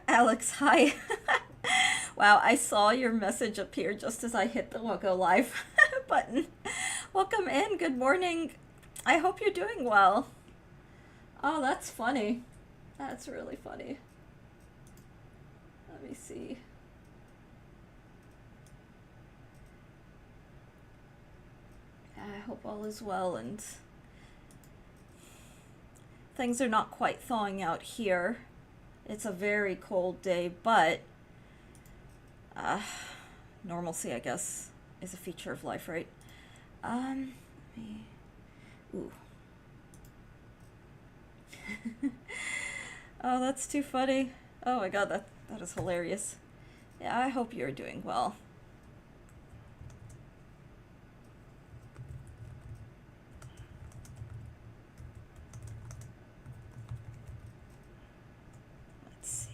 Alex, hi. Wow, I saw your message appear just as I hit the go live button. Welcome in. Good morning. I hope you're doing well. Oh, that's funny. That's really funny. Let me see. I hope all is well and things are not quite thawing out here. It's a very cold day, but uh, normalcy, I guess, is a feature of life, right? Let me. Ooh. Oh, that's too funny. Oh my god, that is hilarious. Yeah, I hope you're doing well. Let's see.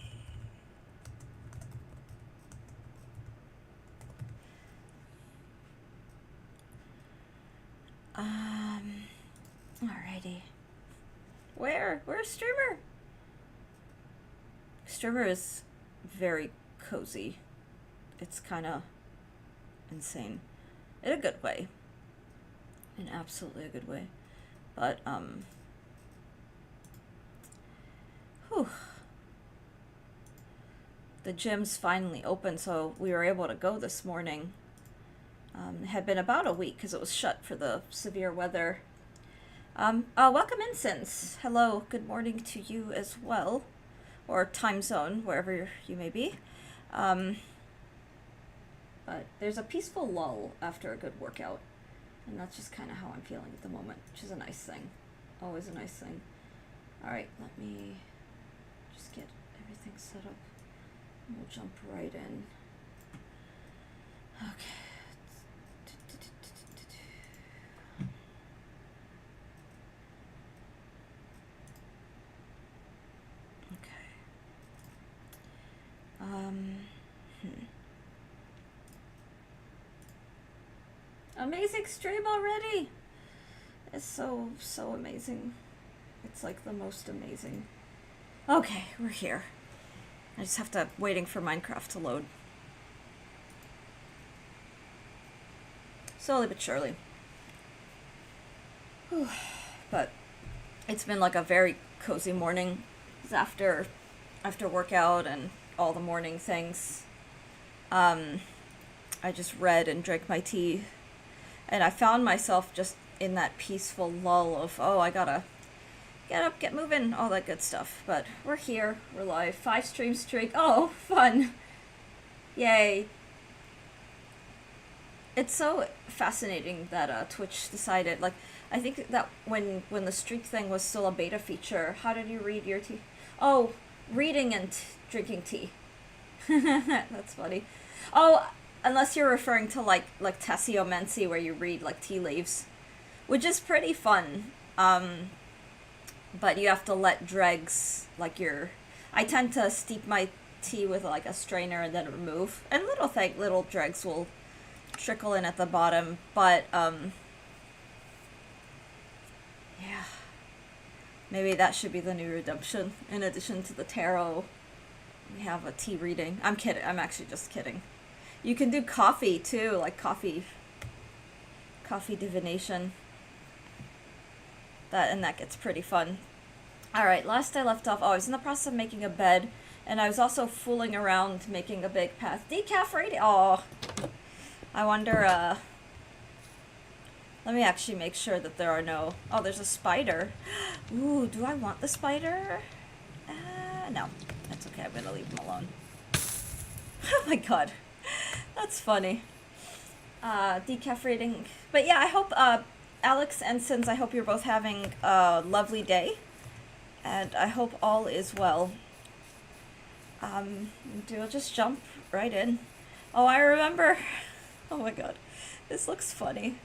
Alrighty. Where's Streamer? Streamer is very cozy. It's kind of insane. In a good way. In absolutely a good way. But, whew. The gym's finally open, so we were able to go this morning. It had been about a week because it was shut for the severe weather. Welcome in, Sins. Hello, good morning to you as well. Or time zone, wherever you may be. But there's a peaceful lull after a good workout. And that's just kind of how I'm feeling at the moment, which is a nice thing. Always a nice thing. Alright, let me just get everything set up. We'll jump right in. Okay. Amazing stream already! It's so amazing. It's like the most amazing. Okay, we're here. I just have to waiting for Minecraft to load. Slowly but surely. Whew. But it's been like a very cozy morning. It's after workout and all the morning things. I just read and drank my tea, and I found myself just in that peaceful lull of, oh, I gotta get up, get moving, all that good stuff. But we're here, we're live, 5 stream streak. Oh, fun! Yay! It's so fascinating that Twitch decided, like, I think that when the streak thing was still a beta feature, how did you read your tea? Oh, reading and drinking tea. That's funny. Oh, unless you're referring to like tasseomancy, where you read like tea leaves, which is pretty fun. But you have to let dregs, like I tend to steep my tea with like a strainer and then remove, and little dregs will trickle in at the bottom. But yeah, maybe that should be the new redemption. In addition to the tarot, we have a tea reading. I'm kidding. I'm actually just kidding. You can do coffee too, like coffee divination. That gets pretty fun. Alright, last I left off, I was in the process of making a bed, and I was also fooling around making a big path. Decaf radio! Oh, I wonder, let me actually make sure that there are no... Oh, there's a spider. Ooh, do I want the spider? No. That's okay, I'm gonna leave him alone. Oh my god. That's funny. Decaf rating. But yeah, I hope, Alex and Sins, I hope you're both having a lovely day. And I hope all is well. We'll just jump right in. Oh, I remember. Oh my god. This looks funny.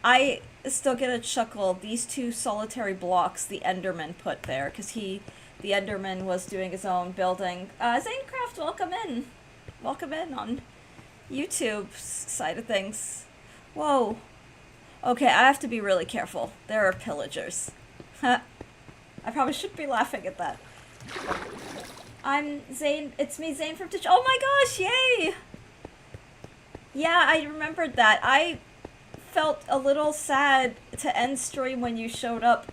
I still get a chuckle. These 2 solitary blocks the Enderman put there, because the Enderman was doing his own building. Zanecraft, welcome in. Welcome in on YouTube's side of things. Whoa. Okay, I have to be really careful. There are pillagers. I probably shouldn't be laughing at that. I'm Zane. It's me, Zane from Twitch. Oh my gosh, yay! Yeah, I remembered that. I felt a little sad to end stream when you showed up,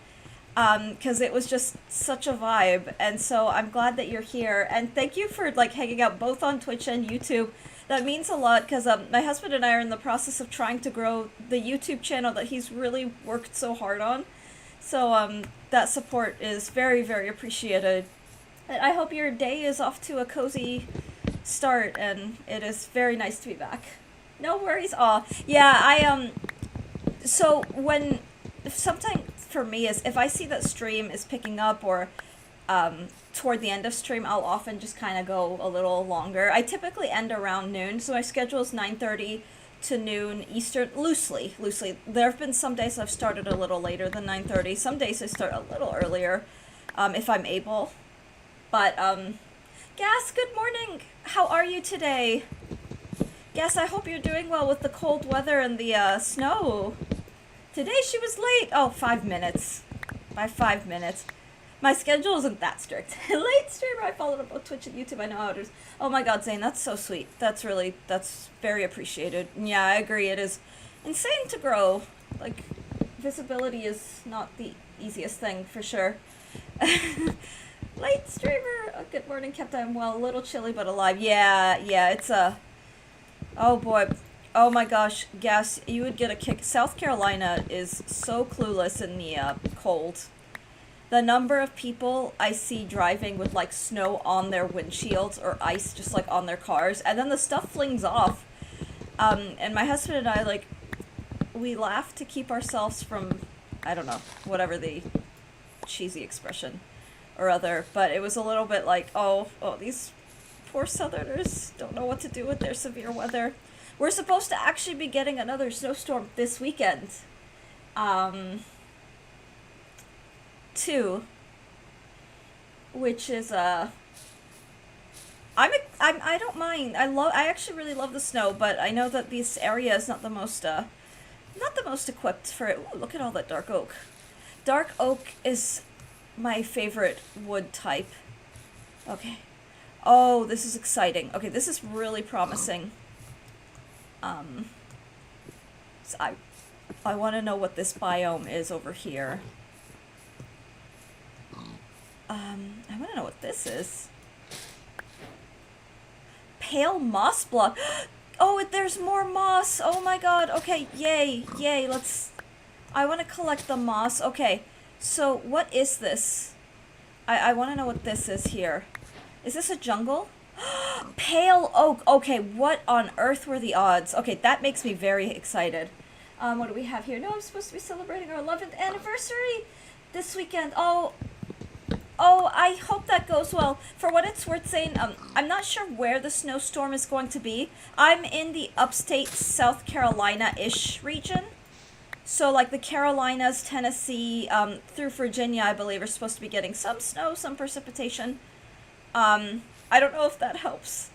because it was just such a vibe, and so I'm glad that you're here, and thank you for, like, hanging out both on Twitch and YouTube. That means a lot, because my husband and I are in the process of trying to grow the YouTube channel that he's really worked so hard on, so, that support is very, very appreciated. And I hope your day is off to a cozy start, and it is very nice to be back. No worries. Aw, yeah, so when, sometimes for me is, if I see that stream is picking up, or, toward the end of stream, I'll often just kind of go a little longer. I typically end around noon, so my schedule is 9:30 to noon Eastern, loosely. There have been some days I've started a little later than 9:30. Some days I start a little earlier, if I'm able. But, Gas, good morning! How are you today? Gas, I hope you're doing well with the cold weather and the, snow. Today she was late. Oh, 5 minutes. By 5 minutes. My schedule isn't that strict. Late streamer, I followed up on Twitch and YouTube, I know how it is. Oh my god, Zane, that's so sweet. That's very appreciated. Yeah, I agree, it is insane to grow. Like, visibility is not the easiest thing, for sure. Late streamer, oh, good morning, kept I'm well, a little chilly but alive. Yeah, it's oh boy. Oh my gosh, Gas, you would get a kick. South Carolina is so clueless in the, cold. The number of people I see driving with, like, snow on their windshields or ice just, like, on their cars, and then the stuff flings off. And my husband and I, like, we laugh to keep ourselves from, I don't know, whatever the cheesy expression or other, but it was a little bit like, oh, these poor Southerners don't know what to do with their severe weather. We're supposed to actually be getting another snowstorm this weekend. Two, which is I don't mind. I actually really love the snow, but I know that this area is not the most equipped for it. Ooh, look at all that dark oak. Dark oak is my favorite wood type. Okay. Oh, this is exciting. Okay, this is really promising. So I want to know what this biome is over here. I want to know what this is. Pale moss block. Oh, there's more moss. Oh my god. Okay, yay. I want to collect the moss. Okay, so what is this? I want to know what this is here. Is this a jungle? Pale oak. Okay, what on earth were the odds? Okay, that makes me very excited. What do we have here? No, I'm supposed to be celebrating our 11th anniversary this weekend. Oh, I hope that goes well. For what it's worth saying, I'm not sure where the snowstorm is going to be. I'm in the upstate South Carolina-ish region. So, like, the Carolinas, Tennessee, through Virginia, I believe, are supposed to be getting some snow, some precipitation. I don't know if that helps.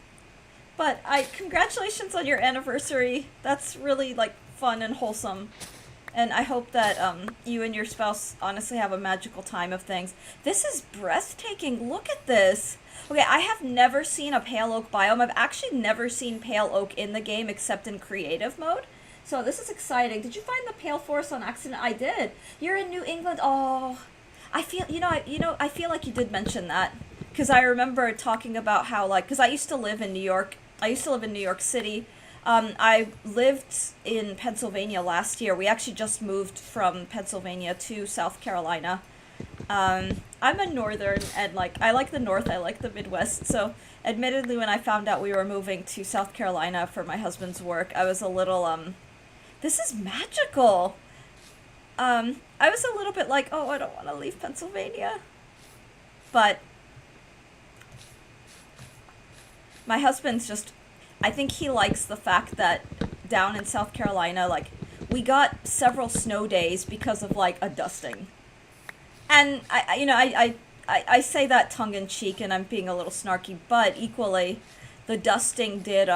But congratulations on your anniversary. That's really, like, fun and wholesome. And I hope that you and your spouse honestly have a magical time of things. This is breathtaking. Look at this. Okay, I have never seen a pale oak biome. I've actually never seen pale oak in the game except in creative mode. So this is exciting. Did you find the pale forest on accident? I did. You're in New England. Oh, I feel, I feel like you did mention that. Because I remember talking about how, like, because I used to live in New York. I used to live in New York City. I lived in Pennsylvania last year. We actually just moved from Pennsylvania to South Carolina. I'm a northern, and, like, I like the north, I like the Midwest, so admittedly when I found out we were moving to South Carolina for my husband's work, I was a little, this is magical! I was a little bit like, oh, I don't want to leave Pennsylvania. But my husband's just, I think he likes the fact that down in South Carolina, like, we got several snow days because of, like, a dusting. And, I say that tongue-in-cheek and I'm being a little snarky, but equally, the dusting did,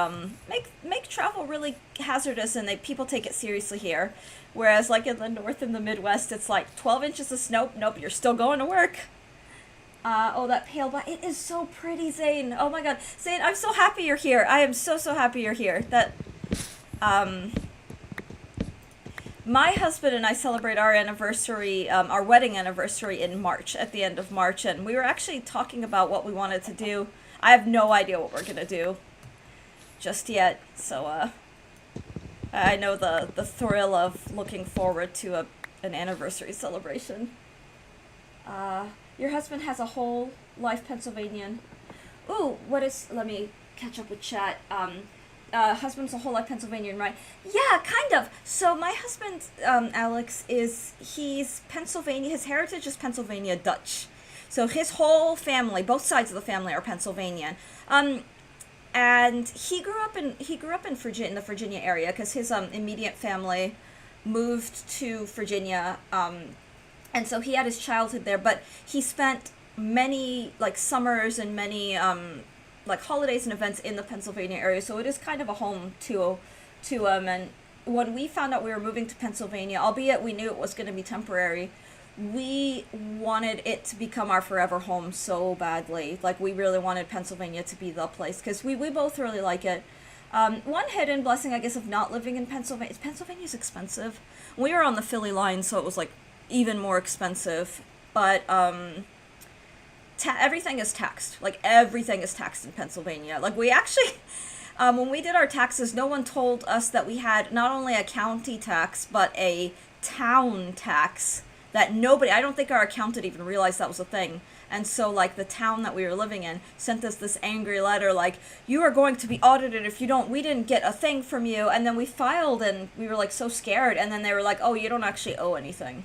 make travel really hazardous and people take it seriously here. Whereas, like, in the north and the Midwest, it's like 12 inches of snow, nope, you're still going to work. Oh, that pale black. It is so pretty, Zane. Oh my god. Zane, I'm so happy you're here. I am so, so happy you're here. Um, my husband and I celebrate our anniversary, our wedding anniversary in March, at the end of March, and we were actually talking about what we wanted to do. I have no idea what we're gonna do just yet, so, I know the thrill of looking forward to an anniversary celebration. Your husband has a whole life Pennsylvanian. Ooh, let me catch up with chat. Husband's a whole life Pennsylvanian, right? Yeah, kind of. So my husband, Alex, he's Pennsylvania, his heritage is Pennsylvania Dutch. So his whole family, both sides of the family are Pennsylvanian. And he grew up in Virginia, in the Virginia area, because his immediate family moved to Virginia, and so he had his childhood there. But he spent many like summers and many like holidays and events in the Pennsylvania area. So it is kind of a home to him. And when we found out we were moving to Pennsylvania, albeit we knew it was going to be temporary, we wanted it to become our forever home so badly. Like, we really wanted Pennsylvania to be the place, because we both really like it. One hidden blessing, I guess, of not living in Pennsylvania is Pennsylvania's expensive. We were on the Philly line, so it was, like, even more expensive. But, everything is taxed. Like, everything is taxed in Pennsylvania. Like, we actually... when we did our taxes, no one told us that we had not only a county tax, but a town tax that I don't think our accountant even realized that was a thing. And so, like, the town that we were living in sent us this angry letter, like, you are going to be audited if you don't, we didn't get a thing from you. And then we filed, and we were, like, so scared. And then they were like, oh, you don't actually owe anything.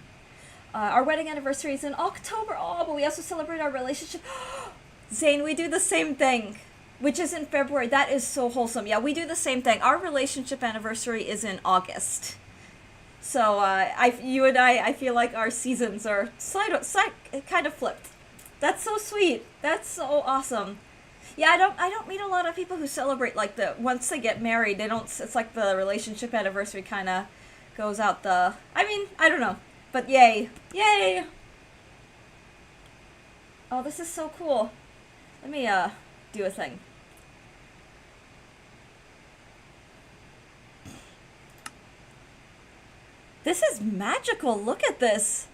Our wedding anniversary is in October. Oh, but we also celebrate our relationship. Zane, we do the same thing, which is in February. That is so wholesome. Yeah, we do the same thing. Our relationship anniversary is in August. So, you and I feel like our seasons are kind of flipped. That's so sweet. That's so awesome. Yeah, I don't meet a lot of people who celebrate, like, once they get married, it's like the relationship anniversary kind of goes out I don't know. But yay. Yay! Oh, this is so cool. Let me, do a thing. This is magical. Look at this.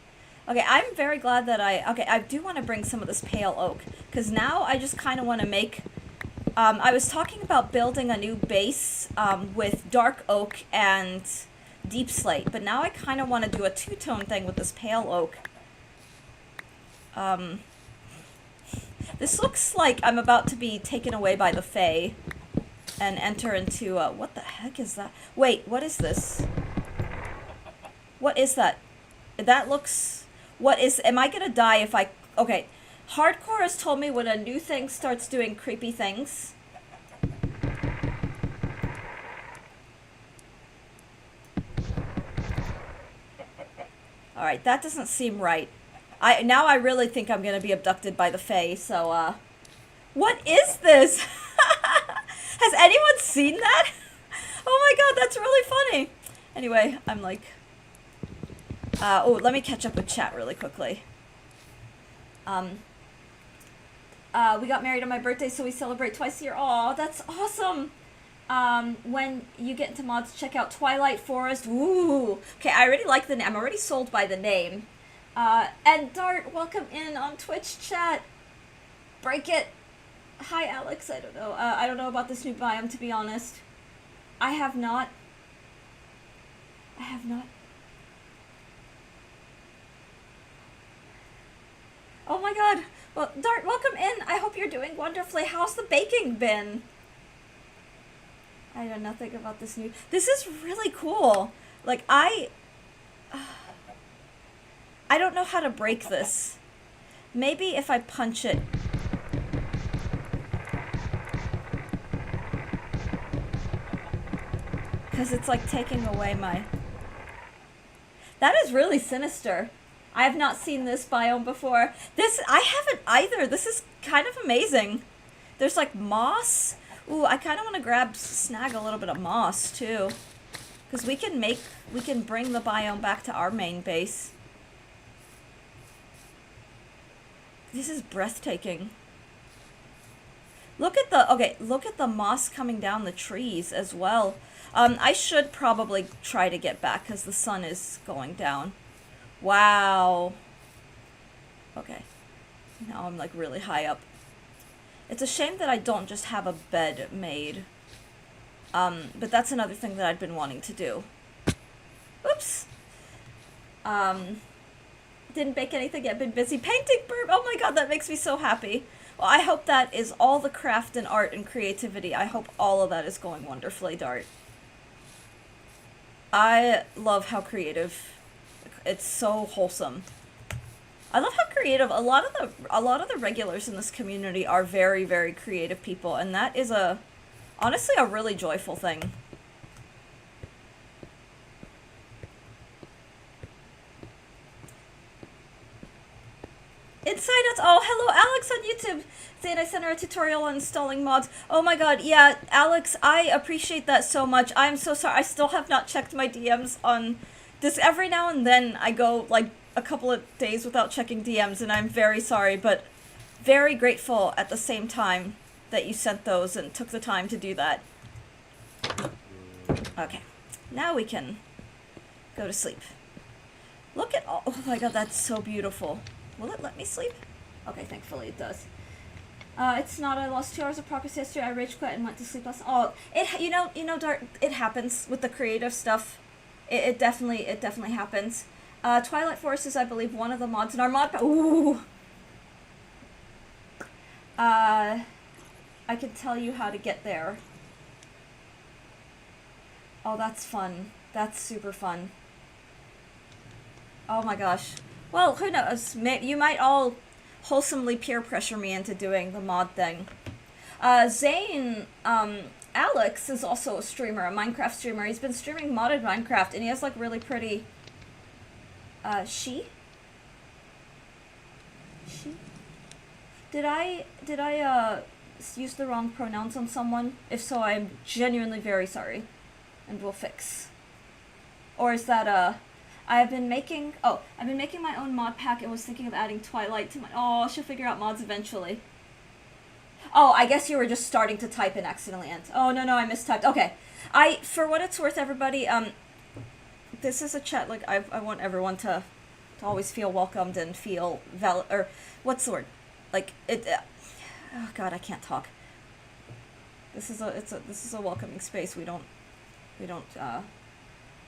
Okay, I'm very glad that I do want to bring some of this pale oak, because now I just kind of want to make, I was talking about building a new base, with dark oak and deep slate, but now I kind of want to do a two-tone thing with this pale oak. This looks like I'm about to be taken away by the Fae and enter into, what the heck is that? Wait, what is this? What is that? That looks... am I gonna die if I... Okay. Hardcore has told me when a new thing starts doing creepy things. Alright, that doesn't seem right. Now I really think I'm gonna be abducted by the Fae, so, What is this? Has anyone seen that? Oh my god, that's really funny. Anyway, I'm like... let me catch up with chat really quickly. We got married on my birthday, so we celebrate twice a year. Aw, that's awesome! When you get into mods, check out Twilight Forest. Ooh! Okay, I already like the name. I'm already sold by the name. And Dart, welcome in on Twitch chat. Break it. Hi, Alex. I don't know. I don't know about this new biome, to be honest. I have not. Oh my god. Well, Dart, welcome in. I hope you're doing wonderfully. How's the baking been? I know nothing about this new... This is really cool. Like, I don't know how to break this. Maybe if I punch it. Because it's like taking away my... That is really sinister. I have not seen this biome before. I haven't either. This is kind of amazing. There's like moss. Ooh, I kind of want to snag a little bit of moss too. Because we can bring the biome back to our main base. This is breathtaking. Look at the moss coming down the trees as well. I should probably try to get back because the sun is going down. Wow. Okay. Now I'm like really high up. It's a shame that I don't just have a bed made. But that's another thing that I've been wanting to do. Oops. Didn't bake anything yet, been busy painting Burb. Oh my god, that makes me so happy. Well, I hope that is all the craft and art and creativity. I hope all of that is going wonderfully, Dart. I love how creative. It's so wholesome. I love how creative a lot of the regulars in this community are very, very creative people, and that is honestly a really joyful thing. Inside us. Oh, hello, Alex on YouTube. Saying I sent her a tutorial on installing mods. Oh my god, yeah, Alex, I appreciate that so much. I'm so sorry. I still have not checked my DMs on this. Every now and then I go like a couple of days without checking DMs, and I'm very sorry, but very grateful at the same time that you sent those and took the time to do that. Okay, now we can go to sleep. Look at all. Oh my god, that's so beautiful. Will it let me sleep? Okay, thankfully it does. It's not. I lost 2 hours of progress yesterday. I rage quit and went to sleep last. Oh, you know, Dart. It happens with the creative stuff. It definitely happens. Twilight Forest is, I believe, one of the mods in our mod. Ooh. I can tell you how to get there. Oh, that's fun. That's super fun. Oh my gosh. Well, who knows? You might all wholesomely peer pressure me into doing the mod thing. Zane, Alex is also a streamer, a Minecraft streamer. He's been streaming modded Minecraft, and he has like really pretty, she? Did I use the wrong pronouns on someone? If so, I'm genuinely very sorry, and we'll fix. Or is that, I've been making my own mod pack and was thinking of adding Twilight to my... Oh, she'll figure out mods eventually. Oh, I guess you were just starting to type and accidentally end. Oh, no, I mistyped. Okay. For what it's worth, everybody, this is a chat, like, I want everyone to always feel welcomed and feel valid, or, what's the word? Like, oh god, I can't talk. This is a welcoming space. We don't,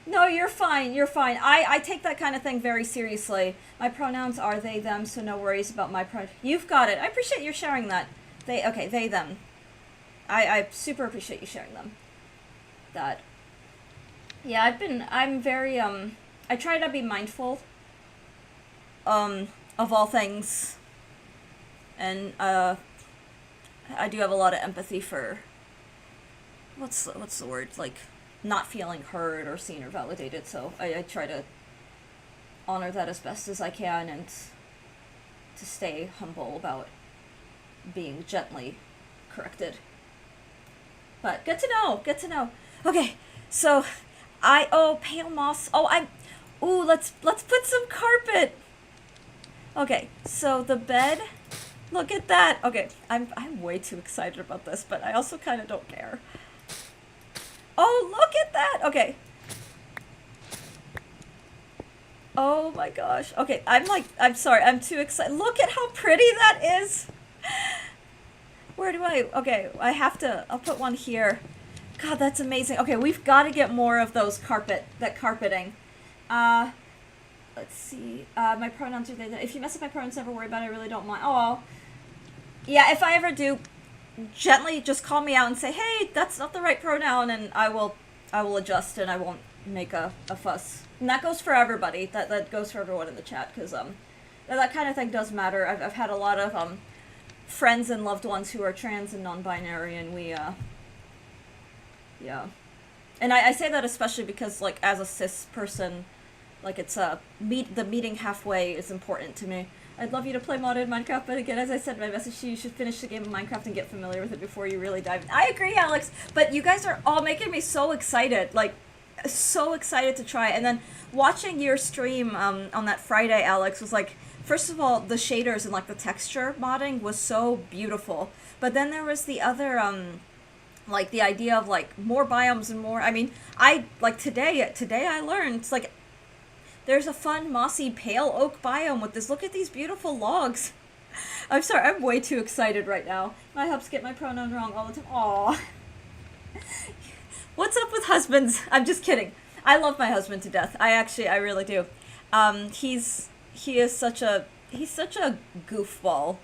No, you're fine. I take that kind of thing very seriously. My pronouns are they, them, so no worries about my You've got it. I appreciate you sharing that. They, them. I super appreciate you sharing them. That. Yeah, I'm very, I try to be mindful, of all things. And, I do have a lot of empathy for, what's the word, like, not feeling heard or seen or validated, so I try to honor that as best as I can and to stay humble about being gently corrected. But good to know. Okay, so pale moss. Let's put some carpet. Okay, so the bed, look at that. Okay, I'm way too excited about this, but I also kind of don't care. Oh, look at that! Okay. Oh my gosh. Okay, I'm sorry, I'm too excited. Look at how pretty that is! Okay, I'll put one here. God, that's amazing. Okay, we've got to get more of those carpeting. Let's see. My pronouns are they. If you mess up my pronouns, never worry about it, I really don't mind. Oh. Yeah, if I ever do, gently just call me out and say, hey, that's not the right pronoun, and I will adjust and I won't make a fuss. And that goes for everybody. That goes for everyone in the chat, because that kind of thing does matter. I've had a lot of friends and loved ones who are trans and non-binary, and we yeah. And I say that especially because, like, as a cis person, like, it's the meeting halfway is important to me. I'd love you to play modded Minecraft, but again, as I said in my message to you, you should finish the game of Minecraft and get familiar with it before you really dive in. I agree, Alex, but you guys are all making me so excited. Like, so excited to try. And then watching your stream on that Friday, Alex, was like, first of all, the shaders and like the texture modding was so beautiful. But then there was the other like the idea of like more biomes and more. I mean, I like today I learned it's like there's a fun mossy pale oak biome with this. Look at these beautiful logs. I'm sorry, I'm way too excited right now. My hubs get my pronoun wrong all the time. Aww. What's up with husbands? I'm just kidding. I love my husband to death. I really do. He is such a goofball.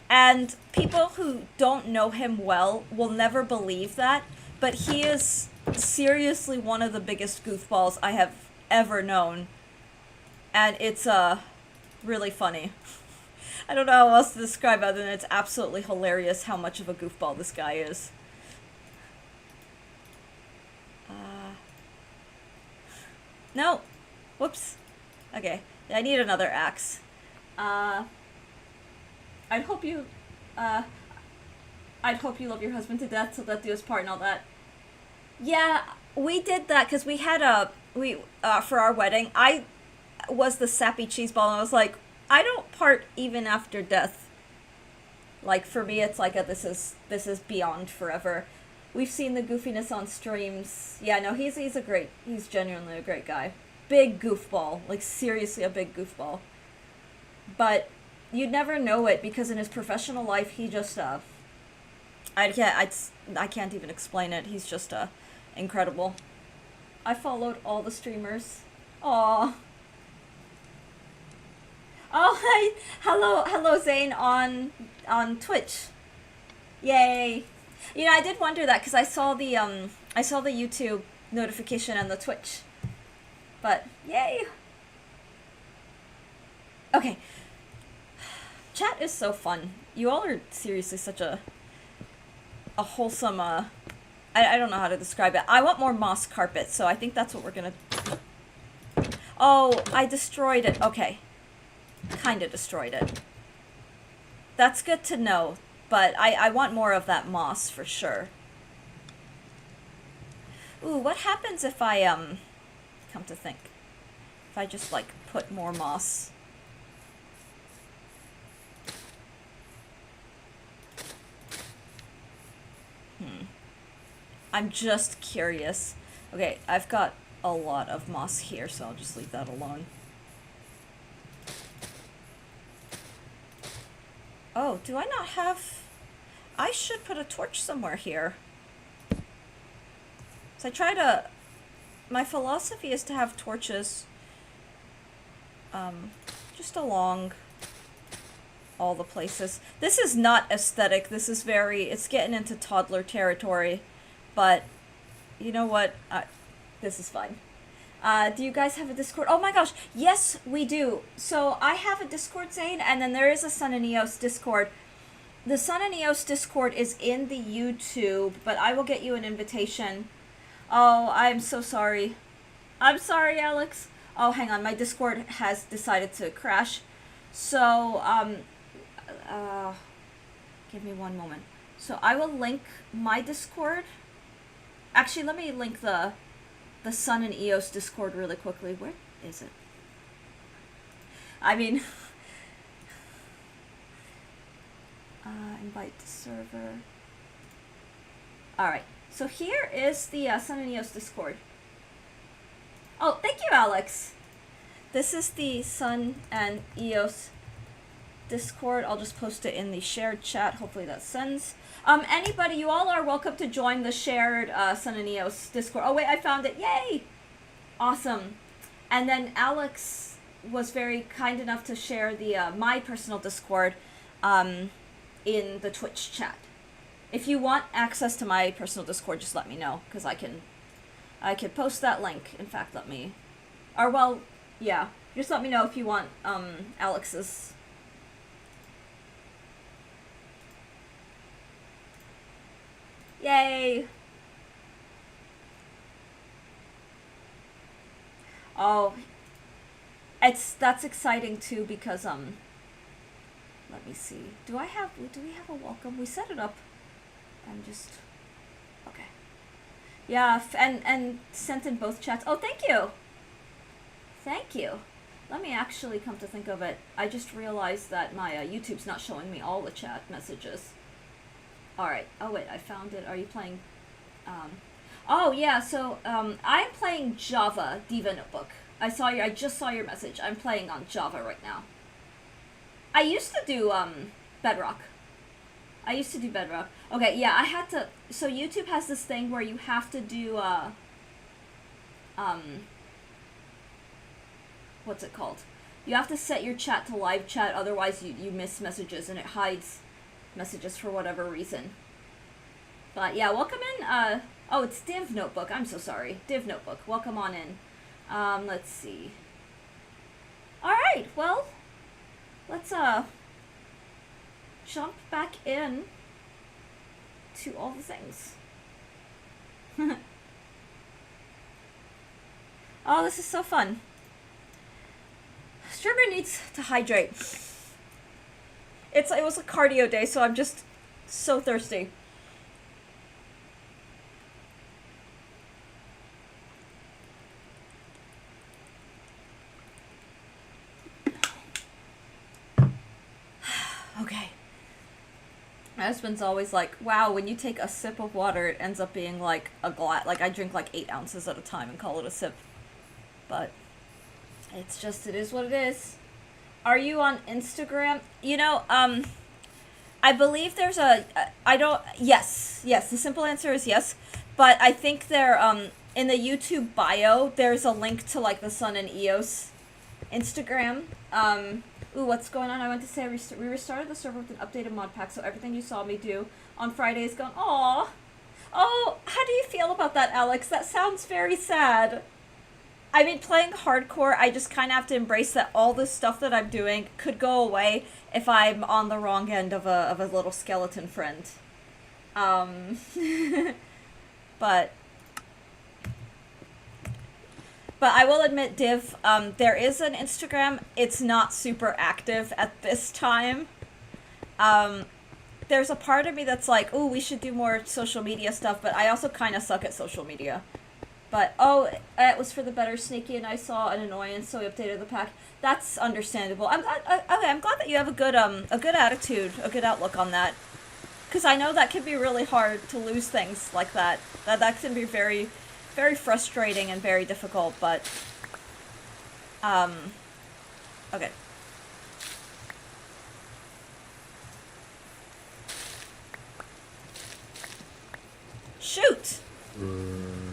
And people who don't know him well will never believe that, but he is seriously one of the biggest goofballs I have ever known. And it's really funny. I don't know how else to describe it other than it's absolutely hilarious how much of a goofball this guy is. No. Whoops. Okay. I need another axe. I'd hope you love your husband to death, so that do us part and all that. Yeah, we did that because we had for our wedding, I was the sappy cheeseball, and I was like, I don't part even after death. Like, for me, it's like this is beyond forever. We've seen the goofiness on streams. Yeah, no, he's genuinely a great guy. Big goofball. Like, seriously a big goofball. But you'd never know it because in his professional life, he just, I can't even explain it. He's just, incredible. I followed all the streamers. Aww. Oh, hi. Hello, Zane on Twitch. Yay. You know, I did wonder that because I saw the YouTube notification and the Twitch. But yay. Okay. Chat is so fun. You all are seriously such a wholesome I don't know how to describe it. I want more moss carpet, so I think that's what we're gonna. Oh, I destroyed it. Okay. Kinda destroyed it. That's good to know, but I want more of that moss for sure. Ooh, what happens if I, come to think, if I just, like, put more moss? I'm just curious. Okay, I've got a lot of moss here, so I'll just leave that alone. Oh, do I not have... I should put a torch somewhere here. So I try to... My philosophy is to have torches just along all the places. This is not aesthetic. This is very... It's getting into toddler territory. But, you know what? This is fine. Do you guys have a Discord? Oh my gosh, yes, we do. So I have a Discord, Zane, and then there is a Sun and Eos Discord. The Sun and Eos Discord is in the YouTube, but I will get you an invitation. Oh, I'm so sorry. I'm sorry, Alex. Oh, hang on, my Discord has decided to crash. So, give me one moment. So I will link my Discord. Actually, let me link the Sun and Eos Discord really quickly. Where is it? I mean, invite to server. Alright, so here is the Sun and Eos Discord. Oh, thank you, Alex. This is the Sun and Eos Discord. I'll just post it in the shared chat. Hopefully that sends. Anybody, you all are welcome to join the shared Sun and Eos Discord. Oh wait, I found it. Yay! Awesome. And then Alex was very kind enough to share the my personal Discord in the Twitch chat. If you want access to my personal Discord, just let me know, because I could post that link. In fact, let me, or well, yeah, just let me know if you want Alex's. Yay! Oh, that's exciting too because let me see. Do we have a welcome? We set it up. I'm just okay. Yeah, and sent in both chats. Oh, thank you. Thank you. Let me actually come to think of it. I just realized that my YouTube's not showing me all the chat messages. Alright. Oh, wait. I found it. Are you playing... Oh, yeah. So, I'm playing Java Diva Notebook. I just saw your message. I'm playing on Java right now. I used to do, Bedrock. Okay, yeah, I had to... So YouTube has this thing where you have to do, what's it called? You have to set your chat to live chat, otherwise you miss messages, and it hides messages for whatever reason. But yeah, welcome in, oh, it's Div Notebook. I'm so sorry. Div Notebook. Welcome on in. Let's see. Alright, well, let's, jump back in to all the things. Oh, this is so fun. Strawberry needs to hydrate. It was a cardio day, so I'm just so thirsty. Okay. My husband's always like, wow, when you take a sip of water, it ends up being like a glass. Like, I drink like 8 ounces at a time and call it a sip. But it's just, it is what it is. Are you on Instagram? You know, I believe there's yes, the simple answer is yes. But I think there, in the YouTube bio, there's a link to, like, the Sun and EOS Instagram. Ooh, what's going on? I went to say we restarted the server with an updated mod pack, so everything you saw me do on Friday is gone. Aww. Oh, how do you feel about that, Alex? That sounds very sad. I mean, playing hardcore, I just kind of have to embrace that all this stuff that I'm doing could go away if I'm on the wrong end of a little skeleton friend. But I will admit, Div, there is an Instagram. It's not super active at this time. There's a part of me that's like, ooh, we should do more social media stuff, but I also kind of suck at social media. But, oh, it was for the better. Sneaky and I saw an annoyance, so we updated the pack. That's understandable. I'm glad that you have a good attitude, a good outlook on that. Because I know that can be really hard to lose things like that. That can be very, very frustrating and very difficult, but, okay. Shoot!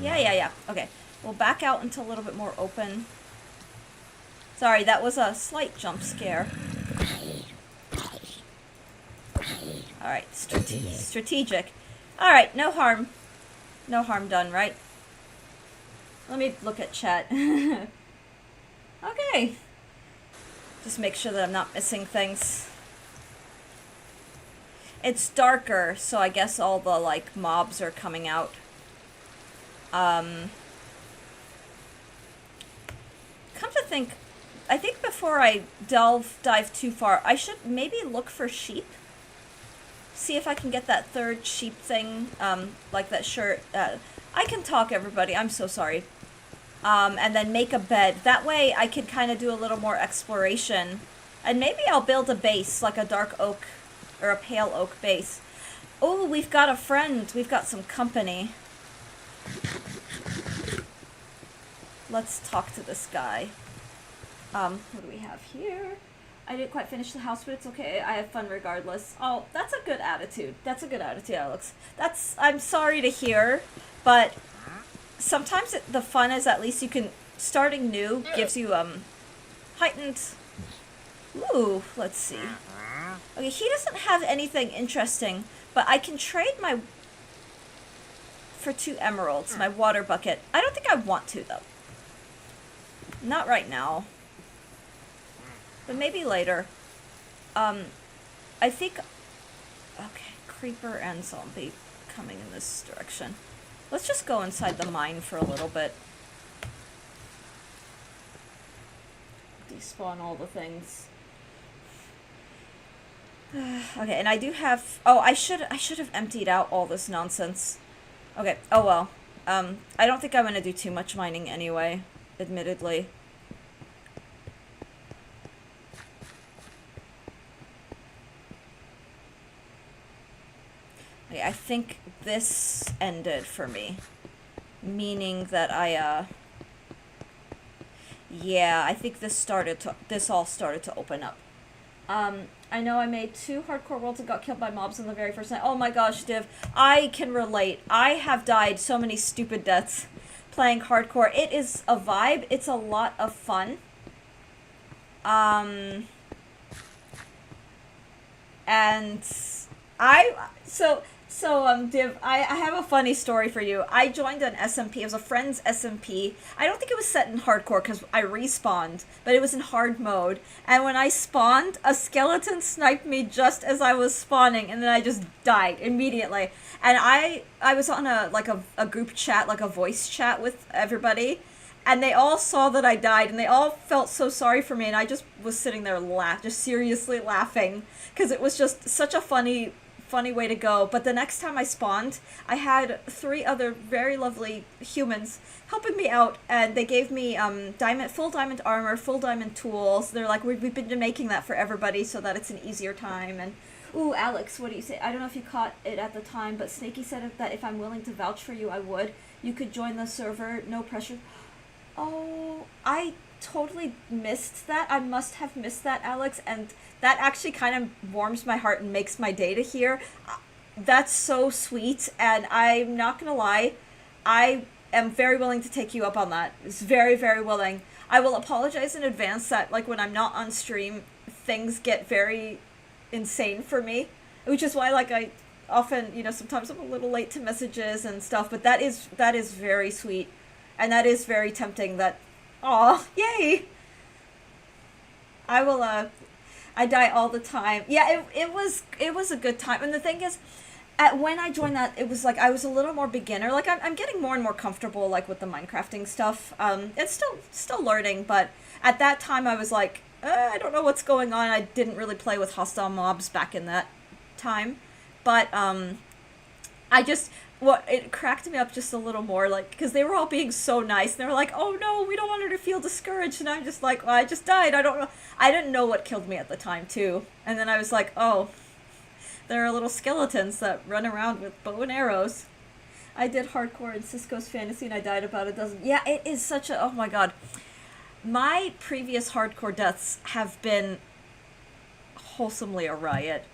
Yeah. Okay. We'll back out into a little bit more open. Sorry, that was a slight jump scare. Alright, strategic. Alright, no harm. No harm done, right? Let me look at chat. Okay. Just make sure that I'm not missing things. It's darker, so I guess all the, like, mobs are coming out. Come to think, I think before I dive too far, I should maybe look for sheep. See if I can get that third sheep thing, like that shirt. I can talk, everybody, I'm so sorry. And then make a bed. That way I can kind of do a little more exploration. And maybe I'll build a base, like a dark oak, or a pale oak base. Oh, we've got a friend. We've got some company. Let's talk to this guy. What do we have here? I didn't quite finish the house, but it's okay. I have fun regardless. Oh, that's a good attitude. That's a good attitude, Alex. I'm sorry to hear, but sometimes the fun is at least you can, starting new gives you, heightened... Ooh, let's see. Okay, he doesn't have anything interesting, but I can trade my... for 2 emeralds, my water bucket. I don't think I want to, though. Not right now. But maybe later. I think... Okay, creeper and zombie coming in this direction. Let's just go inside the mine for a little bit. Despawn all the things. Okay, and I do have... Oh, I should have emptied out all this nonsense. Okay, oh well. I don't think I'm gonna do too much mining anyway, admittedly. I think this ended for me. Meaning that yeah, I think this all started to open up. I know I made 2 hardcore worlds and got killed by mobs on the very first night. Oh my gosh, Div, I can relate. I have died so many stupid deaths playing hardcore. It is a vibe. It's a lot of fun. And Div, I have a funny story for you. I joined an SMP. It was a friend's SMP. I don't think it was set in hardcore because I respawned, but it was in hard mode. And when I spawned, a skeleton sniped me just as I was spawning, and then I just died immediately. And I was on a group chat, like a voice chat with everybody, and they all saw that I died, and they all felt so sorry for me, and I just was sitting there just seriously laughing, because it was just such a funny way to go. But the next time I spawned, I had 3 other very lovely humans helping me out, and they gave me full diamond armor, full diamond tools. They're like, we've been making that for everybody so that it's an easier time. And ooh, Alex, what do you say? I don't know if you caught it at the time, but Snakey said that if I'm willing to vouch for you, I would. You could join the server, no pressure. Oh, I totally missed that. I must have missed that, Alex, and that actually kind of warms my heart and makes my day to hear. That's so sweet, and I'm not gonna lie, I am very willing to take you up on that. It's very, very willing. I will apologize in advance that, like, when I'm not on stream, things get very insane for me, which is why, like, I often, sometimes I'm a little late to messages and stuff, but that is very sweet. And that is very tempting that, aw, yay! I die all the time. Yeah, it was a good time. And the thing is, when I joined that, it was like, I was a little more beginner. Like, I'm getting more and more comfortable, like, with the Minecrafting stuff. It's still learning, but at that time I was like, I don't know what's going on. I didn't really play with hostile mobs back in that time. But, it cracked me up just a little more, like, because they were all being so nice, and they were like, oh no, we don't want her to feel discouraged, and I'm just like, well, I just died, I didn't know what killed me at the time, too, and then I was like, oh, there are little skeletons that run around with bow and arrows. I did hardcore in Cisco's Fantasy, and I died about a dozen. Yeah, it is such a, oh my god. My previous hardcore deaths have been wholesomely a riot.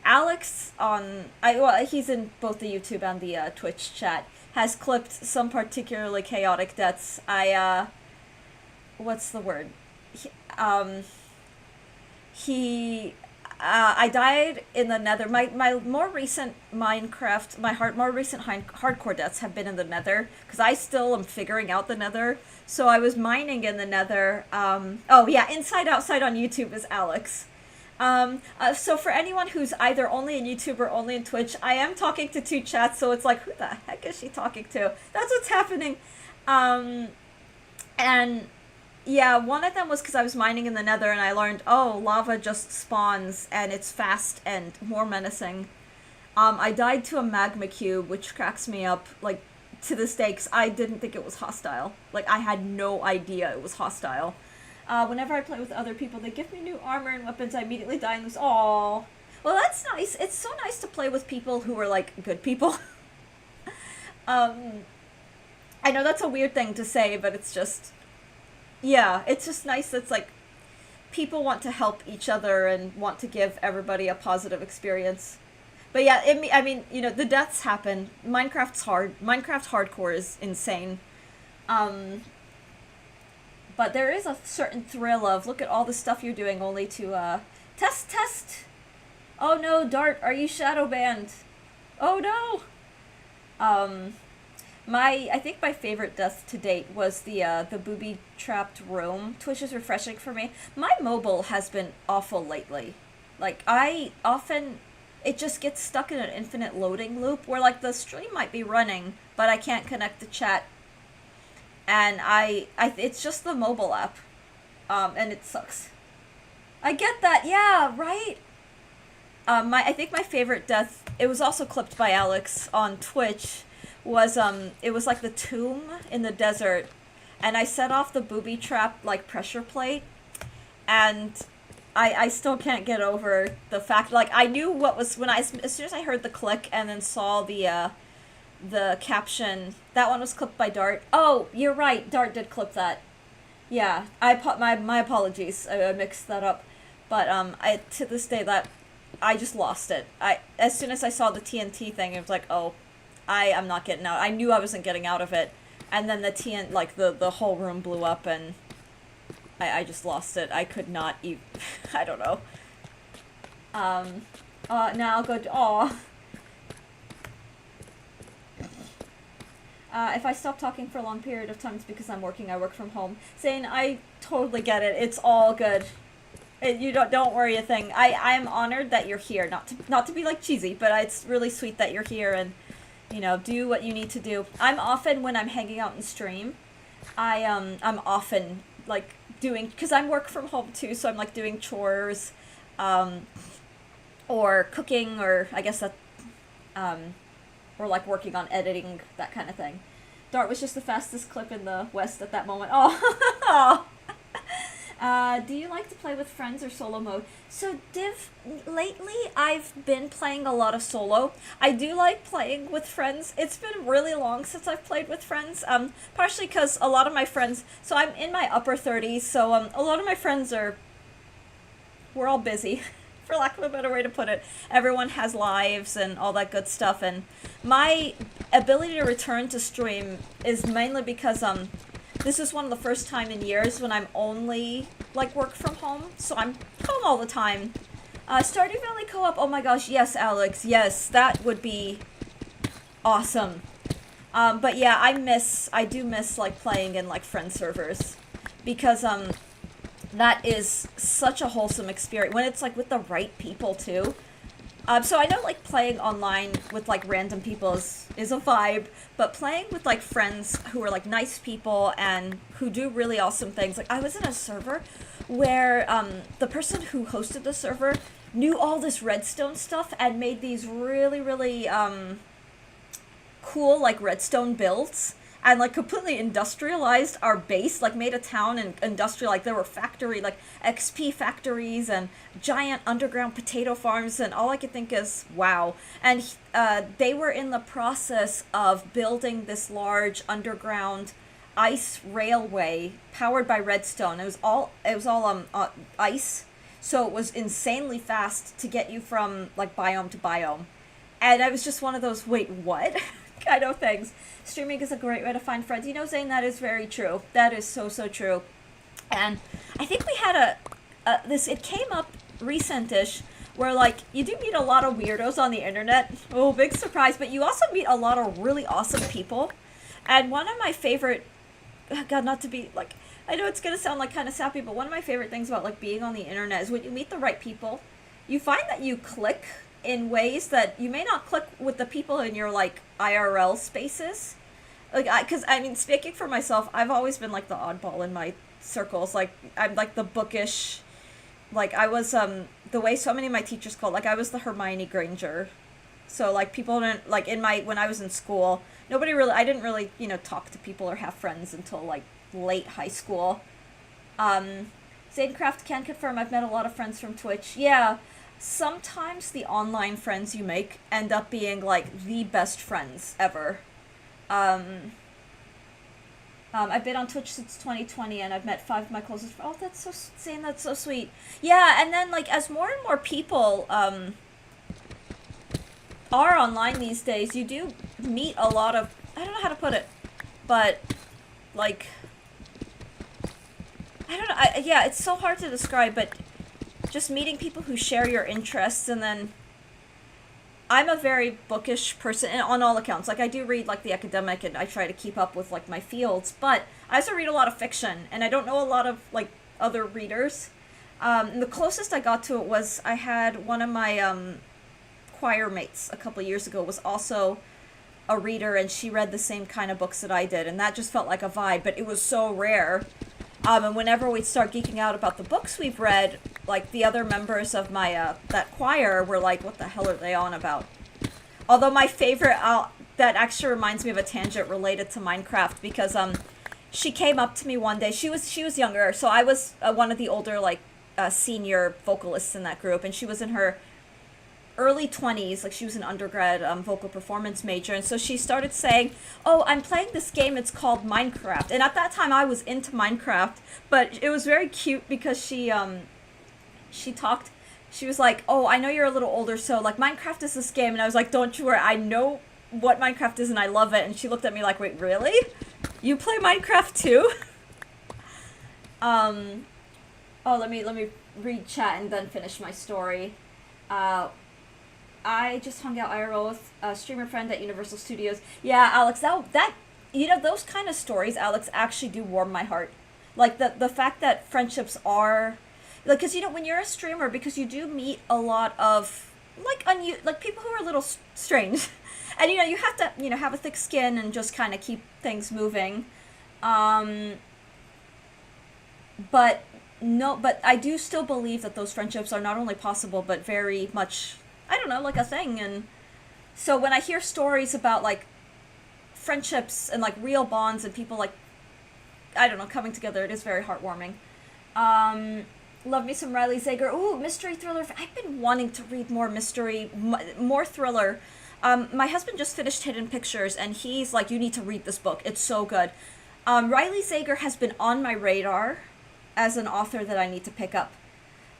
Alex he's in both the YouTube and the Twitch chat, has clipped some particularly chaotic deaths. What's the word? I died in the Nether. My more recent Minecraft, more recent hardcore deaths have been in the Nether, because I still am figuring out the Nether. So I was mining in the Nether. Oh yeah, Inside Outside on YouTube is Alex. So for anyone who's either only in YouTube or only in Twitch, I am talking to 2 chats, so it's like, who the heck is she talking to? That's what's happening. And yeah, one of them was because I was mining in the Nether and I learned, oh, lava just spawns and it's fast and more menacing. I died to a magma cube, which cracks me up, like, to this day, because I didn't think it was hostile. Like, I had no idea it was hostile. Whenever I play with other people, they give me new armor and weapons, I immediately die and lose. Aww. Well, that's nice. It's so nice to play with people who are, like, good people. I know that's a weird thing to say, but it's just, yeah, it's just nice. It's like, people want to help each other and want to give everybody a positive experience. But yeah, I mean, the deaths happen. Minecraft's hard. Minecraft hardcore is insane. But there is a certain thrill of, look at all the stuff you're doing only to, test! Oh no, Dart, are you shadow banned? Oh no! I think my favorite death to date was the booby-trapped room. Twitch is refreshing for me. My mobile has been awful lately. Like, it just gets stuck in an infinite loading loop where, like, the stream might be running, but I can't connect the chat. And it's just the mobile app, and it sucks. I get that, yeah, right? I think my favorite death, it was also clipped by Alex on Twitch, was it was like the tomb in the desert, and I set off the booby trap like pressure plate, and I still can't get over the fact, like, I knew what was, when as soon as I heard the click and then saw the caption, that one was clipped by Dart. Oh, you're right, Dart did clip that. Yeah, my apologies, I mixed that up. But I, to this day, that I just lost it. As soon as I saw the TNT thing, it was like, oh, I am not getting out. I knew I wasn't getting out of it, and then the whole room blew up, and I just lost it. I could not even. I don't know. Now I'll go. If I stop talking for a long period of time, it's because I'm working. I work from home. Zane, I totally get it. It's all good. You don't worry a thing. I'm honored that you're here. Not to be like cheesy, but it's really sweet that you're here and, you know, do what you need to do. I'm often, when I'm hanging out in stream, I'm often like doing, because I'm work from home too, so I'm like doing chores, or cooking, or I guess that, or like working on editing, that kind of thing. Dart was just the fastest clip in the West at that moment. Oh. Do you like to play with friends or solo mode? So, Div, lately I've been playing a lot of solo. I do like playing with friends. It's been really long since I've played with friends, partially because a lot of my friends, so I'm in my upper 30s, so a lot of my friends we're all busy, for lack of a better way to put it. Everyone has lives and all that good stuff, and my ability to return to stream is mainly because, this is one of the first time in years when I'm only, like, work from home, so I'm home all the time. Stardew Valley co-op, oh my gosh, yes, Alex, yes, that would be awesome. But yeah, I do miss, like, playing in, like, friend servers, because, that is such a wholesome experience, when it's, like, with the right people, too. So I know, like, playing online with, like, random people is a vibe, but playing with, like, friends who are, like, nice people and who do really awesome things. Like, I was in a server where the person who hosted the server knew all this redstone stuff and made these really, really cool, like, redstone builds. And, like, completely industrialized our base, like, made a town and industrial, like, there were like, XP factories and giant underground potato farms, and all I could think is, wow. And they were in the process of building this large underground ice railway powered by redstone. It was all ice, so it was insanely fast to get you from, like, biome to biome. And I was just one of those, wait, what? kind of things. Streaming is a great way to find friends. You know, Zane, that is very true. That is so, so true. And I think we had it came up recent-ish, where, like, you do meet a lot of weirdos on the internet. Oh, big surprise. But you also meet a lot of really awesome people. And one of my favorite, God, not to be, like, I know it's going to sound, like, kind of sappy, but one of my favorite things about, like, being on the internet is when you meet the right people, you find that you click in ways that you may not click with the people in your, like, IRL spaces. Like, because, I mean, speaking for myself, I've always been, like, the oddball in my circles. Like, I'm, like, the bookish, like, I was, the way so many of my teachers called, like, I was the Hermione Granger. So, like, people didn't, like, when I was in school, I didn't really, you know, talk to people or have friends until, like, late high school. Zadecraft can confirm I've met a lot of friends from Twitch. Yeah, sometimes the online friends you make end up being, like, the best friends ever. I've been on Twitch since 2020, and I've met 5 of my closest friends. Oh, that's so, Zane, that's so sweet. Yeah, and then, like, as more and more people, are online these days, you do meet a lot of, I don't know how to put it, but, like, I don't know, yeah, it's so hard to describe, but just meeting people who share your interests, and then I'm a very bookish person, and on all accounts. Like, I do read, like, the academic, and I try to keep up with, like, my fields, but I also read a lot of fiction, and I don't know a lot of, like, other readers. And the closest I got to it was, I had one of my, choir mates a couple years ago was also a reader, and she read the same kind of books that I did, and that just felt like a vibe, but it was so rare. And whenever we'd start geeking out about the books we've read, like, the other members of my, that choir were like, what the hell are they on about? Although my favorite, that actually reminds me of a tangent related to Minecraft because she came up to me one day. She was younger, so I was one of the older like senior vocalists in that group, and she was in her early 20s, like she was an undergrad vocal performance major, and so she started saying, oh, I'm playing this game, it's called Minecraft. And at that time I was into Minecraft, but it was very cute because she talked, she was like, oh, I know you're a little older, so like Minecraft is this game, and I was like, don't you worry, I know what Minecraft is and I love it. And she looked at me like, wait, really? You play Minecraft too? Oh, let me read chat and then finish my story. I just hung out IRL with a streamer friend at Universal Studios. Yeah, Alex, that you know, those kind of stories, Alex, actually do warm my heart. Like the fact that friendships are, like, because you know when you're a streamer, because you do meet a lot of like people who are a little strange, and you know you have to have a thick skin and just kind of keep things moving. But no, but I do still believe that those friendships are not only possible but very much, I don't know, like a thing. And so when I hear stories about like friendships and like real bonds and people like, I don't know, coming together, it is very heartwarming. Love me some Riley Sager. Ooh, mystery thriller. I've been wanting to read more mystery, more thriller. My husband just finished Hidden Pictures, and he's like, you need to read this book. It's so good. Riley Sager has been on my radar as an author that I need to pick up.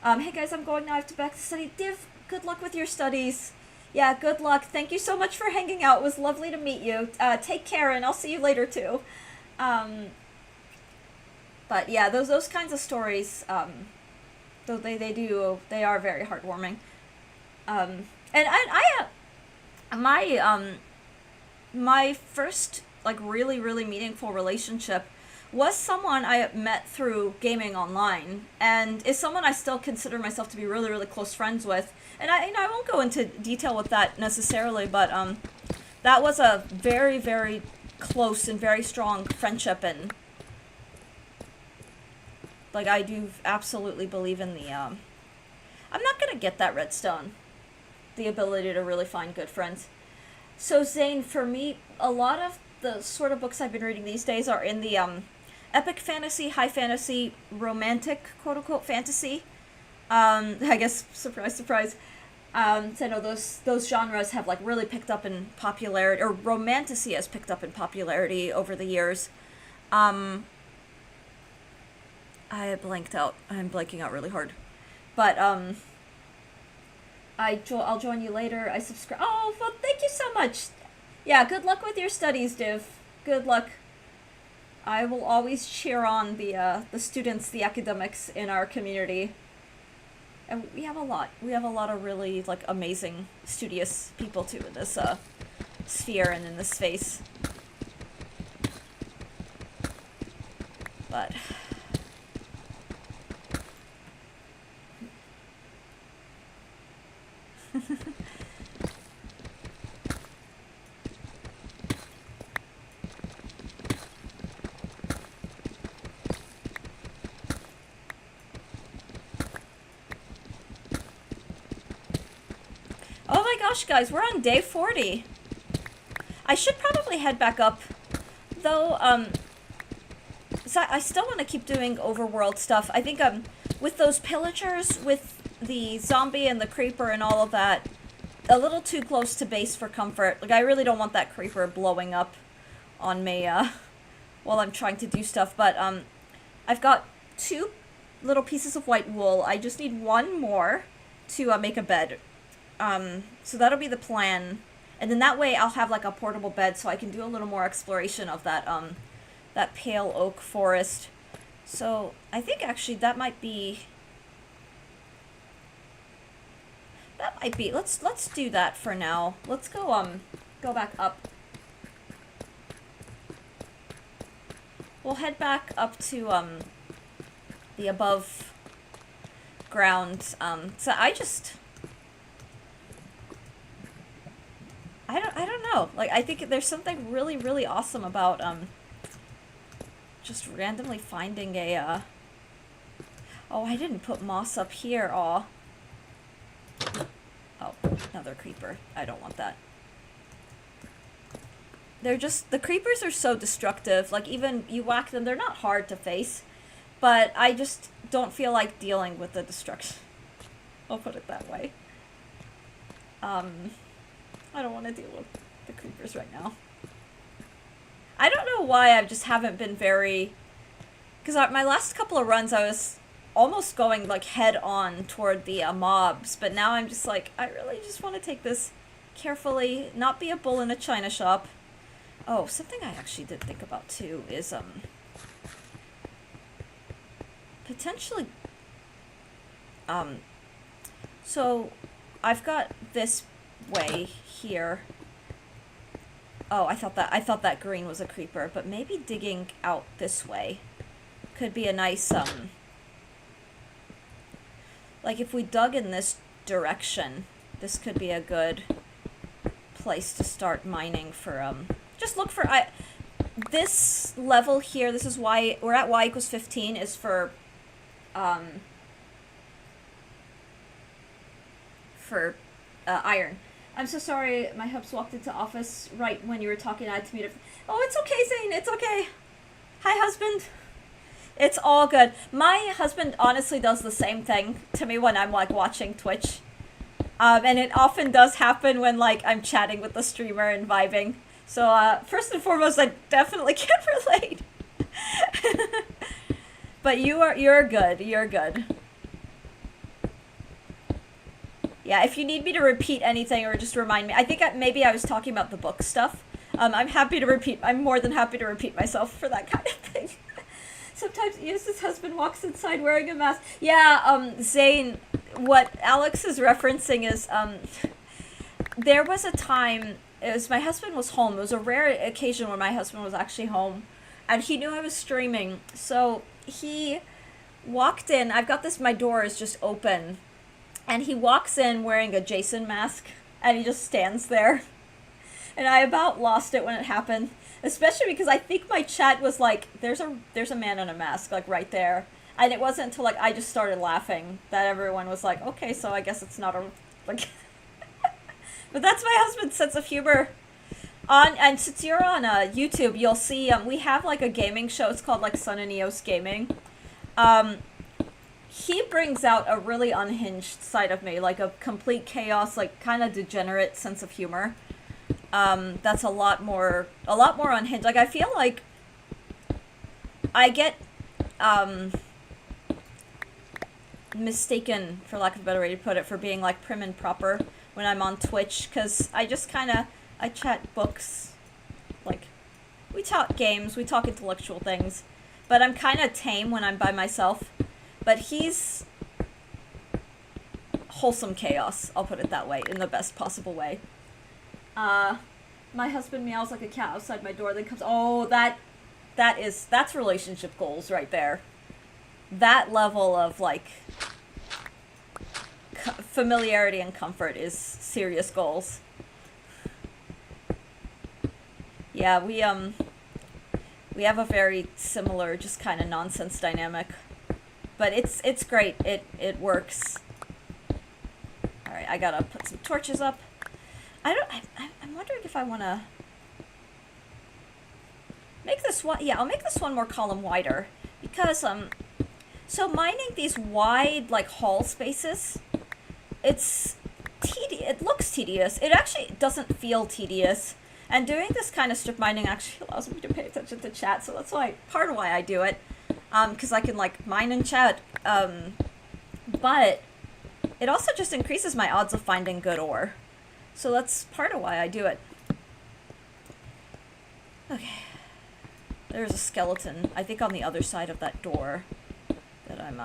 Hey guys, I'm going now. I have to back to study. Div, good luck with your studies. Yeah, good luck. Thank you so much for hanging out. It was lovely to meet you. Take care, and I'll see you later too. But yeah, those kinds of stories, though they are very heartwarming. And my first like really meaningful relationship was someone I met through gaming online, and is someone I still consider myself to be really close friends with. And I won't go into detail with that necessarily, but that was a very close and very strong friendship, and like I do absolutely believe in the I'm not gonna get that redstone, the ability to really find good friends. So Zane, for me, a lot of the sort of books I've been reading these days are in the epic fantasy, high fantasy, romantic, quote-unquote, fantasy. I guess, surprise. So I know those genres have, like, really picked up in popularity, or romantasy has picked up in popularity over the years. I blanked out. I'm blanking out really hard. But, I'll join you later. I subscribe. Oh, well, thank you so much. Yeah, good luck with your studies, Div. Good luck. I will always cheer on the students, the academics in our community. And we have a lot. We have a lot of really, like, amazing, studious people, too, in this sphere and in this space. But oh my gosh, guys, we're on day 40. I should probably head back up, though. So I still want to keep doing overworld stuff. I think with those pillagers, with the zombie and the creeper and all of that, a little too close to base for comfort. Like, I really don't want that creeper blowing up on me while I'm trying to do stuff. But I've got 2 little pieces of white wool. I just need 1 more to make a bed. So that'll be the plan. And then that way I'll have like a portable bed, so I can do a little more exploration of that that pale oak forest. So I think actually that might be let's do that for now. Let's go back up. We'll head back up to the above ground. So I don't know. Like, I think there's something really awesome about just randomly finding a oh, I didn't put moss up here. Aw. Oh, another creeper. I don't want that. they're just, the creepers are so destructive. Like, even you whack them, they're not hard to face, but I just don't feel like dealing with the destruction. I'll put it that way. I don't want to deal with the creepers right now. I don't know why I just haven't been very... Because my last couple of runs, I was almost going, like, head on toward the mobs, but now I'm just like, I really just want to take this carefully, not be a bull in a china shop. Oh, something I actually did think about, too, is, potentially, so I've got this way here. Oh, I thought that green was a creeper, but maybe digging out this way could be a nice, like if we dug in this direction, this could be a good place to start mining for, just look for, this level here, this is why, we're at y equals 15, is for iron. I'm so sorry, my hubs walked into office right when you were talking. I had to mute it. Oh, it's okay, Zane, it's okay. Hi, husband. It's all good. My husband honestly does the same thing to me when I'm, like, watching Twitch. And it often does happen when, like, I'm chatting with the streamer and vibing. So, first and foremost, I definitely can relate. But you're good, you're good. Yeah, if you need me to repeat anything or just remind me. I think maybe I was talking about the book stuff. I'm happy to repeat. I'm more than happy to repeat myself for that kind of thing. Sometimes Eunice's husband walks inside wearing a mask. Yeah, Zane, what Alex is referencing is, there was a time, it was my husband was home. It was a rare occasion when my husband was actually home. And he knew I was streaming. So he walked in. I've got this, my door is just open. And he walks in wearing a Jason mask, and he just stands there. And I about lost it when it happened, especially because I think my chat was like, there's a man in a mask, like, right there. And it wasn't until, like, I just started laughing that everyone was like, okay, so I guess it's not a, like... But that's my husband's sense of humor. And since you're on YouTube, you'll see, we have, like, a gaming show. It's called, like, Sun and Eos Gaming. He brings out a really unhinged side of me, like a complete chaos, like kind of degenerate sense of humor. That's a lot more unhinged. Like, I feel like I get mistaken, for lack of a better way to put it, for being like prim and proper when I'm on Twitch, because I just kind of, I chat books, like, we talk games, we talk intellectual things, but I'm kind of tame when I'm by myself. But he's wholesome chaos, I'll put it that way, in the best possible way. My husband meows like a cat outside my door, then comes, oh, that's relationship goals right there. That level of, like, familiarity and comfort is serious goals. Yeah, we have a very similar, just kind of nonsense dynamic. But it's great. It works. All right, I gotta put some torches up. I'm wondering if I wanna make this one. Yeah, I'll make this one more column wider because so mining these wide, like, hall spaces, it's it looks tedious. It actually doesn't feel tedious. And doing this kind of strip mining actually allows me to pay attention to chat, so that's part of why I do it. Because I can, like, mine and chat, but it also just increases my odds of finding good ore. So that's part of why I do it. Okay. There's a skeleton, I think on the other side of that door, that I'm,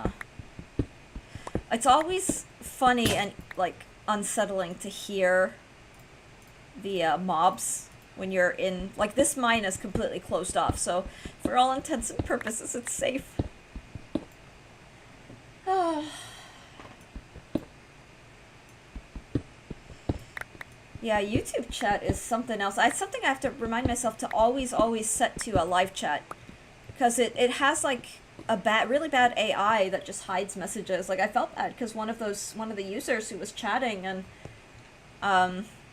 It's always funny and, like, unsettling to hear the, mobs when you're in, like, this mine is completely closed off, so for all intents and purposes, it's safe. Yeah, YouTube chat is something else. Something I have to remind myself to always set to a live chat, because it has, like, a really bad AI that just hides messages. Like, I felt bad because one of the users who was chatting, and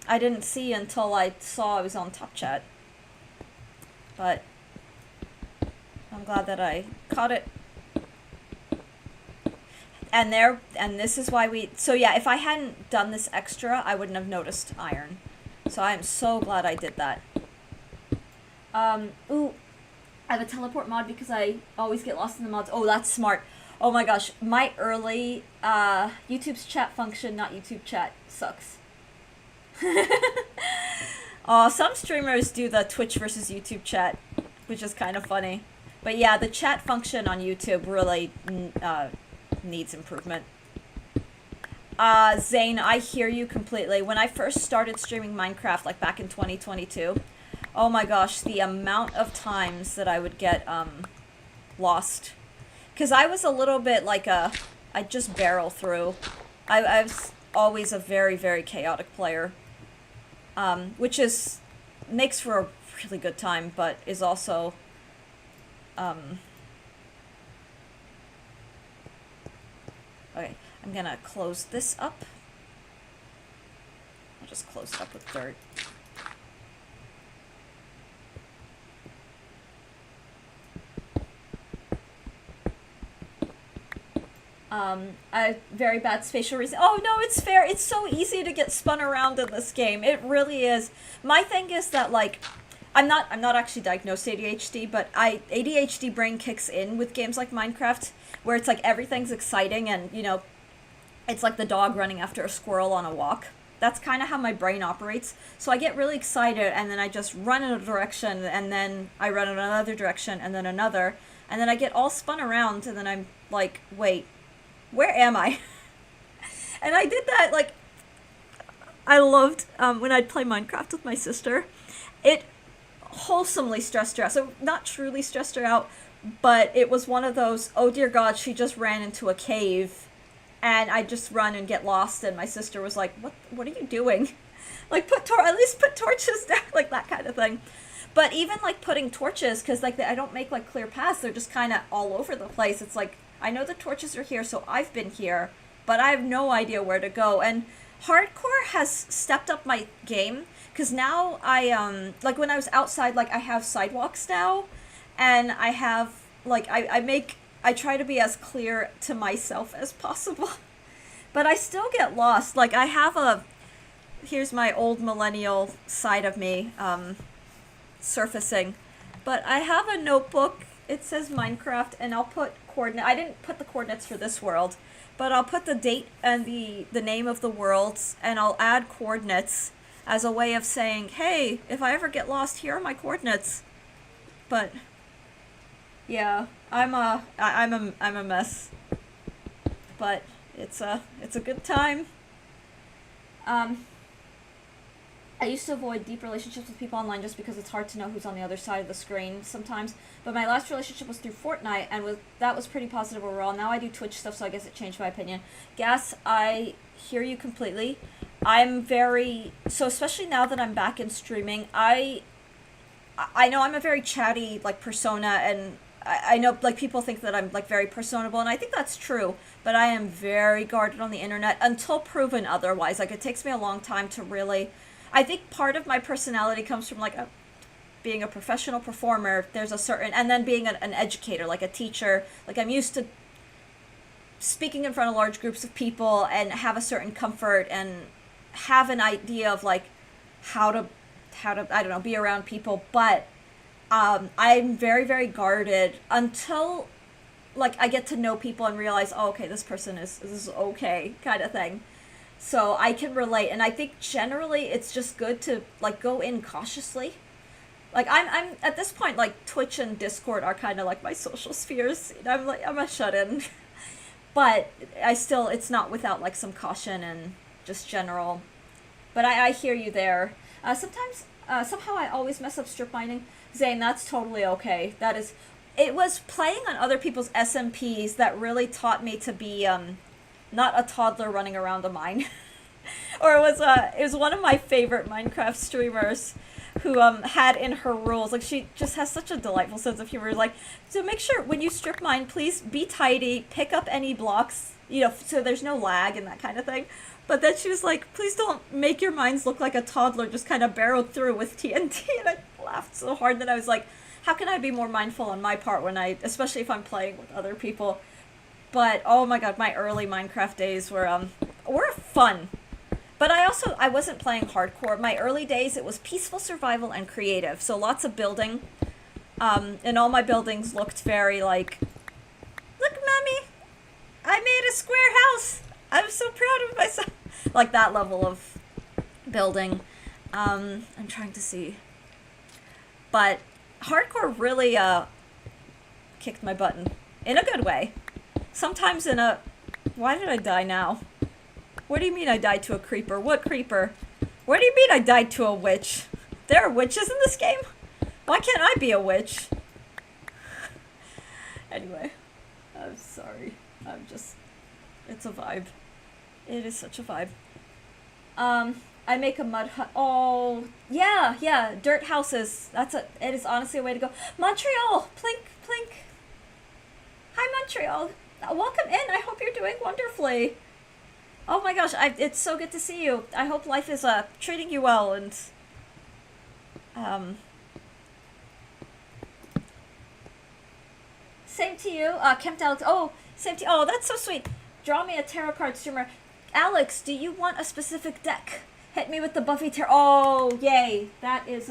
I didn't see until I saw I was on top chat. but I'm glad that I caught it. And this is why so yeah, if I hadn't done this extra, I wouldn't have noticed iron. So I am so glad I did that. Ooh, I have a teleport mod because I always get lost in the mods. Oh, that's smart. Oh my gosh, my early YouTube's chat function, not YouTube chat, sucks. Oh, some streamers do the Twitch versus YouTube chat, which is kind of funny. But yeah, the chat function on YouTube really needs improvement. Zane, I hear you completely. When I first started streaming Minecraft, like back in 2022, oh my gosh, the amount of times that I would get lost. Because I was a little bit like I'd just barrel through. I was always a very, very chaotic player. Which makes for a really good time, but is also, okay, I'm gonna close this up. I'll just close it up with dirt. A very bad spatial reason. Oh no, it's fair. It's so easy to get spun around in this game. It really is. My thing is that, like, I'm not actually diagnosed ADHD, but ADHD brain kicks in with games like Minecraft, where it's like everything's exciting and, you know, it's like the dog running after a squirrel on a walk. That's kind of how my brain operates. So I get really excited and then I just run in a direction and then I run in another direction and then another, and then I get all spun around and then I'm like, wait, where am I? And I did that, like, I loved when I'd play Minecraft with my sister. It wholesomely stressed her out. So not truly stressed her out, but it was one of those, oh dear God, she just ran into a cave and I'd just run and get lost, and my sister was like, what are you doing? Like, at least put torches down, like that kind of thing. But even like putting torches, because like I don't make like clear paths, they're just kind of all over the place. It's like, I know the torches are here, so I've been here, but I have no idea where to go. And hardcore has stepped up my game, because now I, like when I was outside, like I have sidewalks now, and I have, like, I try to be as clear to myself as possible, but I still get lost. Like I have here's my old millennial side of me, surfacing, but I have a notebook. It says Minecraft, and I'll put I didn't put the coordinates for this world, but I'll put the date and the name of the worlds, and I'll add coordinates as a way of saying, hey, if I ever get lost, here are my coordinates. But yeah, I'm a mess, but it's a good time. I used to avoid deep relationships with people online just because it's hard to know who's on the other side of the screen sometimes. But my last relationship was through Fortnite, and that was pretty positive overall. Now I do Twitch stuff, so I guess it changed my opinion. Gas, I hear you completely. So especially now that I'm back in streaming, I know I'm a very chatty, like, persona, and I know, like, people think that I'm, like, very personable, and I think that's true, but I am very guarded on the internet until proven otherwise. Like, it takes me a long time to really... I think part of my personality comes from, like, being a professional performer. There's a certain... And then being an educator, like a teacher. Like, I'm used to speaking in front of large groups of people and have a certain comfort and have an idea of, like, how to I don't know, be around people. But I'm very, very guarded until, like, I get to know people and realize, oh, okay, this person is okay, kind of thing. So I can relate, and I think generally it's just good to, like, go in cautiously. Like, I'm at this point, like, Twitch and Discord are kind of like my social spheres. I'm a shut-in. But it's not without, like, some caution and just general. But I hear you there. Sometimes, somehow I always mess up strip mining. Zane, that's totally okay. It was playing on other people's SMPs that really taught me to be, not a toddler running around a mine. Or it was one of my favorite Minecraft streamers who had in her rules, like, she just has such a delightful sense of humor, like, so make sure when you strip mine, please be tidy, pick up any blocks, you know, so there's no lag and that kind of thing. But then she was like, please don't make your mines look like a toddler just kind of barreled through with TNT, and I laughed so hard that I was like, how can I be more mindful on my part when especially if I'm playing with other people. But oh my god, my early Minecraft days were fun. But I wasn't playing hardcore. My early days, it was peaceful survival and creative. So lots of building. And all my buildings looked very like, look, mommy, I made a square house. I'm so proud of myself. Like that level of building. I'm trying to see. But hardcore really kicked my button in a good way. Sometimes in a... Why did I die now? What do you mean I died to a creeper? What creeper? What do you mean I died to a witch? There are witches in this game? Why can't I be a witch? Anyway, I'm sorry. It's a vibe. It is such a vibe. I make a mud hut. Oh, yeah, dirt houses. It is honestly a way to go. Montreal! Plink, plink. Hi, Montreal. Welcome in. I hope you're doing wonderfully. Oh my gosh, it's so good to see you. I hope life is treating you well and same to you, Kempt Alex. Oh, same to you. Oh, that's so sweet. Draw me a tarot card streamer. Alex, do you want a specific deck? Hit me with the Buffy tarot. Oh, yay. That is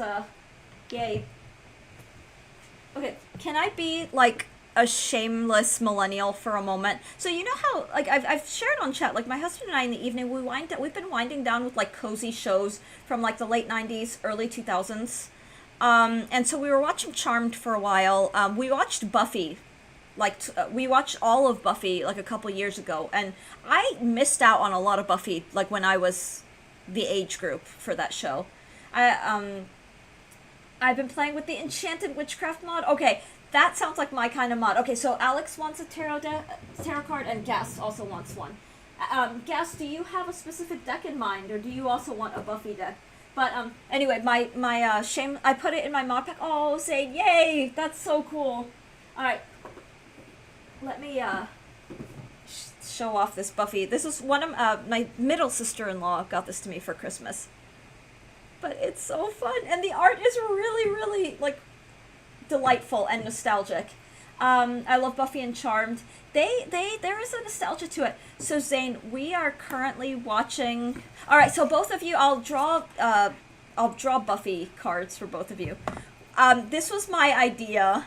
yay. Okay, can I be like a shameless millennial for a moment? So you know how like I've shared on chat, like my husband and I in the evening we've been winding down with like cozy shows from like the late 90s, early 2000s. And so we were watching Charmed for a while. We watched Buffy. We watched all of Buffy like a couple years ago, and I missed out on a lot of Buffy like when I was the age group for that show. I've been playing with the Enchanted Witchcraft mod. Okay, that sounds like my kind of mod. Okay, so Alex wants a tarot card, and Gas also wants one. Gas, do you have a specific deck in mind, or do you also want a Buffy deck? But anyway, my shame, I put it in my mod pack. Oh, Zane, yay! That's so cool. All right, let me show off this Buffy. This is one of my middle sister-in-law got this to me for Christmas. But it's so fun, and the art is really, really like delightful and nostalgic. I love Buffy and Charmed. There is a nostalgia to it. So Zane, we are currently watching. All right, so both of you, I'll draw Buffy cards for both of you. This was my idea,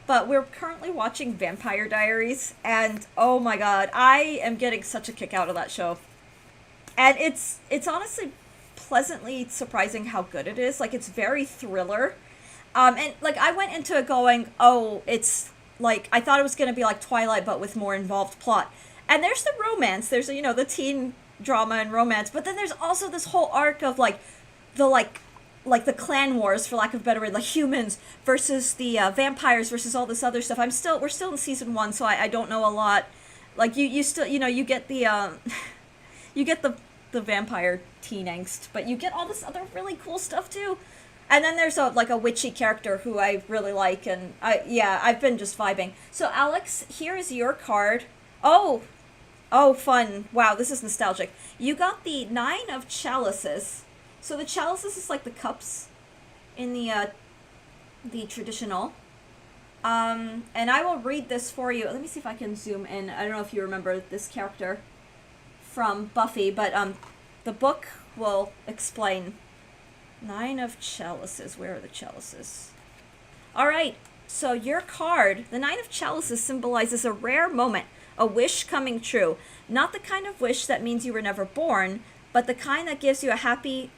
but we're currently watching Vampire Diaries, and oh my god, I am getting such a kick out of that show. And it's honestly pleasantly surprising how good it is. Like, it's very thriller. And like I went into it going, oh, it's like I thought it was gonna be like Twilight but with more involved plot. And there's the romance, there's the teen drama and romance, but then there's also this whole arc of like the clan wars, for lack of a better word, the humans versus the vampires versus all this other stuff. We're still in season 1, so I don't know a lot. Like you still you get the you get the vampire teen angst, but you get all this other really cool stuff too. And then there's a witchy character who I really like, and I've been just vibing. So Alex, here is your card. Oh, fun. Wow, this is nostalgic. You got the 9 of Chalices. So the chalices is like the cups in the traditional. And I will read this for you. Let me see if I can zoom in. I don't know if you remember this character from Buffy, but the book will explain. 9 of Chalices. Where are the chalices? Alright, so your card, the 9 of Chalices, symbolizes a rare moment, a wish coming true. Not the kind of wish that means you were never born, but the kind that gives you a happy,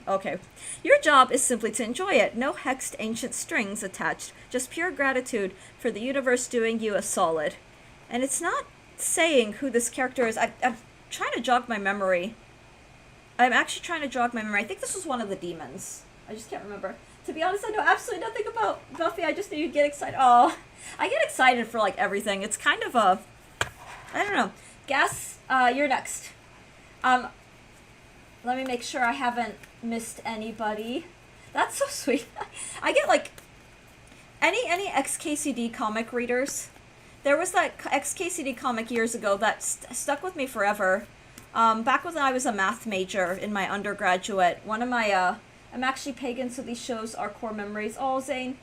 okay. Your job is simply to enjoy it. No hexed ancient strings attached, just pure gratitude for the universe doing you a solid. And it's not saying who this character is. I'm trying to jog my memory. I'm actually trying to jog my memory. I think this was one of the demons. I just can't remember. To be honest, I know absolutely nothing about Buffy. I just knew you'd get excited. Oh, I get excited for like everything. It's kind of I don't know. Gas, you're next. Let me make sure I haven't missed anybody. That's so sweet. I get like any XKCD comic readers. There was that XKCD comic years ago that stuck with me forever. Back when I was a math major in my undergraduate, one of my I'm actually pagan, so these shows are core memories. Oh, Zane.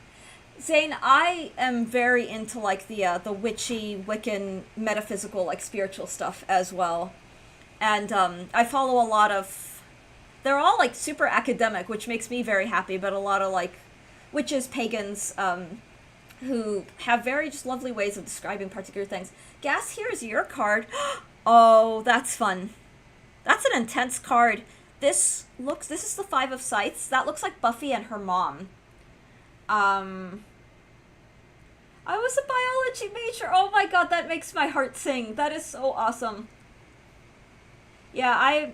Zane, I am very into like the witchy, Wiccan, metaphysical, like spiritual stuff as well. And I follow a lot of, they're all like super academic, which makes me very happy, but a lot of like witches, pagans, who have very just lovely ways of describing particular things. Gas, here's your card. Oh, that's fun. That's an intense card. This is the Five of Scythes. That looks like Buffy and her mom. I was a biology major. Oh my god, that makes my heart sing. That is so awesome. Yeah,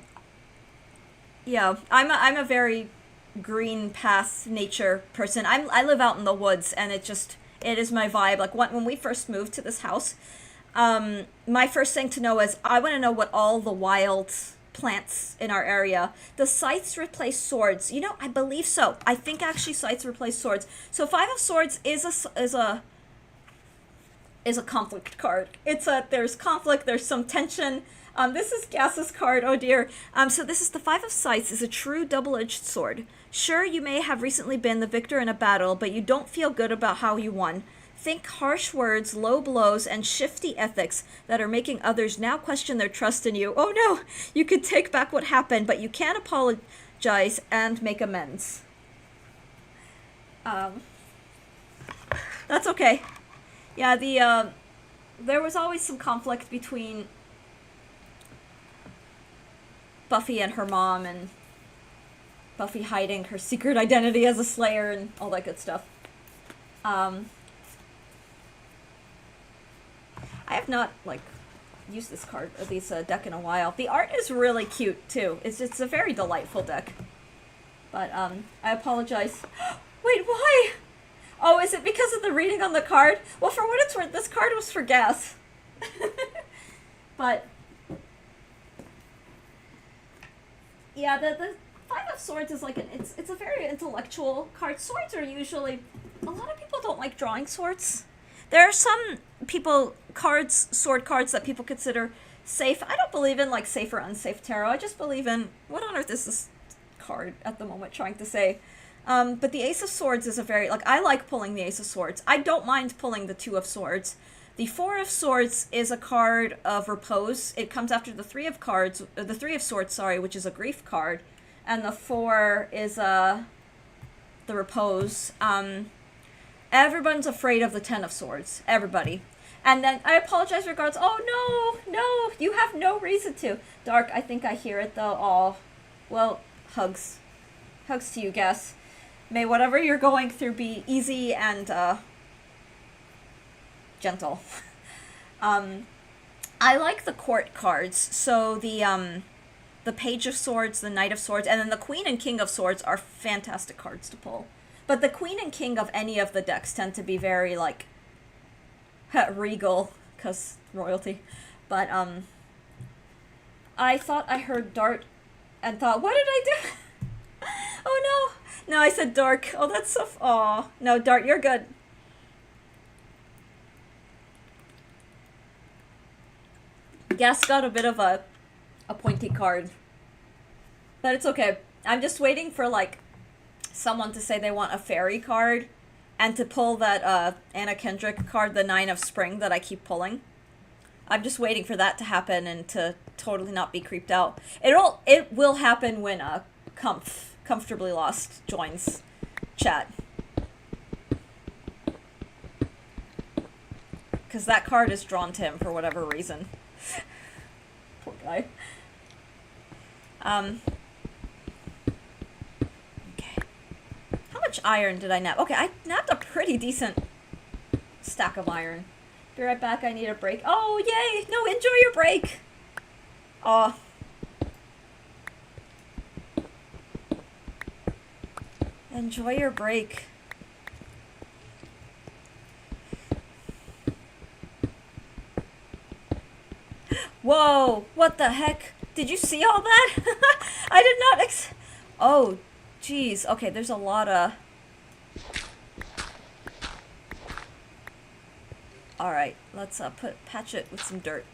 I'm a very green path nature person. I live out in the woods, and it is my vibe. Like when we first moved to this house, my first thing to know is I want to know what all the wild plants in our area. The scythes replace swords. You know, I believe so. I think actually scythes replace swords. So Five of Swords is a conflict card. There's conflict, there's some tension. This is Gas's card, oh dear. So this is the Five of Scythes, is a true double-edged sword. Sure, you may have recently been the victor in a battle, but you don't feel good about how you won. Think harsh words, low blows, and shifty ethics that are making others now question their trust in you. Oh no, you could take back what happened, but you can't apologize and make amends. That's okay. Yeah, there was always some conflict between Buffy and her mom, and Buffy hiding her secret identity as a slayer and all that good stuff. I have not, like, used this card, or this deck in a while. The art is really cute, too. It's a very delightful deck. But, I apologize. Wait, why? Oh, is it because of the reading on the card? Well, for what it's worth, this card was for Gas. But, yeah, the Five of Swords is like it's a very intellectual card. Swords are usually, a lot of people don't like drawing swords. There are some sword cards that people consider safe. I don't believe in like safe or unsafe tarot. I just believe in, what on earth is this card at the moment trying to say? But the Ace of Swords is I like pulling the Ace of Swords. I don't mind pulling the Two of Swords. The Four of Swords is a card of repose. It comes after the Three of Swords, which is a grief card. And the Four is, the repose. Everyone's afraid of the Ten of Swords. Everybody. And then, I apologize regards. Oh, no, you have no reason to. Dark, I think I hear it, though. Oh, well, hugs. Hugs to you, Guess. May whatever you're going through be easy and, gentle. I like the court cards. So, the Page of Swords, the Knight of Swords, and then the Queen and King of Swords are fantastic cards to pull. But the Queen and King of any of the decks tend to be very, like, regal, because royalty. But, I thought I heard Dart and thought, what did I do? Oh, no. No, I said Dark. Oh, that's so... Aw. No, Dart, you're good. Gas got a bit of a pointy card. But it's okay. I'm just waiting for, like, someone to say they want a fairy card and to pull that Anna Kendrick card, the Nine of Spring, that I keep pulling. I'm just waiting for that to happen and to totally not be creeped out. It will happen when Comfortably Lost joins chat. Because that card is drawn to him for whatever reason. Poor guy. Okay. How much iron did I nab? Okay, I nabbed a pretty decent stack of iron. Be right back, I need a break. Oh, yay! No, enjoy your break! Aw. Enjoy your break. Whoa! What the heck? Did you see all that? I did not Oh, jeez. Okay, there's a lot of... Alright, let's patch it with some dirt.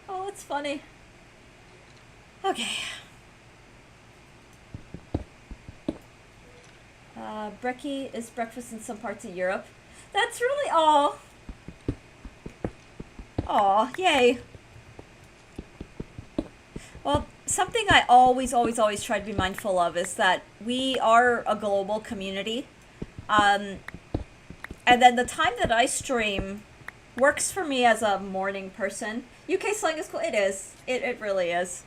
Oh, it's funny. Okay. Brekkie is breakfast in some parts of Europe. That's really aw. Aw, yay. Well, something I always try to be mindful of is that we are a global community. Um, and then the time that I stream works for me as a morning person. UK slang is cool. It is. It really is.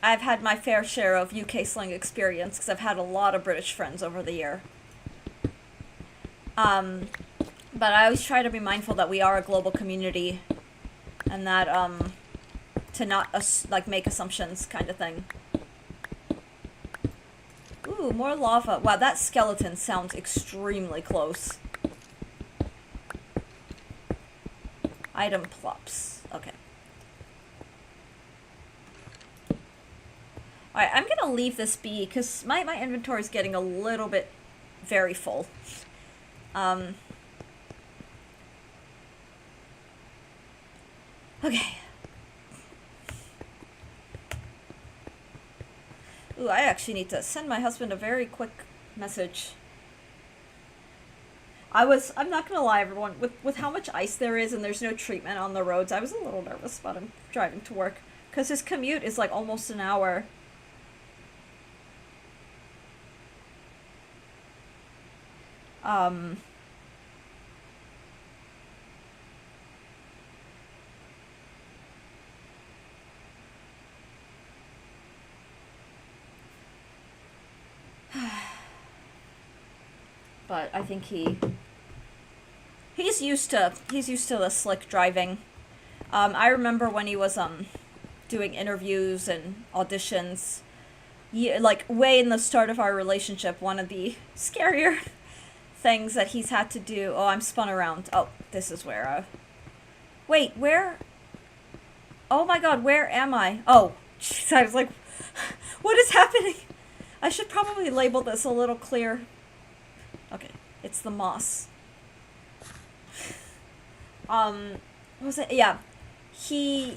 I've had my fair share of UK slang experience because I've had a lot of British friends over the year. But I always try to be mindful that we are a global community and that, to not, like, make assumptions kind of thing. Ooh, more lava. Wow, that skeleton sounds extremely close. Item plops. Okay. Alright, I'm gonna leave this be, because my inventory is getting a little bit very full. Okay. Ooh, I actually need to send my husband a very quick message. I'm not gonna lie, everyone, with how much ice there is and there's no treatment on the roads, I was a little nervous about him driving to work. Because his commute is like almost an hour. But I think he's used to the slick driving. I remember when he was doing interviews and auditions, like way in the start of our relationship, one of the scarier things that he's had to do. Oh, I'm spun around. Oh, this is where wait, where? Oh my god, where am I? Oh, jeez, I was like, what is happening? I should probably label this a little clear. Okay, it's the moss. What was it? Yeah. We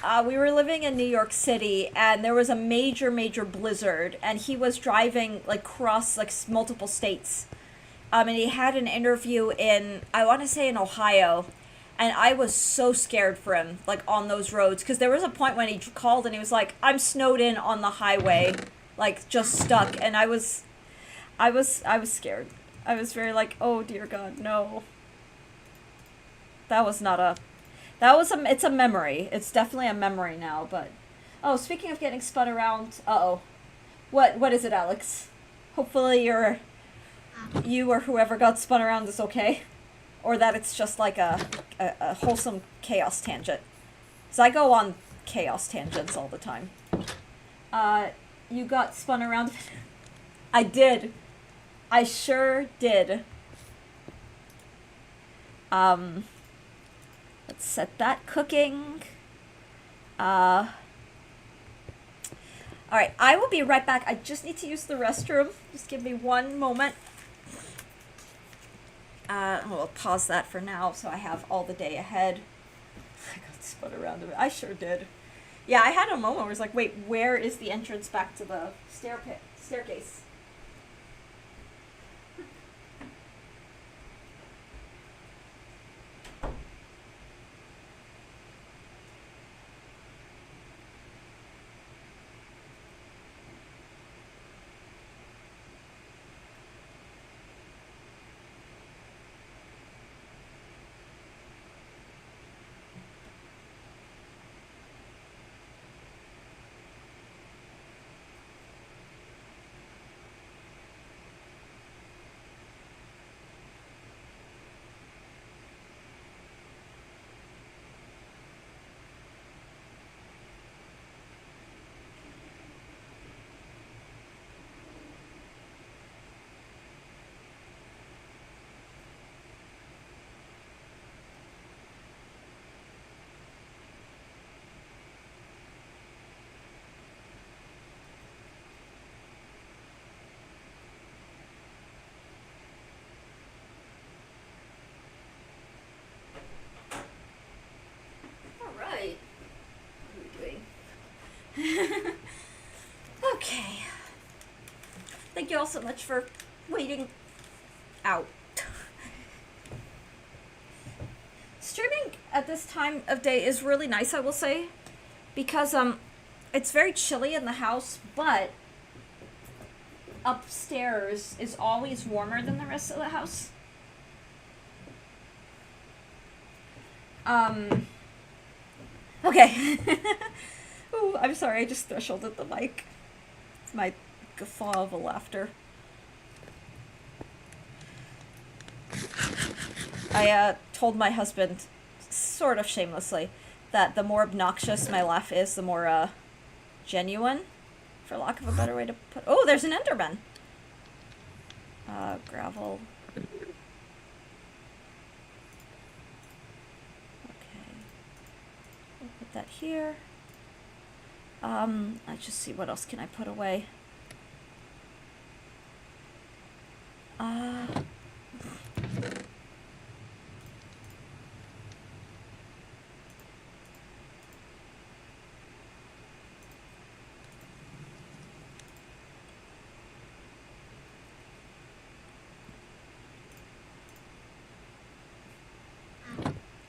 were living in New York City, and there was a major blizzard, and he was driving, like, across, like, multiple states. And he had an interview in, I want to say in Ohio, and I was so scared for him, like, on those roads, because there was a point when he called and he was like, I'm snowed in on the highway, like, just stuck, and I was scared. I was very like, oh dear God, no. That was not a, it's a memory. It's definitely a memory now, but, oh, speaking of getting spun around, uh-oh. What is it, Alex? Hopefully you or whoever got spun around is okay. Or that it's just like a wholesome chaos tangent. Because I go on chaos tangents all the time. You got spun around? I did. I sure did. Let's set that cooking. Alright, I will be right back. I just need to use the restroom. Just give me one moment. We'll pause that for now so I have all the day ahead. I got spun around a bit. I sure did. Yeah, I had a moment where I was like, wait, where is the entrance back to the staircase? thank you all so much for waiting out. Streaming at this time of day is really nice, I will say, because it's very chilly in the house, but upstairs is always warmer than the rest of the house. Okay. Ooh, I'm sorry, I just thresholded the mic. It's my guffaw of a laughter. I told my husband, sort of shamelessly, that the more obnoxious my laugh is, the more genuine, for lack of a better way to put. Oh, there's an Enderman. Gravel. Okay. We'll put that here. Let's just see, what else can I put away?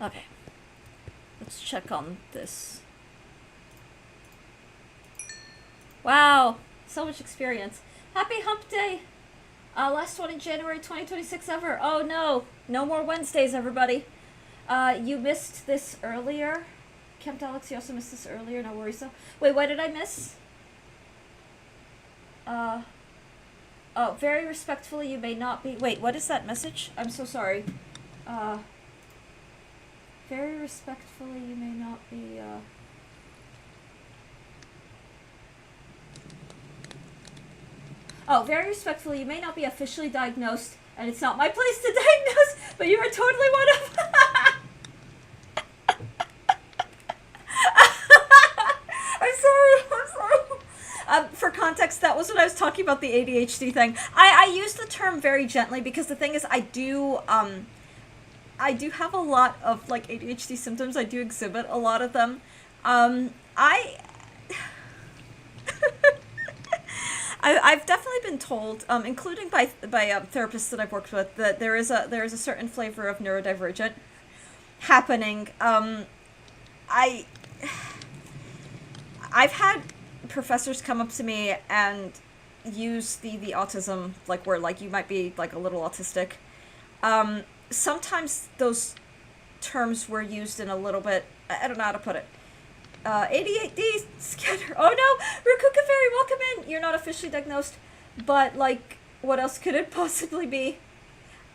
Okay. Let's check on this. Wow, so much experience. Happy hump day! Last one in January 2026 ever. Oh no, no more Wednesdays, everybody. You missed this earlier. Kempt Alex, you also missed this earlier, no worries though. Wait, what did I miss? Oh, very respectfully, you may not be. Wait, what is that message? I'm so sorry. Very respectfully, you may not be, Oh, very respectfully, you may not be officially diagnosed, and it's not my place to diagnose, but you are totally one of I'm sorry. For context, that was when I was talking about the ADHD thing. I use the term very gently because the thing is, I do have a lot of, like, ADHD symptoms. I do exhibit a lot of them. I've definitely been told, including by therapists that I've worked with, that there is a certain flavor of neurodivergent happening. I've had professors come up to me and use the autism, like, where, like, you might be, like, a little autistic. Sometimes those terms were used in a little bit, I don't know how to put it. ADHD scanner. Oh no! Rukuka Fairy, welcome in! You're not officially diagnosed, but, like, what else could it possibly be?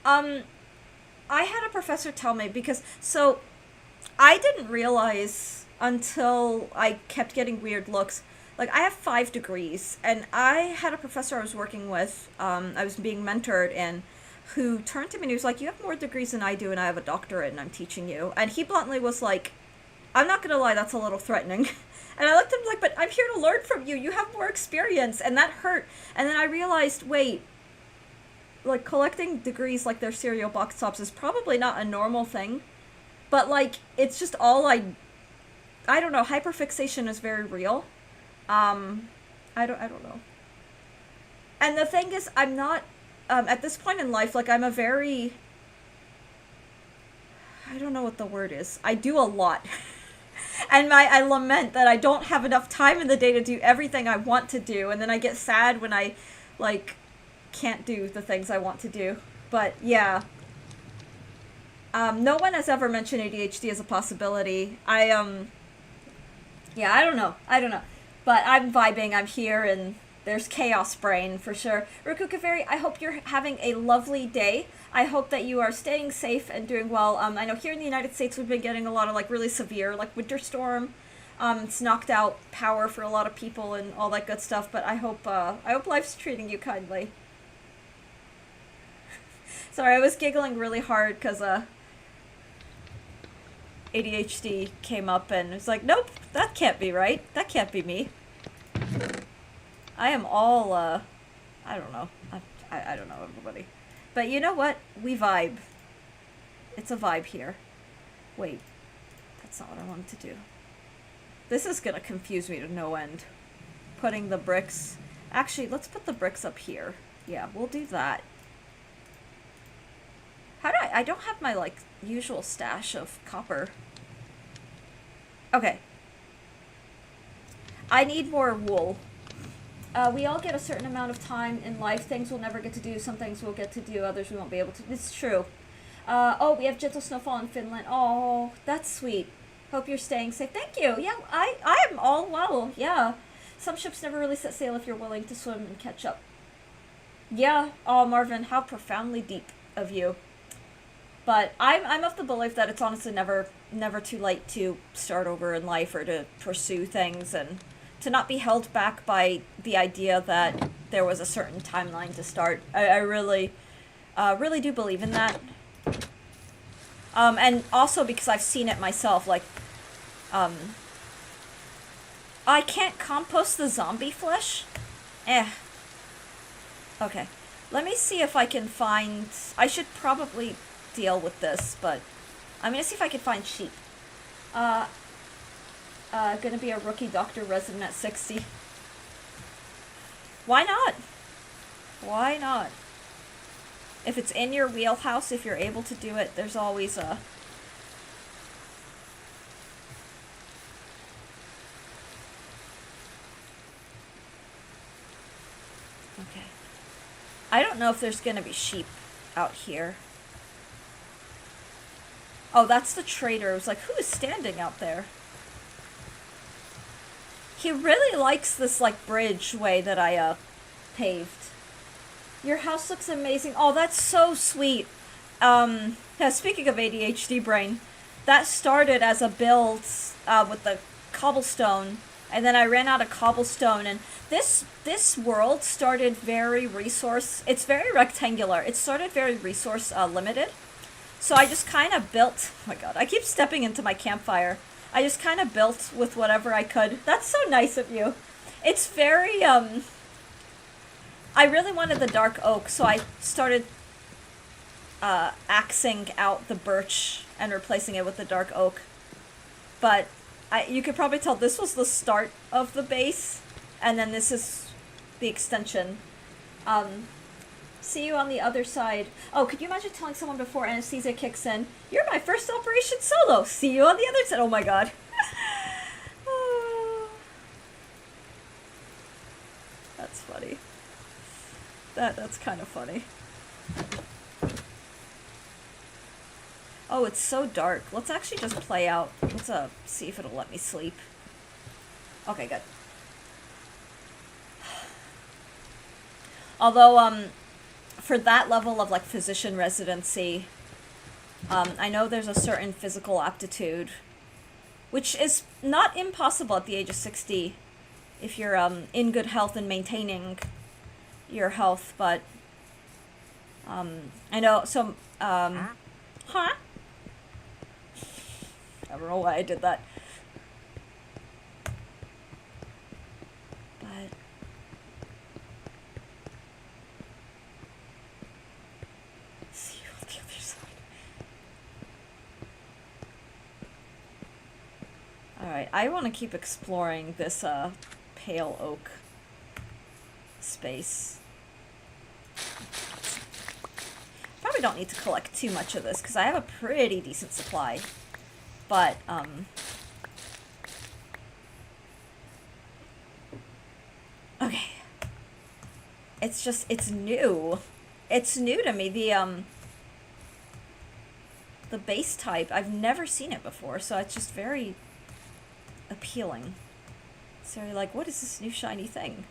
I had a professor tell me, because, so, I didn't realize until I kept getting weird looks. Like, I have 5 degrees, and I had a professor I was working with, I was being mentored in, who turned to me and he was like, you have more degrees than I do, and I have a doctorate, and I'm teaching you. And he bluntly was like, I'm not gonna lie, that's a little threatening. And I looked at him like, but I'm here to learn from you. You have more experience. And that hurt. And then I realized, wait, like, collecting degrees like they're cereal box tops is probably not a normal thing. But, like, it's just all I don't know. Hyperfixation is very real. I don't know. And the thing is, I'm not, at this point in life, like, I'm a very, I don't know what the word is. I do a lot. And I lament that I don't have enough time in the day to do everything I want to do, and then I get sad when I, like, can't do the things I want to do. But, yeah. No one has ever mentioned ADHD as a possibility. Yeah, I don't know. But I'm vibing, I'm here, and there's chaos brain, for sure. Rukuka Fairy, I hope you're having a lovely day. I hope that you are staying safe and doing well. I know here in the United States we've been getting a lot of, like, really severe, like, winter storm. It's knocked out power for a lot of people and all that good stuff, but I hope life's treating you kindly. Sorry, I was giggling really hard because, ADHD came up and it's like, nope, that can't be right. That can't be me. I am all, I don't know. I don't know, everybody. But you know what? We vibe. It's a vibe here. Wait. That's not what I wanted to do. This is gonna confuse me to no end. Putting the bricks... Actually, let's put the bricks up here. Yeah, we'll do that. How do I don't have my, like, usual stash of copper. Okay. I need more wool. We all get a certain amount of time in life. Things we'll never get to do. Some things we'll get to do. Others we won't be able to. It's true. Oh, we have gentle snowfall in Finland. Oh, that's sweet. Hope you're staying safe. Thank you. Yeah, I am all well. Yeah. Some ships never really set sail if you're willing to swim and catch up. Yeah. Oh, Marvin, how profoundly deep of you. But I'm of the belief that it's honestly never too late to start over in life or to pursue things and to not be held back by the idea that there was a certain timeline to start. I really, really do believe in that. And also because I've seen it myself, like, I can't compost the zombie flesh? Okay. Let me see if I can find... I should probably deal with this, but I'm gonna see if I can find sheep. Gonna be a rookie doctor resident at 60. Why not? Why not? If it's in your wheelhouse, if you're able to do it, there's always a... Okay. I don't know if there's gonna be sheep out here. Oh, that's the trader. I was like, who is standing out there? He really likes this, like, bridge way that I, paved. Your house looks amazing. Oh, that's so sweet. Yeah, speaking of ADHD brain, that started as a build, with the cobblestone, and then I ran out of cobblestone, and this world started very it's very rectangular. It started very resource, limited. So I just kind of built... Oh my god, I keep stepping into my campfire. I just kind of built with whatever I could. That's so nice of you. It's very, I really wanted the dark oak, so I started, axing out the birch and replacing it with the dark oak. But you could probably tell this was the start of the base, and then this is the extension. See you on the other side. Oh, could you imagine telling someone before anesthesia kicks in, you're my first operation solo. See you on the other side. Oh my god. Oh. That's funny. That's kind of funny. Oh, it's so dark. Let's actually just play out. Let's see if it'll let me sleep. Okay, good. Although, for that level of, like, physician residency, I know there's a certain physical aptitude, which is not impossible at the age of 60 if you're in good health and maintaining your health, but I know some huh? I don't know why I did that. But see you on the other side. Alright, I want to keep exploring this pale oak space. Probably don't need to collect too much of this because I have a pretty decent supply. But, okay. It's just, it's new. It's new to me. The base type, I've never seen it before, so it's just very appealing. So you're like, what is this new shiny thing?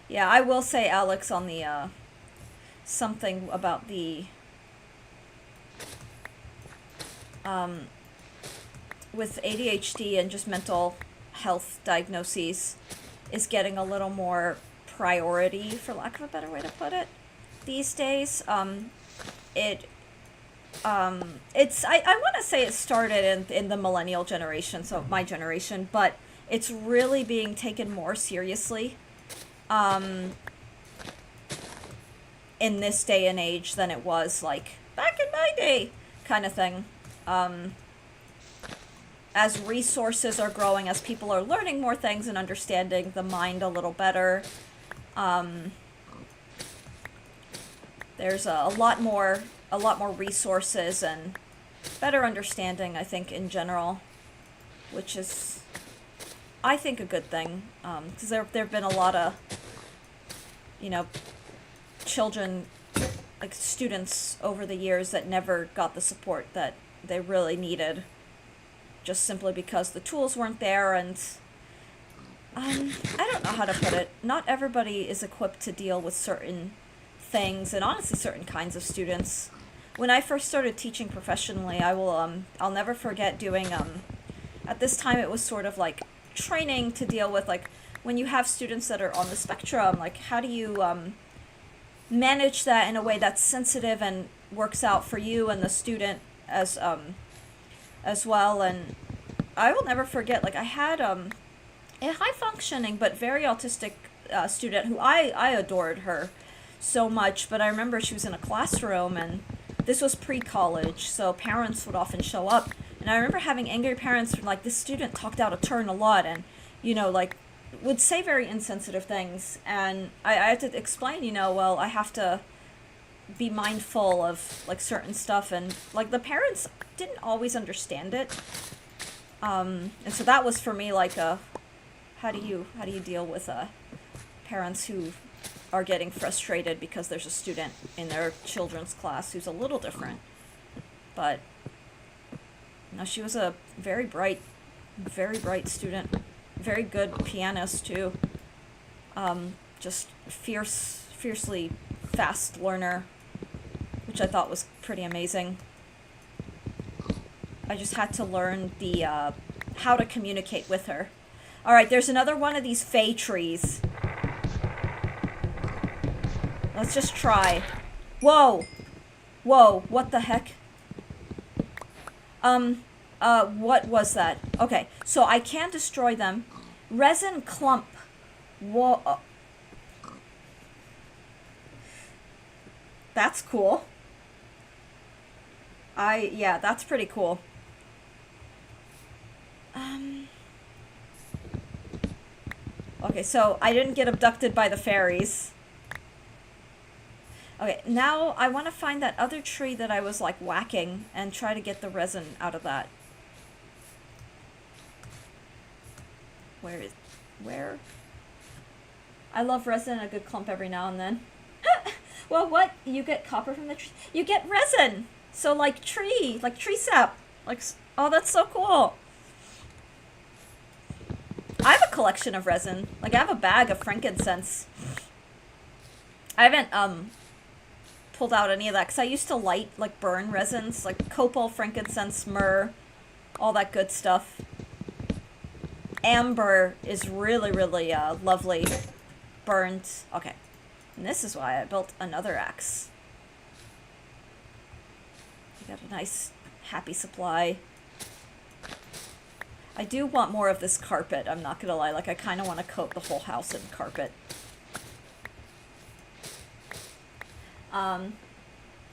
Yeah, I will say, Alex, on the, something about the, with ADHD and just mental health diagnoses is getting a little more priority, for lack of a better way to put it, these days. It's, I want to say it started in the millennial generation, so my generation, but it's really being taken more seriously in this day and age than it was, like, back in my day, kind of thing. as resources are growing, as people are learning more things and understanding the mind a little better, there's a lot more resources and better understanding, I think, in general, which is, I think, a good thing, because there've been a lot of, children, like students over the years that never got the support that they really needed, just simply because the tools weren't there. And I don't know how to put it. Not everybody is equipped to deal with certain things, and honestly certain kinds of students. When I first started teaching professionally, I'll never forget doing, at this time it was sort of like training to deal with, like, when you have students that are on the spectrum, like, how do you manage that in a way that's sensitive and works out for you and the student as well. And I will never forget, like, I had a high functioning but very autistic student who I adored her so much, but I remember she was in a classroom, and this was pre-college, so parents would often show up, and I remember having angry parents, like, this student talked out of turn a lot, and, like, would say very insensitive things, and I had to explain, well, I have to be mindful of, like, certain stuff, and, like, the parents didn't always understand it, and so that was for me, like, how do you deal with parents who are getting frustrated because there's a student in their children's class who's a little different. But she was a very bright student, very good pianist too. Just fiercely fast learner, which I thought was pretty amazing. I just had to learn the how to communicate with her. All right, there's another one of these fey trees. Let's just try. Whoa! Whoa, what the heck? What was that? Okay, so I can destroy them. Resin clump. Whoa. That's cool. Yeah, that's pretty cool. Okay, so I didn't get abducted by the fairies. Okay, now I want to find that other tree that I was, like, whacking and try to get the resin out of that. Where? I love resin and a good clump every now and then. Well, what? You get copper from the tree? You get resin! So, like tree sap. Like, oh, that's so cool. I have a collection of resin. Like, I have a bag of frankincense. I haven't, pulled out any of that, because I used to light, like, burn resins, like copal, frankincense, myrrh, all that good stuff. Amber is really, really, lovely burned. Okay. And this is why I built another axe. I got a nice, happy supply. I do want more of this carpet, I'm not gonna lie. Like, I kind of want to coat the whole house in carpet.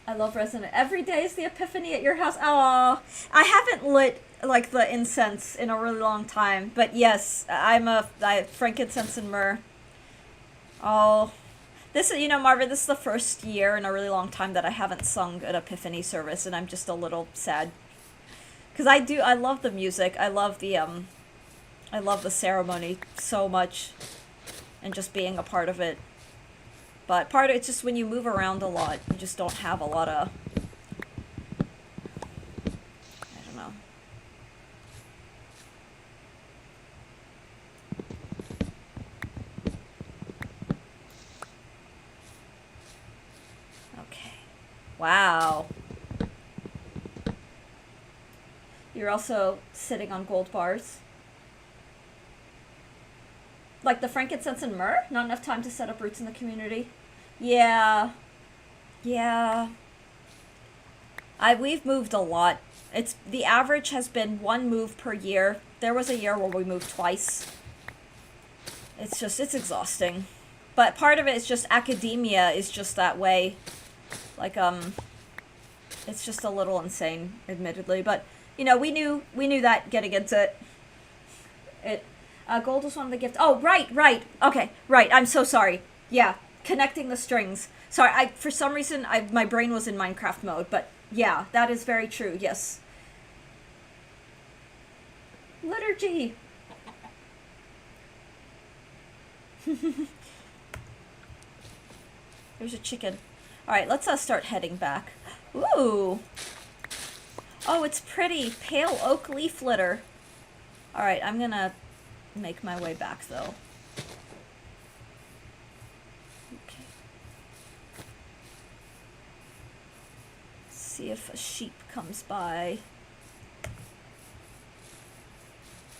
I love resin. Every day is the epiphany at your house. Oh, I haven't lit, like, the incense in a really long time. But yes, I frankincense and myrrh. Oh, this is, Marvin, this is the first year in a really long time that I haven't sung an epiphany service, and I'm just a little sad. Because I love the music. I love the ceremony so much, and just being a part of it. But part of it's just when you move around a lot, you just don't have a lot of, I don't know. Okay. Wow. You're also sitting on gold bars. Like the frankincense and myrrh? Not enough time to set up roots in the community. Yeah. Yeah. We've moved a lot. The average has been 1 move per year. There was a year where we moved twice. It's exhausting. But part of it is just academia is just that way. Like, it's just a little insane, admittedly. But You know, we knew that getting into it. Gold was one of the gifts. Oh, right. Okay, right. I'm so sorry. Yeah, connecting the strings. Sorry, for some reason my brain was in Minecraft mode, but yeah, that is very true. Yes. Liturgy. There's a chicken. All right, let's start heading back. Ooh. Oh, it's pretty. Pale oak leaf litter. All right, I'm gonna make my way back though. Okay. See if a sheep comes by.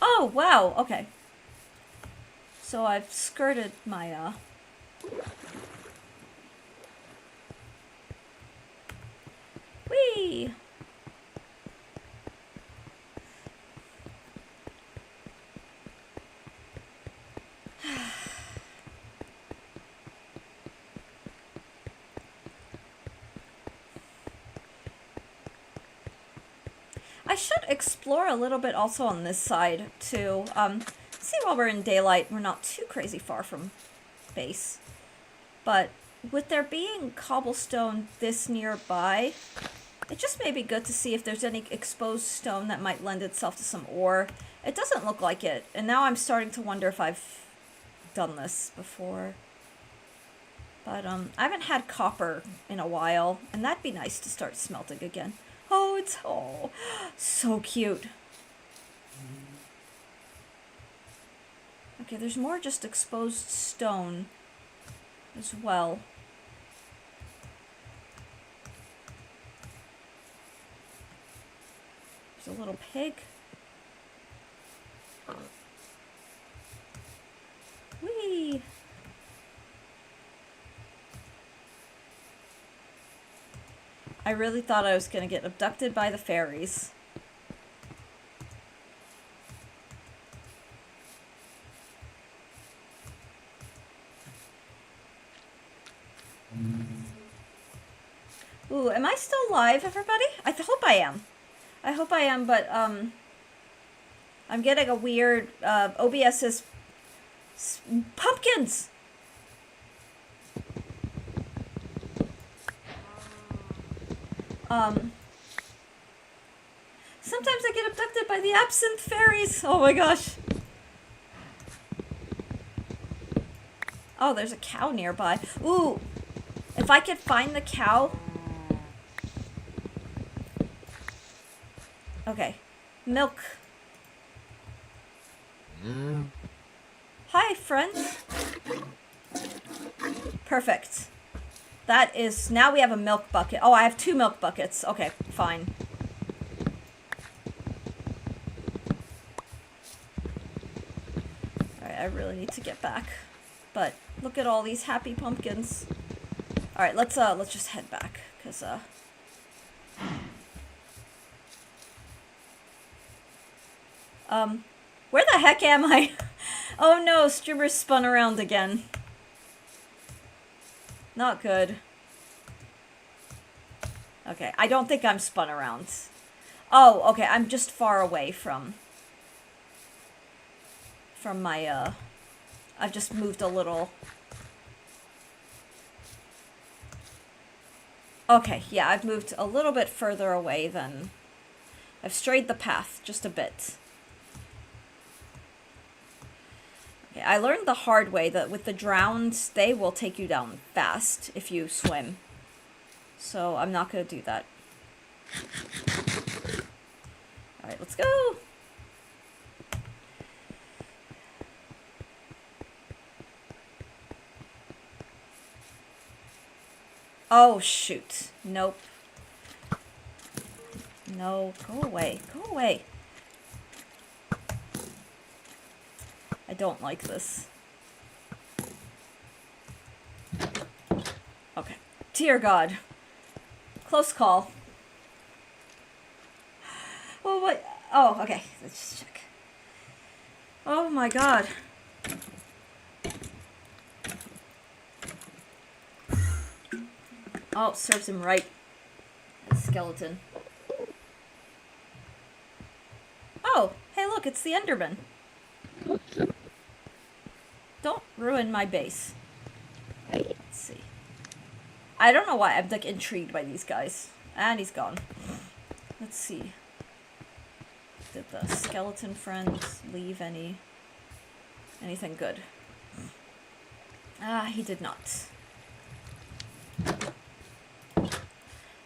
Oh, wow. Okay. So I've skirted my Whee! I should explore a little bit also on this side too. See, while we're in daylight, we're not too crazy far from base. But with there being cobblestone this nearby, it just may be good to see if there's any exposed stone that might lend itself to some ore. It doesn't look like it, and now I'm starting to wonder if I've done this before. But I haven't had copper in a while, and that'd be nice to start smelting again. Oh, it's so cute. Okay, there's more just exposed stone as well. There's a little pig. Whee! I really thought I was gonna get abducted by the fairies. Ooh, am I still live, everybody? I hope I am. I hope I am, but I'm getting a weird OBS is pumpkins. Sometimes I get abducted by the absinthe fairies. Oh my gosh. Oh, there's a cow nearby. Ooh, if I could find the cow. Okay, milk. Hi, friend. Perfect. That is, now we have a milk bucket. Oh, I have 2 milk buckets. Okay, fine. Alright, I really need to get back. But look at all these happy pumpkins. Alright, let's just head back, cause where the heck am I? Oh no, Strimmer spun around again. Not good. Okay, I don't think I'm spun around. Oh, okay, I'm just far away from my, I've just moved a little. Okay, yeah, I've moved a little bit further away than... I've strayed the path just a bit. Okay, I learned the hard way that with the drowns, they will take you down fast if you swim. So I'm not going to do that. Alright, let's go! Oh, shoot. Nope. No, go away. Go away. I don't like this. Okay. Dear God. Close call. Oh, what? Oh, okay. Let's just check. Oh my God. Oh, serves him right. Skeleton. look, it's the Enderman. Don't ruin my base. Let's see. I don't know why I'm like intrigued by these guys. And he's gone. Let's see. Did the skeleton friends leave anything good? Ah, he did not.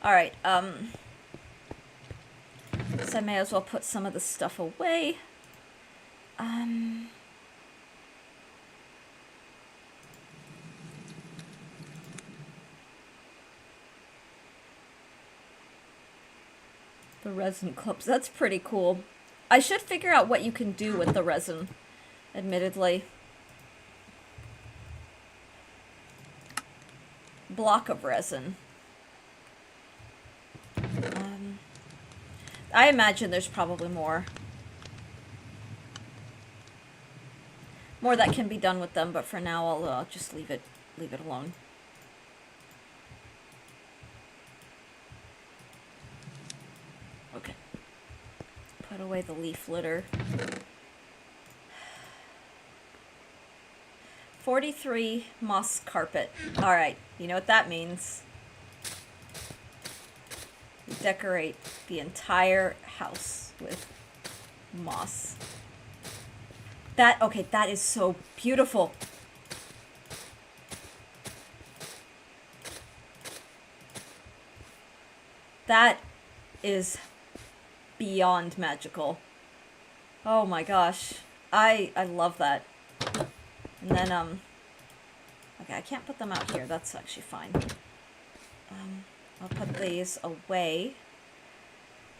Alright, so I may as well put some of the stuff away. The resin clips, that's pretty cool. I should figure out what you can do with the resin, admittedly. Block of resin. I imagine there's probably more that can be done with them, but for now I'll just leave it alone. Okay. Put away the leaf litter. 43 moss carpet. Alright, you know what that means. We decorate the entire house with moss. Okay, that is so beautiful. That is beyond magical. Oh my gosh. I love that. And then, okay, I can't put them out here. That's actually fine. I'll put these away.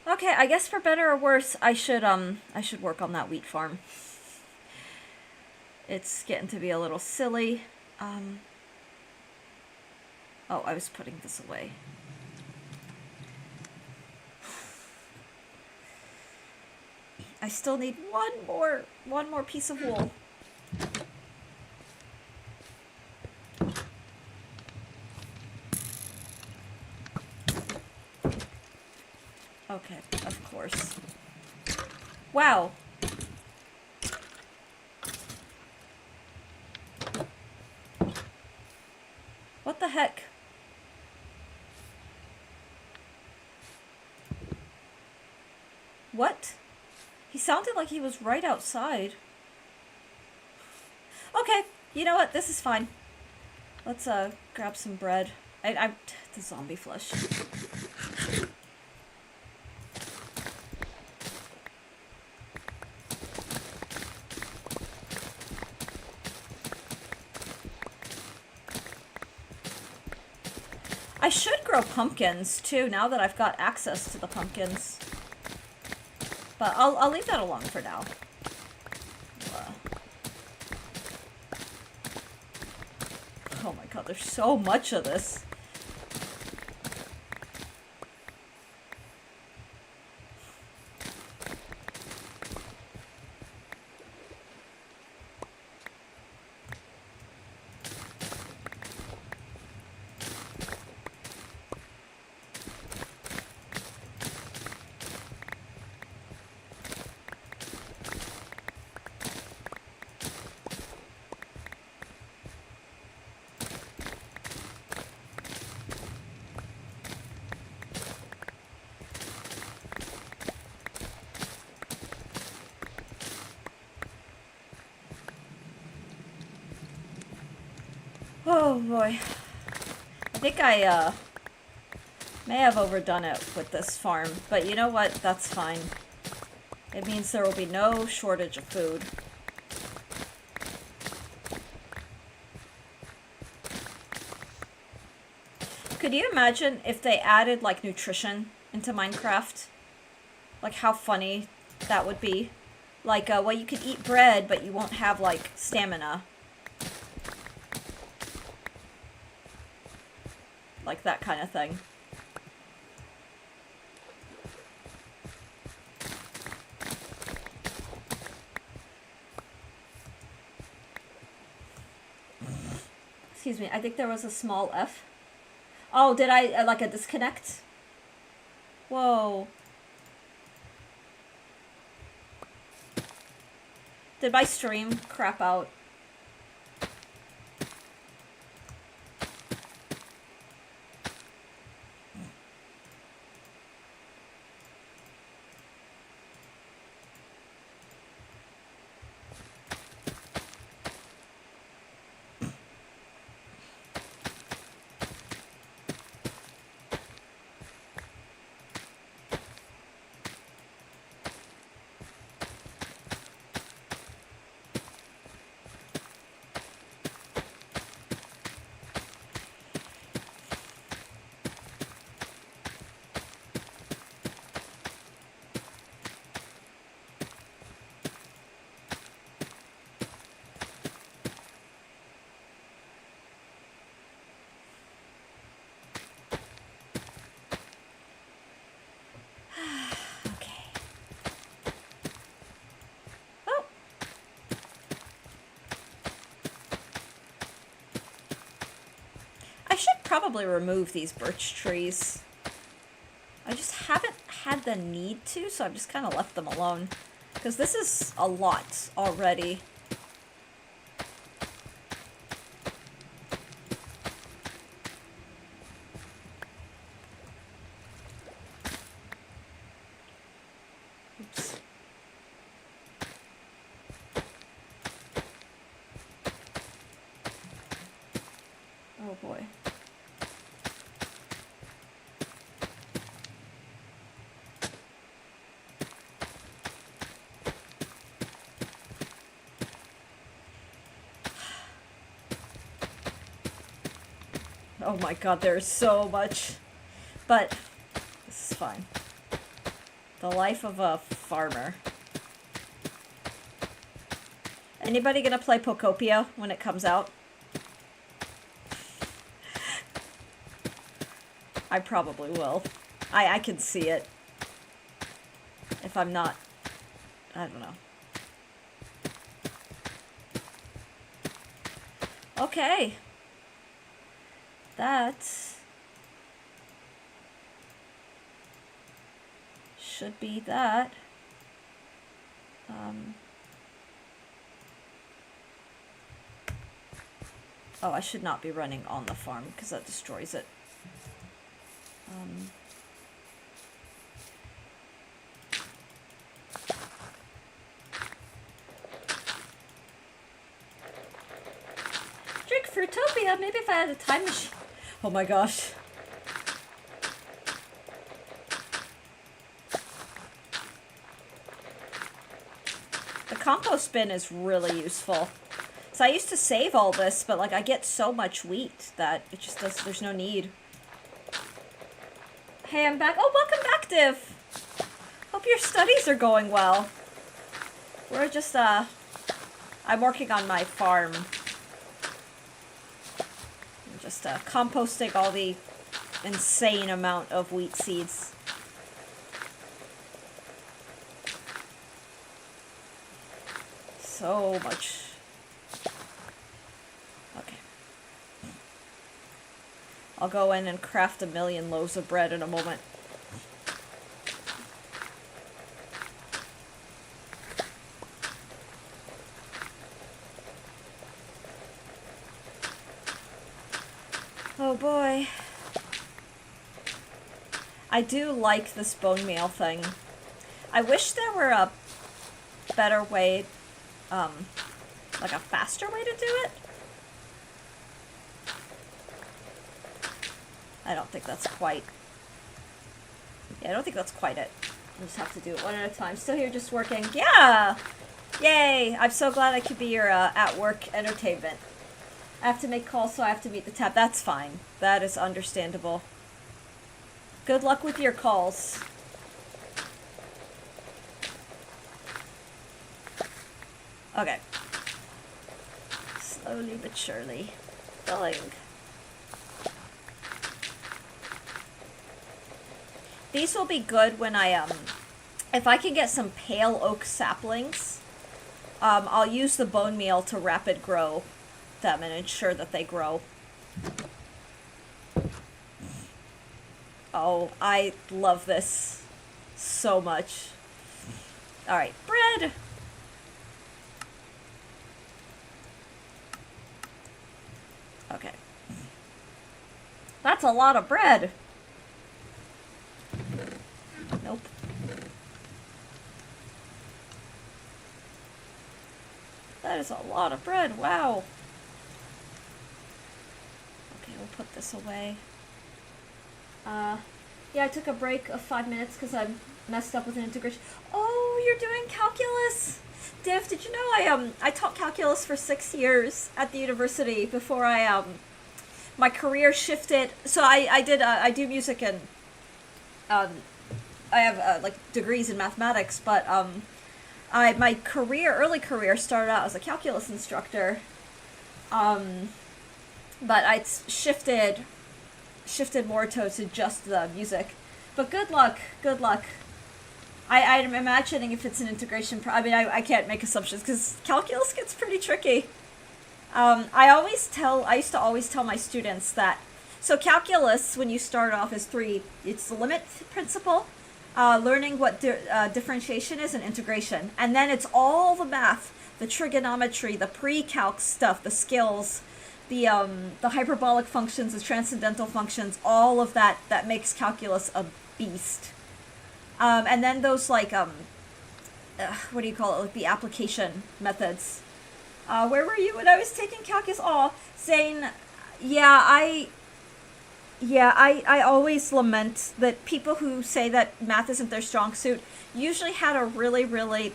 Okay, I guess for better or worse, I should work on that wheat farm. It's getting to be a little silly. Oh, I was putting this away. I still need one more piece of wool. Okay, of course. Wow. What the heck? What? He sounded like he was right outside. Okay, you know what? This is fine. Let's grab some bread. The zombie flesh. I should grow pumpkins too, now that I've got access to the pumpkins. But I'll leave that alone for now. Oh my god, there's so much of this. Oh boy. I think I may have overdone it with this farm, but you know what? That's fine. It means there will be no shortage of food. Could you imagine if they added like nutrition into Minecraft? Like how funny that would be. Like, well, you could eat bread, but you won't have like stamina. Like that kind of thing. Excuse me, I think there was a small F. Oh, did I, like a disconnect? Whoa. Did my stream crap out? Probably remove these birch trees. I just haven't had the need to, so I've just kind of left them alone. Because this is a lot already. Oops. Oh boy. Oh my god, there's so much. But this is fine. The life of a farmer. Anybody gonna play Pocopia when it comes out? I probably will. I can see it. If I'm not... I don't know. Okay. That should be that. Oh, I should not be running on the farm because that destroys it. Drink Fruitopia. Maybe if I had a time machine. Oh my gosh. The compost bin is really useful. So I used to save all this, but like I get so much wheat that it just does, there's no need. Hey, I'm back. Oh, welcome back, Div. Hope your studies are going well. We're just, I'm working on my farm. Just composting all the insane amount of wheat seeds. So much. Okay. I'll go in and craft 1,000,000 loaves of bread in a moment. Oh boy. I do like this bone meal thing. I wish there were a better way, like a faster way to do it. I don't think that's quite... Yeah, I don't think that's quite it. I just have to do it one at a time. Still here just working. Yeah! Yay! I'm so glad I could be your at-work entertainment. I have to make calls, so I have to meet the tab. That's fine. That is understandable. Good luck with your calls. Okay. Slowly but surely. Filling. These will be good when I, if I can get some pale oak saplings, I'll use the bone meal to rapid grow them and ensure that they grow. Oh, I love this so much. Alright, bread. That's a lot of bread. Nope. That is a lot of bread. Wow. Okay, we'll put this away. Yeah, I took a break of 5 minutes because I messed up with an integration. Oh, you're doing calculus! Div, did you know I taught calculus for 6 years at the university before my career shifted. So I do music and, I have, like, degrees in mathematics, but, my early career started out as a calculus instructor, but I shifted more to just the music. But good luck. I'm imagining if it's an integration, I can't make assumptions because calculus gets pretty tricky. I used to always tell my students that, so calculus, when you start off, is three. It's the limit principle, learning what differentiation is, and integration. And then it's all the math, the trigonometry, the pre-calc stuff, the skills, the hyperbolic functions, the transcendental functions, all of that makes calculus a beast. And then those, like, what do you call it, like the application methods. Where were you when I was taking calculus? Oh, Zane, I always lament that people who say that math isn't their strong suit usually had a really, really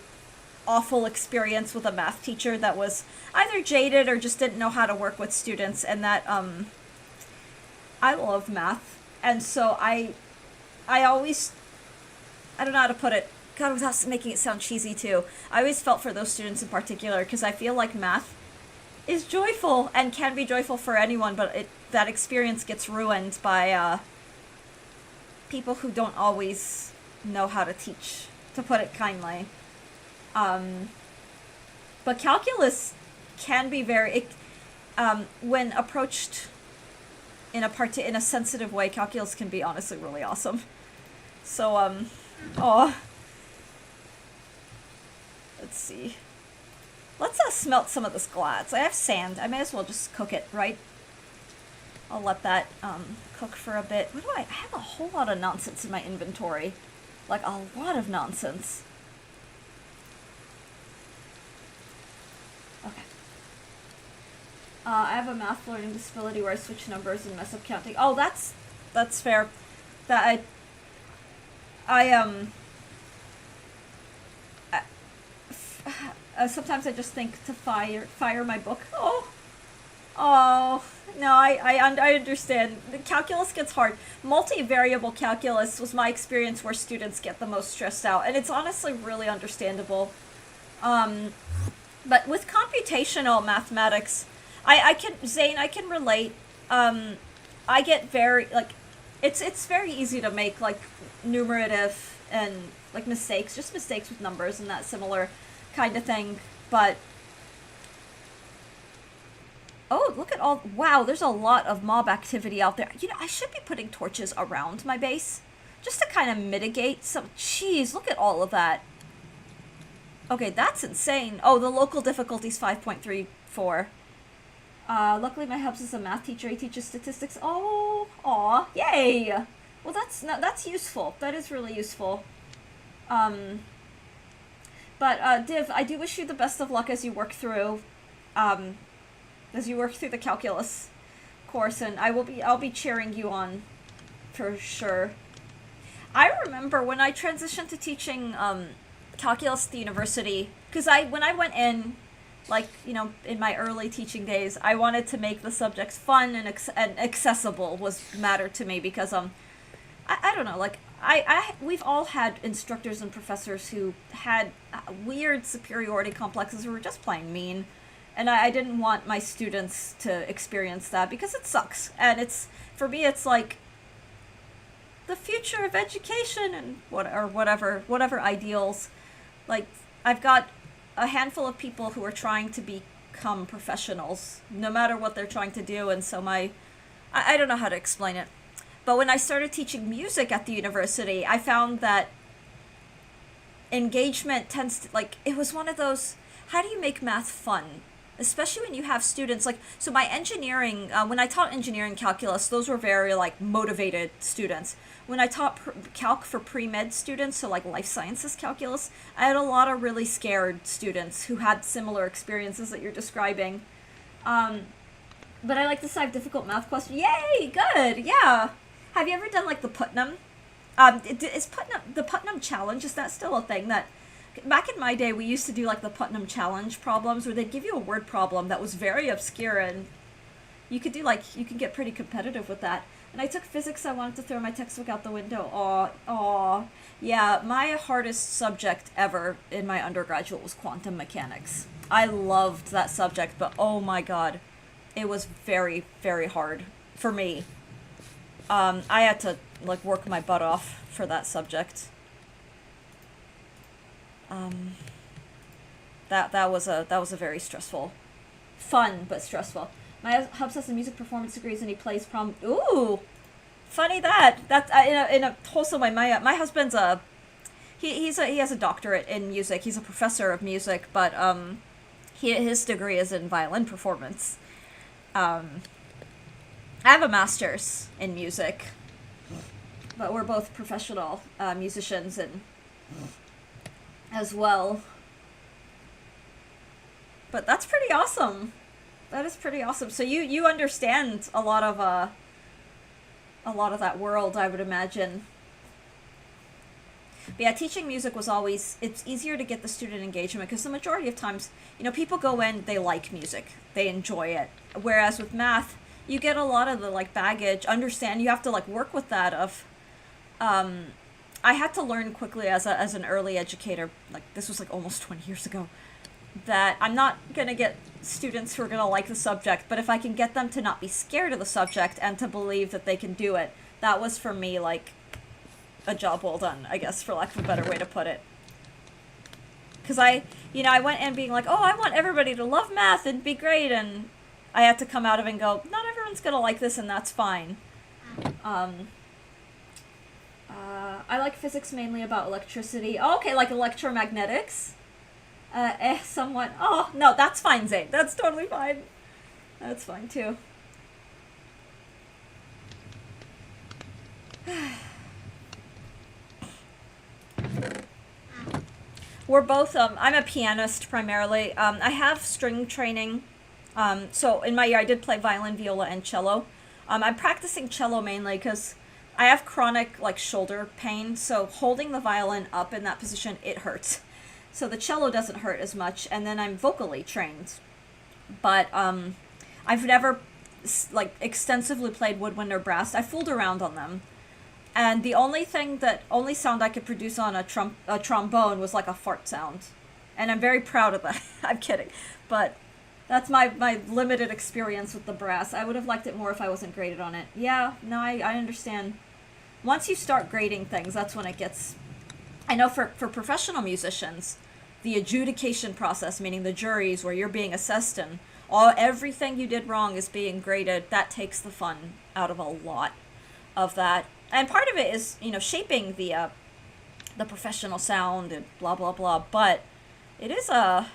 awful experience with a math teacher that was either jaded or just didn't know how to work with students, and that, I love math, and so I always, I don't know how to put it, God, without making it sound cheesy too, I always felt for those students in particular, because I feel like math is joyful, and can be joyful for anyone, but that experience gets ruined by, people who don't always know how to teach, to put it kindly. But calculus can be very, when approached in a sensitive way, calculus can be honestly really awesome. So, let's see. Let's smelt some of this glass. I have sand. I may as well just cook it, right? I'll let that cook for a bit. I have a whole lot of nonsense in my inventory. Like, a lot of nonsense. Okay. I have a math learning disability where I switch numbers and mess up counting. Oh, that's fair. That sometimes I just think to fire my book. Oh, no, I understand. The calculus gets hard. Multivariable calculus was my experience where students get the most stressed out, and it's honestly really understandable. But with computational mathematics, I can relate. I get very, like, it's very easy to make, like, numerative and, like, mistakes with numbers and that similar kind of thing, but oh, look at all, wow, there's a lot of mob activity out there. You know, I should be putting torches around my base just to kind of mitigate some, jeez, look at all of that. Okay, that's insane. Oh, the local difficulty's 5.34. Luckily my hubs is a math teacher. He teaches statistics. Oh, aw, yay! Well, that's useful. That is really useful. But, Div, I do wish you the best of luck as you work through, the calculus course, and I'll be cheering you on, for sure. I remember when I transitioned to teaching, calculus at the university, because when I went in, like, you know, in my early teaching days, I wanted to make the subjects fun and accessible mattered to me, because, I don't know, like, we've all had instructors and professors who had weird superiority complexes who were just plain mean, and I didn't want my students to experience that, because it sucks, and for me, it's like the future of education and whatever ideals. Like, I've got a handful of people who are trying to become professionals, no matter what they're trying to do, and so I don't know how to explain it. But when I started teaching music at the university, I found that engagement tends to, like, it was one of those, how do you make math fun? especially when you have students like, so my engineering, when I taught engineering calculus, those were very like motivated students. When I taught calc for pre-med students, so like life sciences calculus, I had a lot of really scared students who had similar experiences that you're describing. um, but I like to solve difficult math questions. Yay, good, yeah. Have you ever done like the Putnam? Is Putnam, the Putnam challenge, is that still a thing? That back in my day we used to do like the Putnam challenge problems where they'd give you a word problem that was very obscure, and you could do like, you can get pretty competitive with that. And I took physics. I wanted to throw my textbook out the window. Aw. Yeah, my hardest subject ever in my undergraduate was quantum mechanics. I loved that subject, but oh my god, it was very, very hard for me. I had to like work my butt off for that subject. Um, that was a very stressful, fun but stressful. My husband has a music performance degrees and he plays prom. Ooh, funny that that's in a wholesome way. My husband's a he has a doctorate in music. He's a professor of music, but his degree is in violin performance. Um, I have a master's in music, but we're both professional musicians and as well. But that's pretty awesome. That is pretty awesome. So you understand a lot of that world, I would imagine. But yeah, teaching music was always, it's easier to get the student engagement because the majority of times, people go in, they like music, they enjoy it. Whereas with math, you get a lot of the like baggage, understand, you have to like work with that of, I had to learn quickly as an early educator, like this was like almost 20 years ago, that I'm not going to get students who are going to like the subject, but if I can get them to not be scared of the subject and to believe that they can do it, that was for me like a job well done, I guess, for lack of a better way to put it. Because I went in being like, oh, I want everybody to love math and be great, and I had to come out of it and go, not everyone's going to like this, and that's fine. I like physics mainly about electricity. Oh, okay, like electromagnetics. Somewhat. Oh, no, that's fine, Zane. That's totally fine. That's fine, too. We're both, I'm a pianist primarily. I have string training. So in my year, I did play violin, viola, and cello. I'm practicing cello mainly because I have chronic, like, shoulder pain. So holding the violin up in that position, it hurts. So the cello doesn't hurt as much, and then I'm vocally trained. But I've never like extensively played woodwind or brass. I fooled around on them, and the only sound I could produce on a trombone was like a fart sound, and I'm very proud of that. I'm kidding, but that's my limited experience with the brass. I would have liked it more if I wasn't graded on it. Yeah, no, I understand. Once you start grading things, that's when it gets. I know for professional musicians, the adjudication process, meaning the juries where you're being assessed and everything you did wrong is being graded, that takes the fun out of a lot of that. And part of it is, shaping the professional sound and blah, blah, blah. But it is I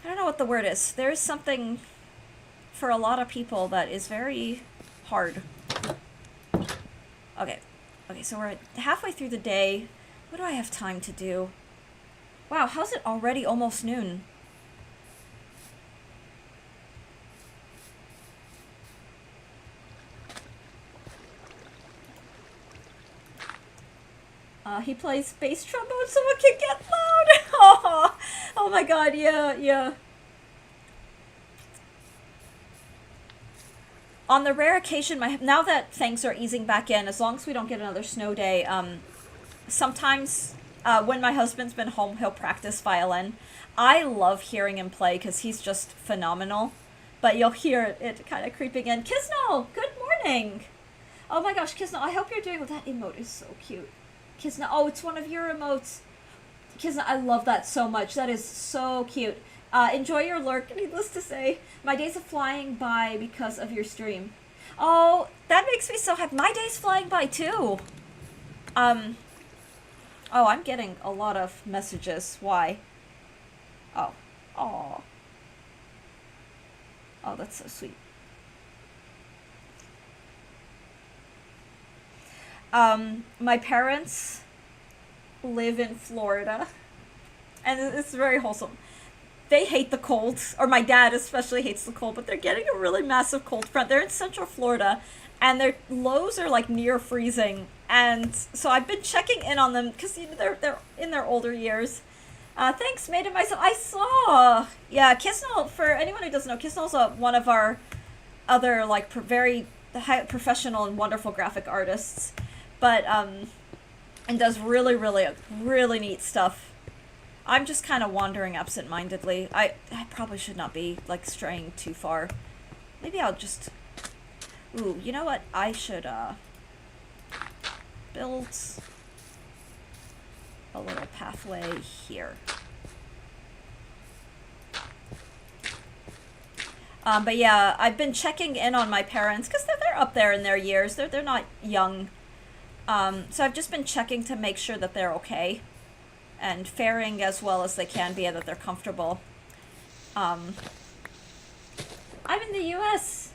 don't know what the word is. There is something for a lot of people that is very hard. Okay, so we're halfway through the day. What do I have time to do? Wow, how's it already almost noon? He plays bass trombone, someone can get loud! Oh my god, yeah. On the rare occasion, now that things are easing back in, as long as we don't get another snow day, sometimes when my husband's been home, he'll practice violin. I love hearing him play because he's just phenomenal. But you'll hear it kind of creeping in. Kisno, good morning! Oh my gosh, Kisno, I hope you're doing well. That emote is so cute. Kisna, oh, it's one of your emotes. Kisna, I love that so much. That is so cute. Enjoy your lurk, needless to say. My days are flying by because of your stream. Oh, that makes me so happy. My day's flying by, too. Oh, I'm getting a lot of messages. Why? Oh. Oh, that's so sweet. My parents live in Florida, and it's very wholesome. They hate the cold, or my dad especially hates the cold, but they're getting a really massive cold front. They're in Central Florida, and their lows are like near freezing. And so I've been checking in on them because they're in their older years. Thanks, made it myself. I saw. Yeah, Kisnell. For anyone who doesn't know, Kisnell's one of our other like very high, professional and wonderful graphic artists, but and does really neat stuff. I'm just kind of wandering absent-mindedly. I probably should not be like straying too far. Maybe I'll just. Ooh, you know what? I should build a little pathway here. But yeah, I've been checking in on my parents because they're up there in their years. They're not young. So I've just been checking to make sure that they're okay and faring as well as they can be and that they're comfortable. I'm in the U.S.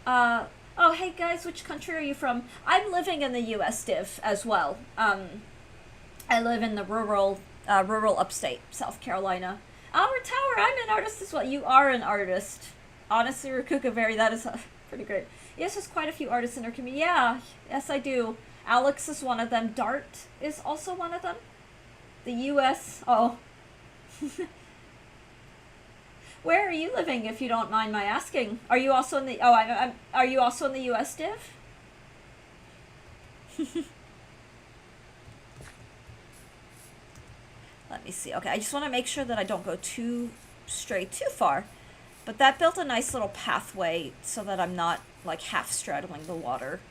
Oh, hey guys, which country are you from? I'm living in the U.S. Div as well. I live in the rural upstate South Carolina. Albert Tower, I'm an artist as well. You are an artist. Honestly, Rakuka Berry, that is pretty great. Yes, there's quite a few artists in our community. Yeah, yes, I do. Alex is one of them. Dart is also one of them. The U.S. Oh. Where are you living, if you don't mind my asking? Are you also in the... Oh, are you also in the U.S. Div? Let me see. Okay, I just want to make sure that I don't go too far. But that built a nice little pathway so that I'm not, like, half straddling the water.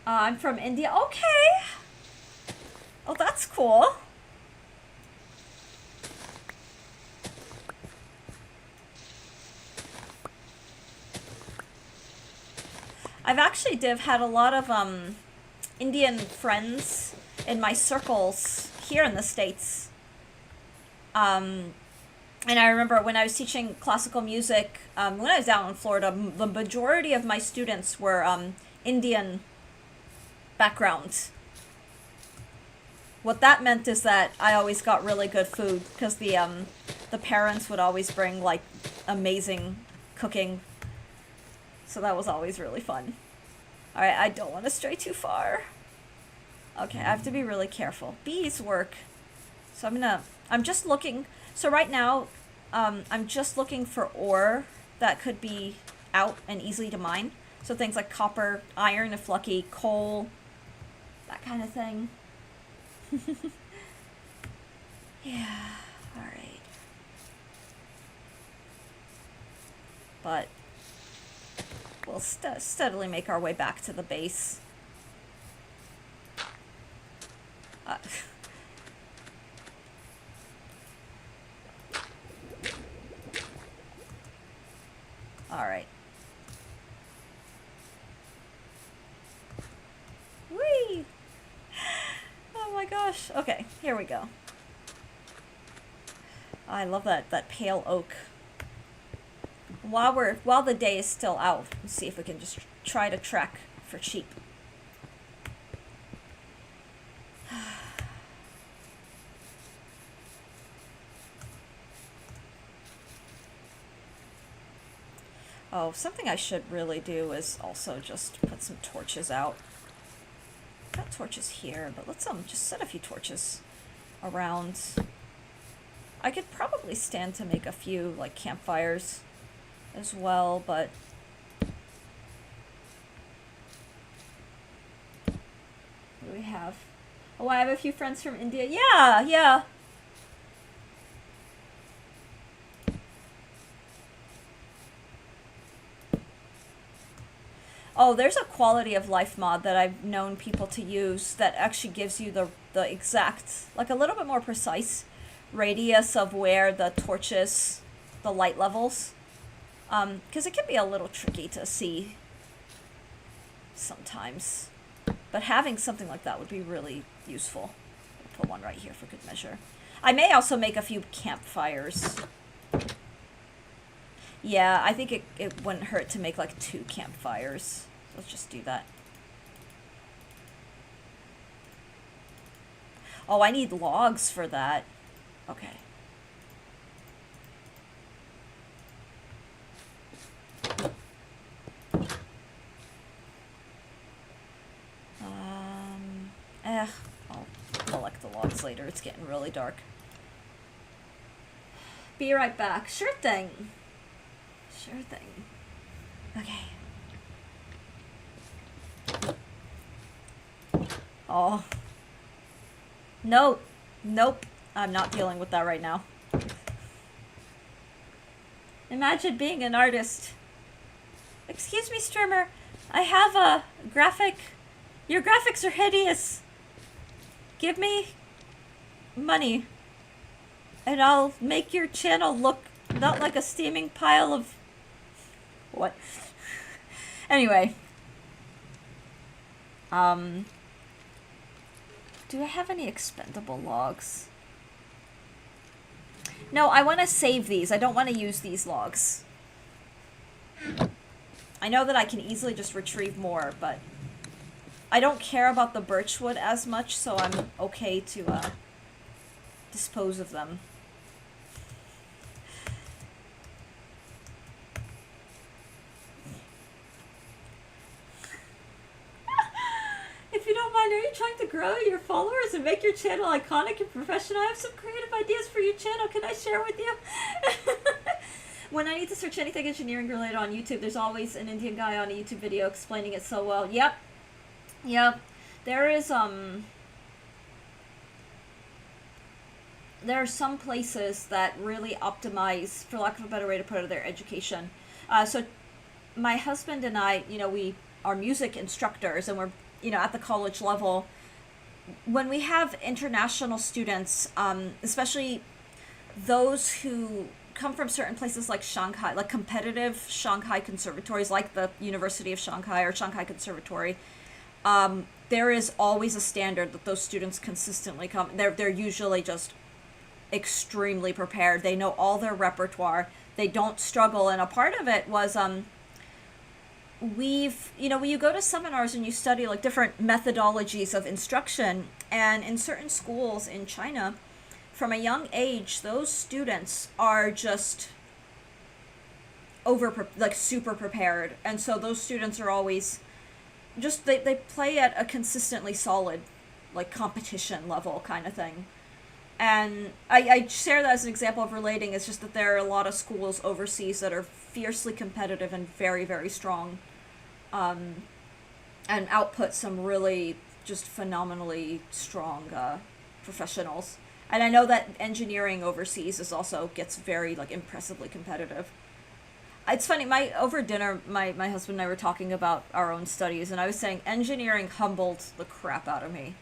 I'm from India. Okay! Oh, that's cool. I've actually had a lot of Indian friends in my circles here in the States. And I remember when I was teaching classical music, when I was down in Florida, the majority of my students were Indian background. What that meant is that I always got really good food because the parents would always bring like amazing cooking. So that was always really fun. Alright, I don't want to stray too far. Okay, I have to be really careful. Bees work. So I'm just looking. So right now, I'm just looking for ore that could be out and easy to mine. So things like copper, iron if lucky, coal, that kind of thing. Yeah, alright. But we'll steadily make our way back to the base. Alright. Whee! Oh my gosh. Okay, here we go. I love that pale oak. While the day is still out, let's see if we can just try to trek for cheap. Oh, something I should really do is also just put some torches out. Got torches here, but let's just set a few torches around. I could probably stand to make a few like campfires as well, but what do we have? Oh, I have a few friends from India. Yeah. Oh, there's a quality of life mod that I've known people to use that actually gives you the exact, like a little bit more precise radius of where the torches, the light levels. Because it can be a little tricky to see sometimes. But having something like that would be really useful. I'll put one right here for good measure. I may also make a few campfires. Yeah, I think it wouldn't hurt to make like 2 campfires. Let's just do that. Oh, I need logs for that. Okay. I'll collect the logs later. It's getting really dark. Be right back. Sure thing. Sure thing. Okay. Oh. No. Nope. I'm not dealing with that right now. Imagine being an artist. Excuse me, streamer. I have a graphic. Your graphics are hideous. Give me money. And I'll make your channel look not like a steaming pile of... What? Anyway. Do I have any expendable logs? No, I want to save these. I don't want to use these logs. I know that I can easily just retrieve more, but I don't care about the birchwood as much, so I'm okay to dispose of them. If you don't mind, are you trying to grow your followers and make your channel iconic and professional? I have some creative ideas for your channel. Can I share with you? When I need to search anything engineering related on YouTube, there's always an Indian guy on a YouTube video explaining it so well. Yep. Yep. There is, there are some places that really optimize, for lack of a better way to put it, their education. So my husband and I, you know, we are music instructors, and we're, you know, at the college level. When we have international students, especially those who come from certain places like Shanghai, like competitive Shanghai conservatories, like the University of Shanghai or Shanghai Conservatory, there is always a standard that those students consistently come. They're usually just extremely prepared. They know all their repertoire. They don't struggle. And a part of it was, you know, when you go to seminars and you study like different methodologies of instruction, and in certain schools in China, from a young age, those students are just super prepared. And so those students are always just, they play at a consistently solid, like, competition level kind of thing. And I share that as an example of relating. It's just that there are a lot of schools overseas that are fiercely competitive and very, very strong, and output some really just phenomenally strong professionals. And I know that engineering overseas is also gets very, like, impressively competitive. It's funny, over dinner, my husband and I were talking about our own studies, and I was saying engineering humbled the crap out of me.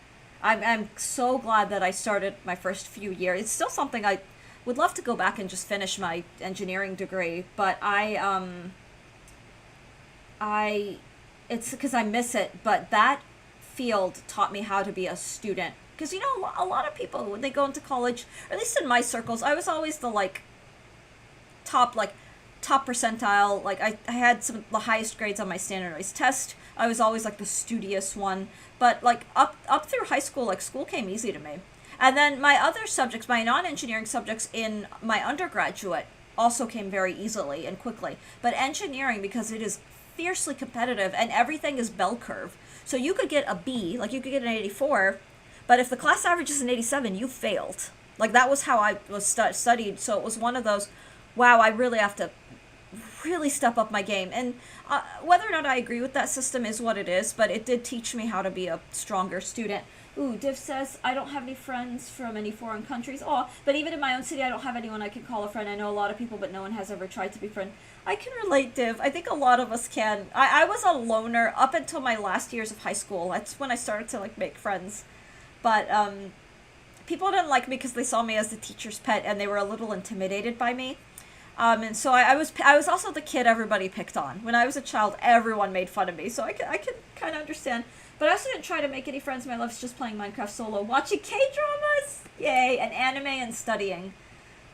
I'm so glad that I started my first few years. It's still something I would love to go back and just finish my engineering degree, but it's because I miss it, but that field taught me how to be a student. Because, you know, a lot of people, when they go into college, or at least in my circles, I was always the, top percentile. Like, I had some of the highest grades on my standardized test. I was always, the studious one. But, up through high school, school came easy to me. And then my other subjects, my non-engineering subjects in my undergraduate also came very easily and quickly. But engineering, because it is fiercely competitive and everything is bell curve. So you could get a B, you could get an 84, but if the class average is an 87, you failed. That was how I was studied. So it was one of those, wow, I really have to really step up my game. And whether or not I agree with that system is what it is, but it did teach me how to be a stronger student. Ooh, Div says, I don't have any friends from any foreign countries. Oh, but even in my own city, I don't have anyone I can call a friend. I know a lot of people, but no one has ever tried to be friend. I can relate, Div. I think a lot of us can. I was a loner up until my last years of high school. That's when I started to, make friends. But people didn't like me because they saw me as the teacher's pet, and they were a little intimidated by me. And so I was also the kid everybody picked on. When I was a child, everyone made fun of me, so I could kind of understand. But I also didn't try to make any friends. My love's just playing Minecraft solo, watching K-dramas, yay, and anime and studying.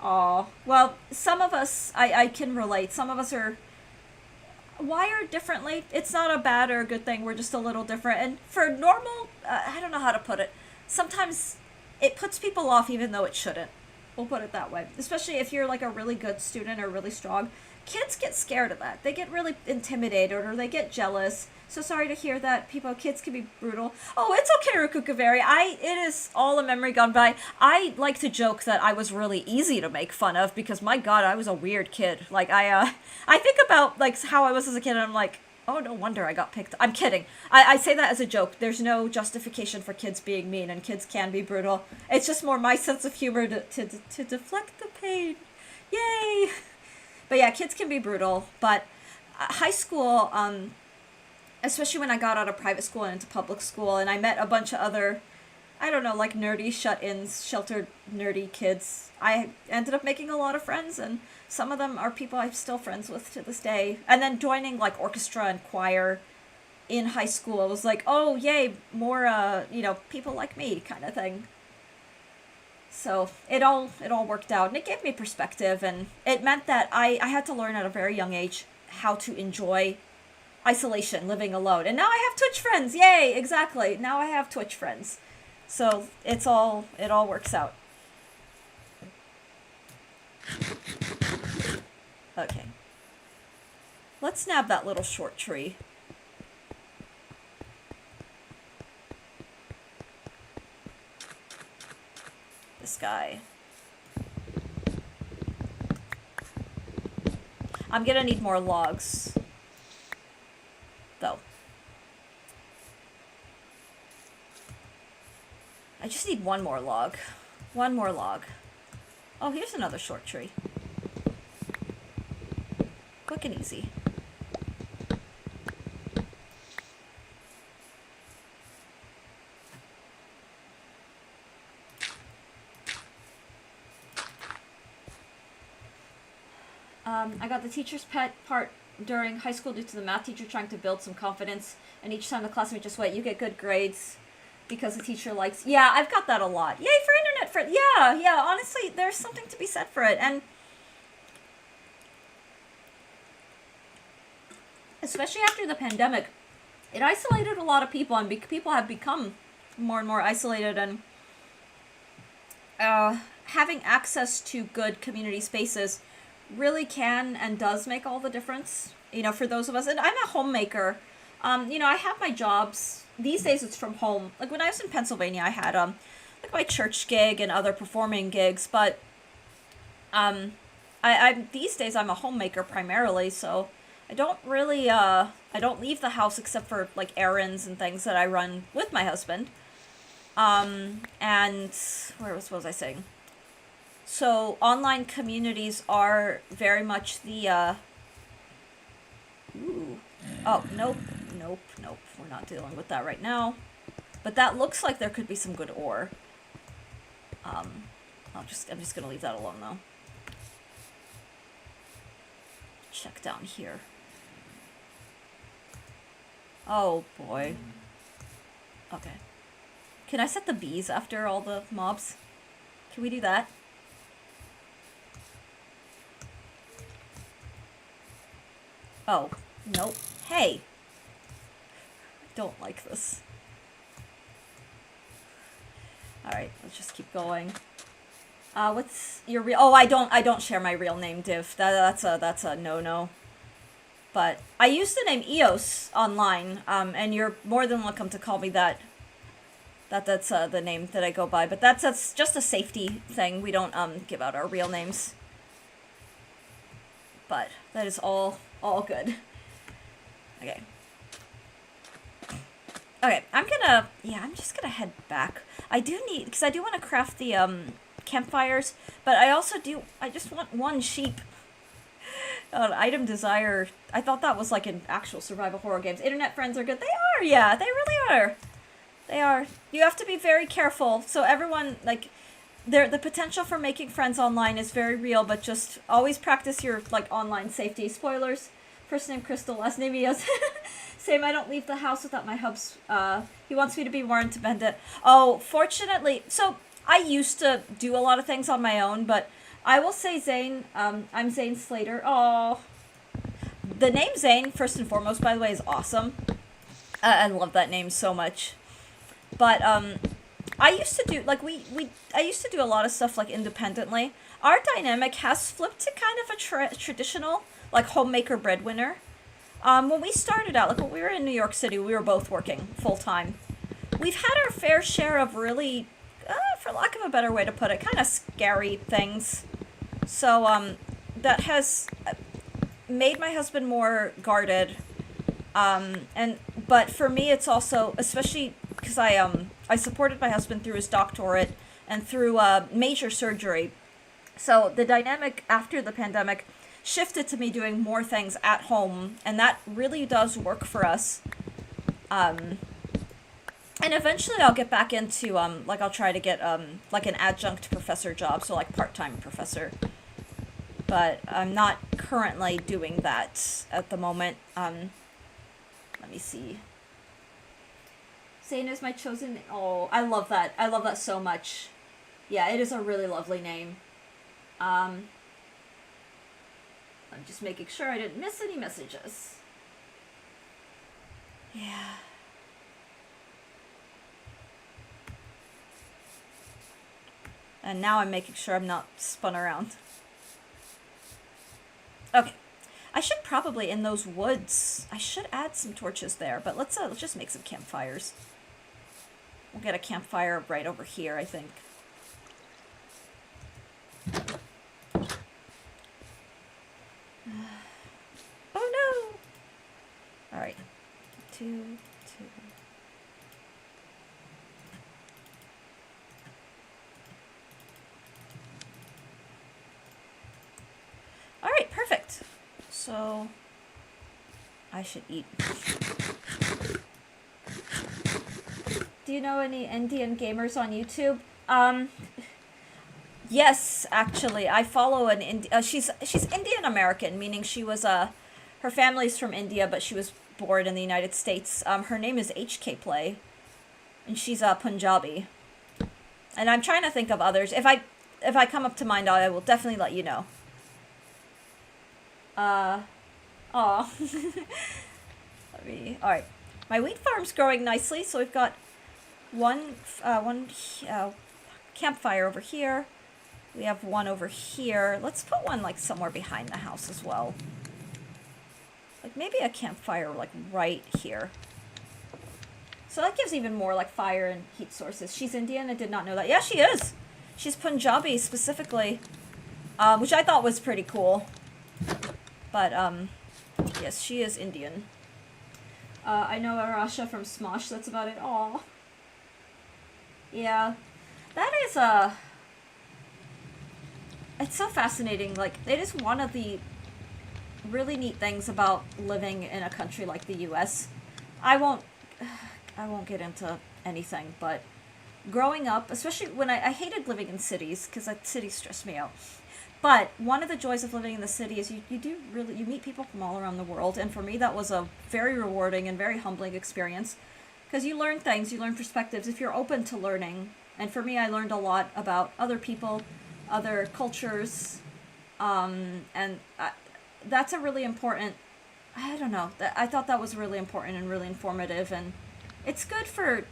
Aw. Well, some of us, I can relate. Some of us are wired differently. It's not a bad or a good thing. We're just a little different. And for normal, I don't know how to put it. Sometimes it puts people off even though it shouldn't. We'll put it that way. Especially if you're like a really good student or really strong. Kids get scared of that. They get really intimidated or they get jealous. So sorry to hear that kids can be brutal. Oh, it's okay, Rukukaveri. It is all a memory gone by. I like to joke that I was really easy to make fun of because my God, I was a weird kid. Like I think about like how I was as a kid and I'm like, oh, no wonder I got picked. I'm kidding. I say that as a joke. There's no justification for kids being mean and kids can be brutal. It's just more my sense of humor to deflect the pain. Yay! But yeah, kids can be brutal. But high school, especially when I got out of private school and into public school, and I met a bunch of other, I don't know, like nerdy shut-ins, sheltered nerdy kids. I ended up making a lot of friends, and some of them are people I'm still friends with to this day. And then joining like orchestra and choir in high school, it was like, oh yay, more people like me kind of thing. So it all worked out, and it gave me perspective, and it meant that I had to learn at a very young age how to enjoy isolation, living alone. And now I have Twitch friends. Yay, exactly. Now I have Twitch friends. So it all works out. Okay. Let's nab that little short tree. This guy. I'm gonna need more logs. Though. I just need one more log. One more log. Oh, here's another short tree. Quick and easy. I got the teacher's pet part during high school due to the math teacher trying to build some confidence, and each time the classmate just went, you get good grades because the teacher likes... Yeah, I've got that a lot. Yay for internet friends. Yeah, honestly, there's something to be said for it, and especially after the pandemic, it isolated a lot of people, and people have become more and more isolated, and having access to good community spaces really can and does make all the difference, for those of us. And I'm a homemaker. I have my jobs. These days it's from home. Like when I was in Pennsylvania, I had like my church gig and other performing gigs, but I these days I'm a homemaker primarily, so I don't really I don't leave the house except for like errands and things that I run with my husband. And what was I saying? So online communities are very much the oh, nope, we're not dealing with that right now. But that looks like there could be some good ore. I'm just gonna leave that alone though. Check down here. Oh boy. Okay. Can I set the bees after all the mobs? Can we do that? Oh, nope. Hey! Don't like this. Alright, let's just keep going. What's your real... Oh, I don't share my real name, Div. That's a no-no. But I use the name Eos online, and you're more than welcome to call me that. That's the name that I go by. But that's just a safety thing. We don't give out our real names. But that is all good. Okay. Okay, I'm just gonna head back. I do need, because I do want to craft the campfires, but I just want one sheep. Item desire. I thought that was like in actual survival horror games. Internet friends are good. They are, yeah, they really are. They are. You have to be very careful. So everyone, like, the potential for making friends online is very real, but just always practice your, like, online safety. Spoilers. First name Crystal, last name Eos. Same, I don't leave the house without my hubs. He wants me to be more independent. Oh, fortunately, so I used to do a lot of things on my own, but I will say Zane. I'm Zane Slater. Oh, the name Zane, first and foremost, by the way, is awesome. I love that name so much. But I used to do like I used to do a lot of stuff like independently. Our dynamic has flipped to kind of a traditional like homemaker breadwinner. When we started out, like when we were in New York City, we were both working full time. We've had our fair share of really, for lack of a better way to put it, kind of scary things. So that has made my husband more guarded. But for me, it's also, especially because I supported my husband through his doctorate and through major surgery. So the dynamic after the pandemic shifted to me doing more things at home, and that really does work for us. And eventually I'll get back into like I'll try to get like an adjunct professor job, so like part-time professor. But I'm not currently doing that at the moment. Let me see. Zane is my chosen. Oh, I love that. I love that so much. Yeah, it is a really lovely name. I'm just making sure I didn't miss any messages. Yeah. And now I'm making sure I'm not spun around. Okay. I should probably, in those woods, I should add some torches there, but let's just make some campfires. We'll get a campfire right over here, I think. Oh no! Alright. Two. Alright, perfect. So, I should eat. Do you know any Indian gamers on YouTube? Yes, actually, I follow an she's Indian American, meaning she was her family's from India, but she was born in the United States. Her name is HK Play, and she's Punjabi. And I'm trying to think of others. If I come up to mind, I will definitely let you know. Aw. Alright. My wheat farm's growing nicely, so we've got one campfire over here. We have one over here. Let's put one, like, somewhere behind the house as well. Like, maybe a campfire, like, right here. So that gives even more, like, fire and heat sources. She's Indian? I did not know that. Yeah, she is! She's Punjabi, specifically. Which I thought was pretty cool. But, yes, she is Indian. I know Arasha from Smosh, that's about it. Aw. Yeah. That is, it's so fascinating. Like, it is one of the really neat things about living in a country like the US. I won't get into anything, but growing up, especially when I hated living in cities, because cities stressed me out. But one of the joys of living in the city is you meet people from all around the world, and for me that was a very rewarding and very humbling experience, because you learn things, you learn perspectives if you're open to learning. And for me, I learned a lot about other people, other cultures, and that's a really important, I don't know, I thought that was really important and really informative, and it's good for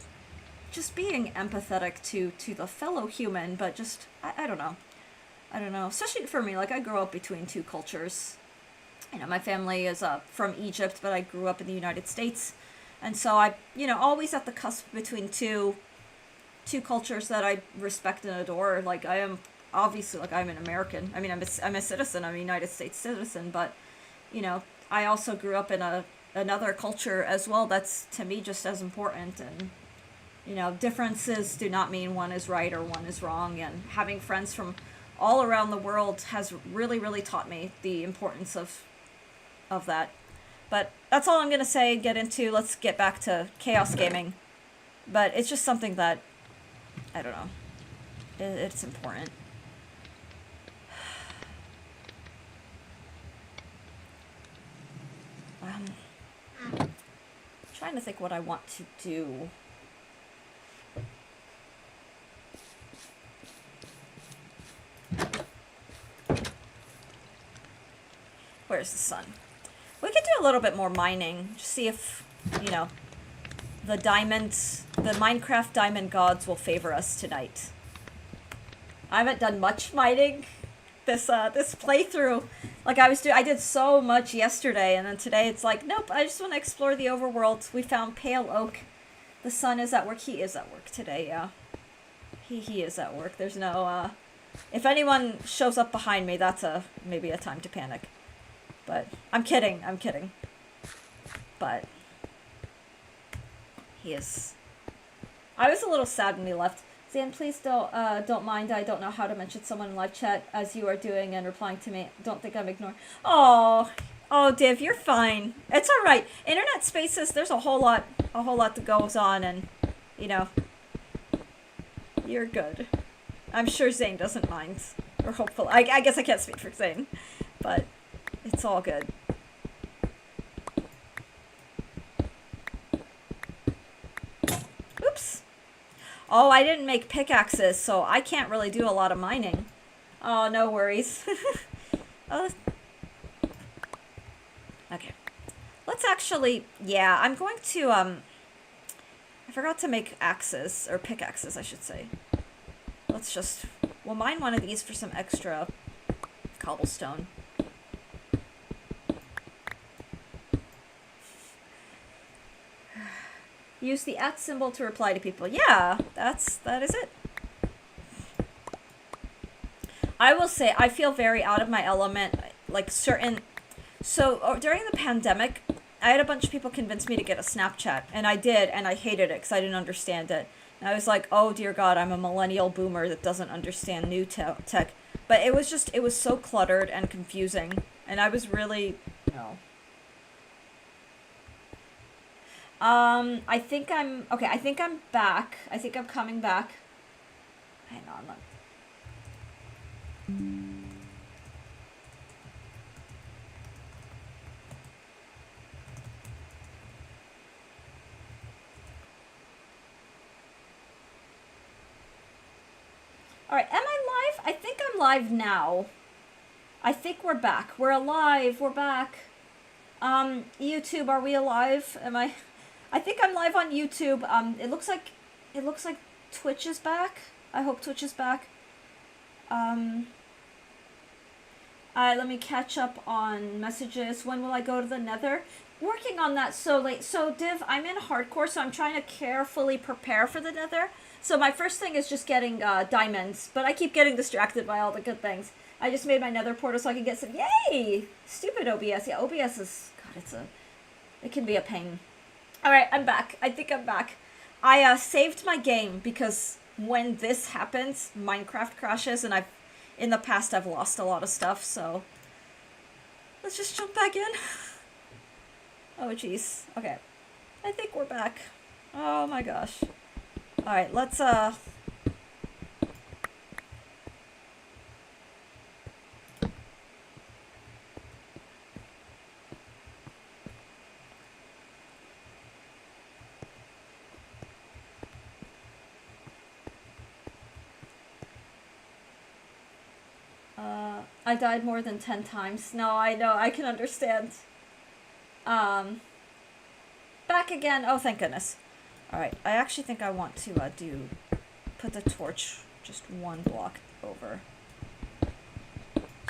just being empathetic to the fellow human, but just, I don't know, especially for me, like, I grew up between two cultures. You know, my family is from Egypt, but I grew up in the United States, and so I, always at the cusp between two cultures that I respect and adore. Like, I am obviously, like, I'm an American. I mean, I'm a citizen. I'm a United States citizen, but I also grew up in another culture as well. That's to me just as important. And differences do not mean one is right or one is wrong. And having friends from all around the world has really, really taught me the importance of that. But that's all I'm gonna say. Get into. Let's get back to chaos gaming. But it's just something that I don't know. It's important. Trying to think what I want to do. Where's the sun? We could do a little bit more mining. Just see if, you know, the Minecraft diamond gods will favor us tonight. I haven't done much mining this playthrough. Like I did so much yesterday, and then today it's like, nope, I just want to explore the overworld. We found Pale Oak. The sun is at work. He is at work today, yeah. He is at work. There's no, if anyone shows up behind me, that's maybe a time to panic. But, I'm kidding. But, he is. I was a little sad when he left. Zan, please don't mind. I don't know how to mention someone in live chat as you are doing and replying to me. Don't think I'm ignoring. Oh, Div, you're fine. It's all right. Internet spaces, there's a whole lot that goes on, and you know, you're good. I'm sure Zane doesn't mind, or hopefully. I guess I can't speak for Zane, but it's all good. Oops. Oh, I didn't make pickaxes, so I can't really do a lot of mining. Oh, no worries. Oh. Okay. Let's actually, yeah, I'm going to, I forgot to make axes, or pickaxes, I should say. We'll mine one of these for some extra cobblestone. Use the @ symbol to reply to people. Yeah, that is it. I will say, I feel very out of my element, like so during the pandemic, I had a bunch of people convince me to get a Snapchat, and I did, and I hated it because I didn't understand it. And I was like, oh dear God, I'm a millennial boomer that doesn't understand new tech. But it was so cluttered and confusing, and I was really, no. I think I'm back. I think I'm coming back. Hang on, look. Alright, am I live? I think I'm live now. I think we're back. We're alive. We're back. YouTube, are we alive? I think I'm live on YouTube. It looks like Twitch is back. I hope Twitch is back. Let me catch up on messages. When will I go to the Nether? Working on that so late. So, Div, I'm in hardcore, so I'm trying to carefully prepare for the Nether. So my first thing is just getting diamonds, but I keep getting distracted by all the good things. I just made my Nether portal so I can get some. Yay! Stupid OBS. Yeah, OBS is, God, it can be a pain. All right, I'm back. I think I'm back. I saved my game because when this happens, Minecraft crashes, and in the past I've lost a lot of stuff. So let's just jump back in. Oh jeez. Okay, I think we're back. Oh my gosh. All right, let's I died more than 10 times. No, I know, I can understand. Back again. Oh, thank goodness. Alright, I actually think I want to put the torch just one block over.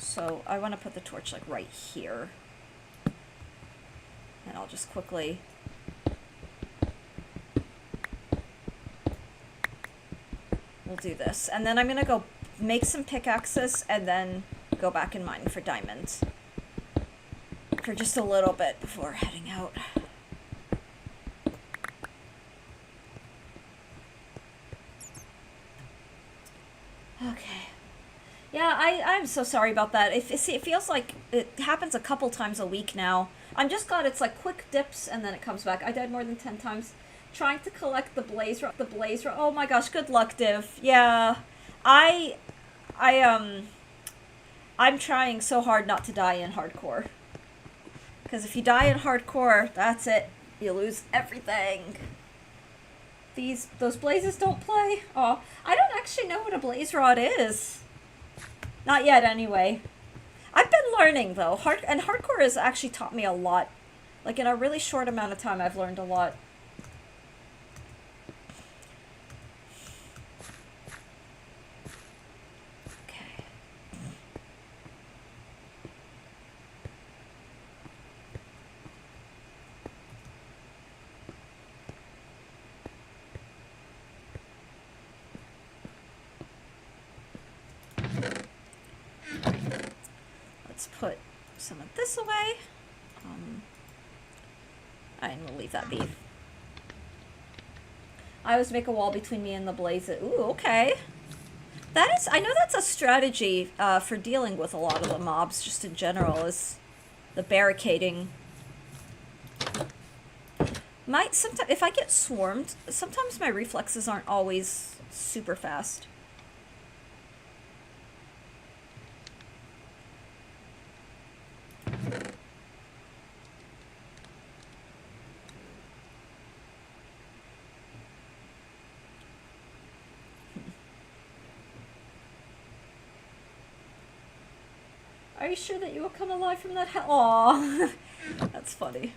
So I want to put the torch like right here. And I'll just quickly... We'll do this. And then I'm going to go make some pickaxes and then go back and mine for diamonds. For just a little bit before heading out. Okay. Yeah, I'm so sorry about that. It feels like it happens a couple times a week now. I'm just glad it's like quick dips and then it comes back. I died more than 10 times trying to collect the blaze rock. Oh my gosh, good luck, Div. Yeah. I'm trying so hard not to die in hardcore. Because if you die in hardcore, that's it. You lose everything. Those blazes don't play. Oh, I don't actually know what a blaze rod is. Not yet, anyway. I've been learning though. Hardcore has actually taught me a lot. Like in a really short amount of time, I've learned a lot. Okay. Let's put some of this away. I'm gonna leave that be. I always make a wall between me and the blaze. Ooh, okay. That is, I know that's a strategy for dealing with a lot of the mobs, just in general, is the barricading. Sometimes, if I get swarmed, sometimes my reflexes aren't always super fast. Are you sure that you will come alive from that hell? Aww. That's funny.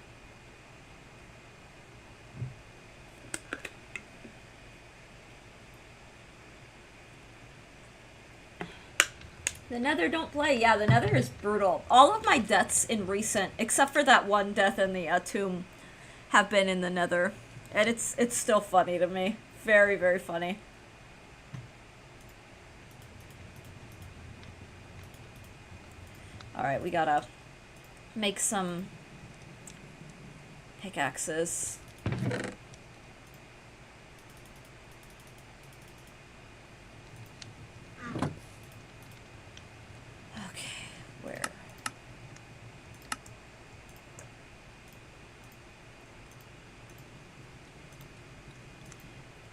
The Nether don't play. Yeah, the Nether is brutal. All of my deaths in recent, except for that one death in the tomb, have been in the Nether. And it's still funny to me. Very, very funny. Alright, we gotta make some pickaxes. Okay, where?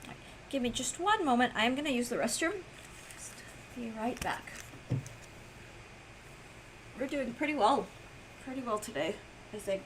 Right, give me just one moment. I am gonna use the restroom. Just be right back. We're doing pretty well today, I think.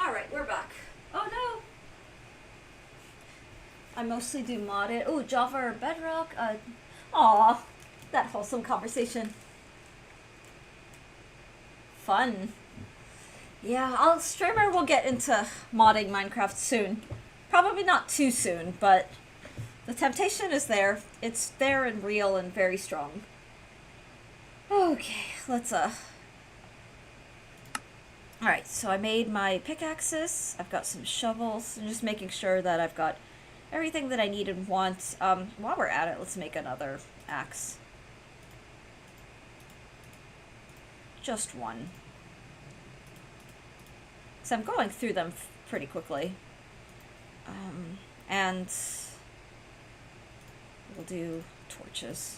Alright, we're back. Oh no! I mostly do modded. Ooh, Java or Bedrock. Aw, that wholesome conversation. Fun. Yeah, streamer will get into modding Minecraft soon. Probably not too soon, but the temptation is there. It's there and real and very strong. Okay, let's Alright, so I made my pickaxes. I've got some shovels. I'm just making sure that I've got everything that I need and want. While we're at it, let's make another axe. Just one. So I'm going through them pretty quickly. And we'll do torches.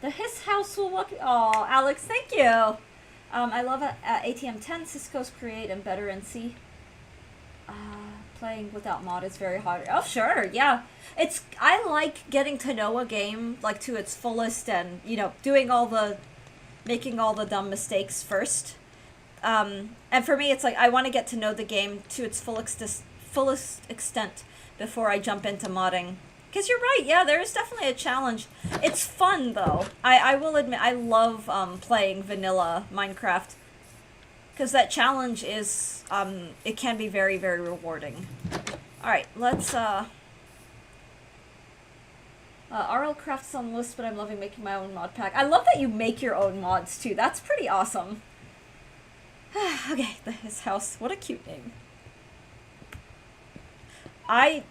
His house will look. Oh, Alex, thank you. I love ATM 10, Cisco's Create, and Better NC. Playing without mod is very hard. Oh, sure, yeah. I like getting to know a game like to its fullest, and making all the dumb mistakes first. And for me, it's like I want to get to know the game to its fullest extent before I jump into modding. Because you're right, yeah, there is definitely a challenge. It's fun, though. I will admit, I love playing vanilla Minecraft. Because that challenge is, it can be very, very rewarding. Alright, let's, RL Craft's on the list, but I'm loving making my own mod pack. I love that you make your own mods, too. That's pretty awesome. Okay, his house. What a cute name. I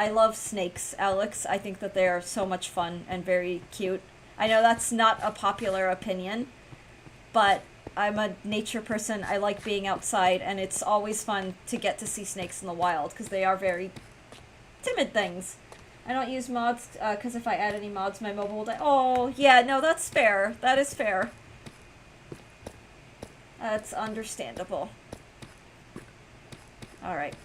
love snakes, Alex. I think that they are so much fun and very cute. I know that's not a popular opinion, but I'm a nature person. I like being outside, and it's always fun to get to see snakes in the wild, because they are very timid things. I don't use mods, because if I add any mods, my mobile will die. Oh, yeah, no, that's fair. That is fair. That's understandable. Alright.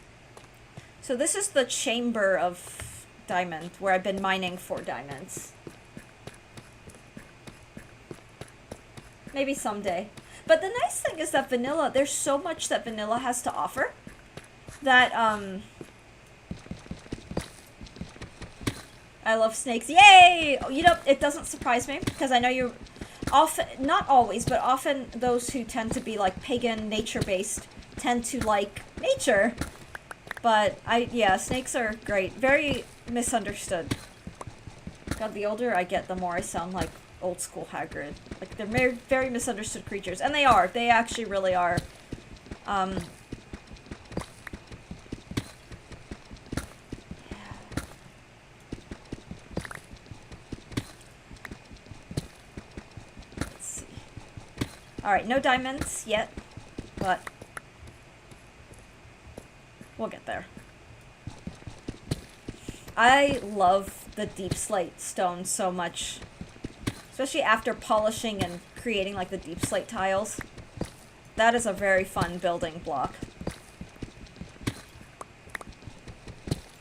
So this is the chamber of diamond, where I've been mining for diamonds. Maybe someday. But the nice thing is that vanilla, there's so much that vanilla has to offer that, I love snakes. Yay! You know, it doesn't surprise me, because I know you're often, not always, but often those who tend to be, like, pagan, nature-based, tend to like nature. But, yeah, snakes are great. Very misunderstood. God, the older I get, the more I sound like old school Hagrid. Like, they're very, very misunderstood creatures. And they are. They actually really are. Let's see. Alright, no diamonds yet, but we'll get there. I love the deep slate stone so much. Especially after polishing and creating, like, the deep slate tiles. That is a very fun building block.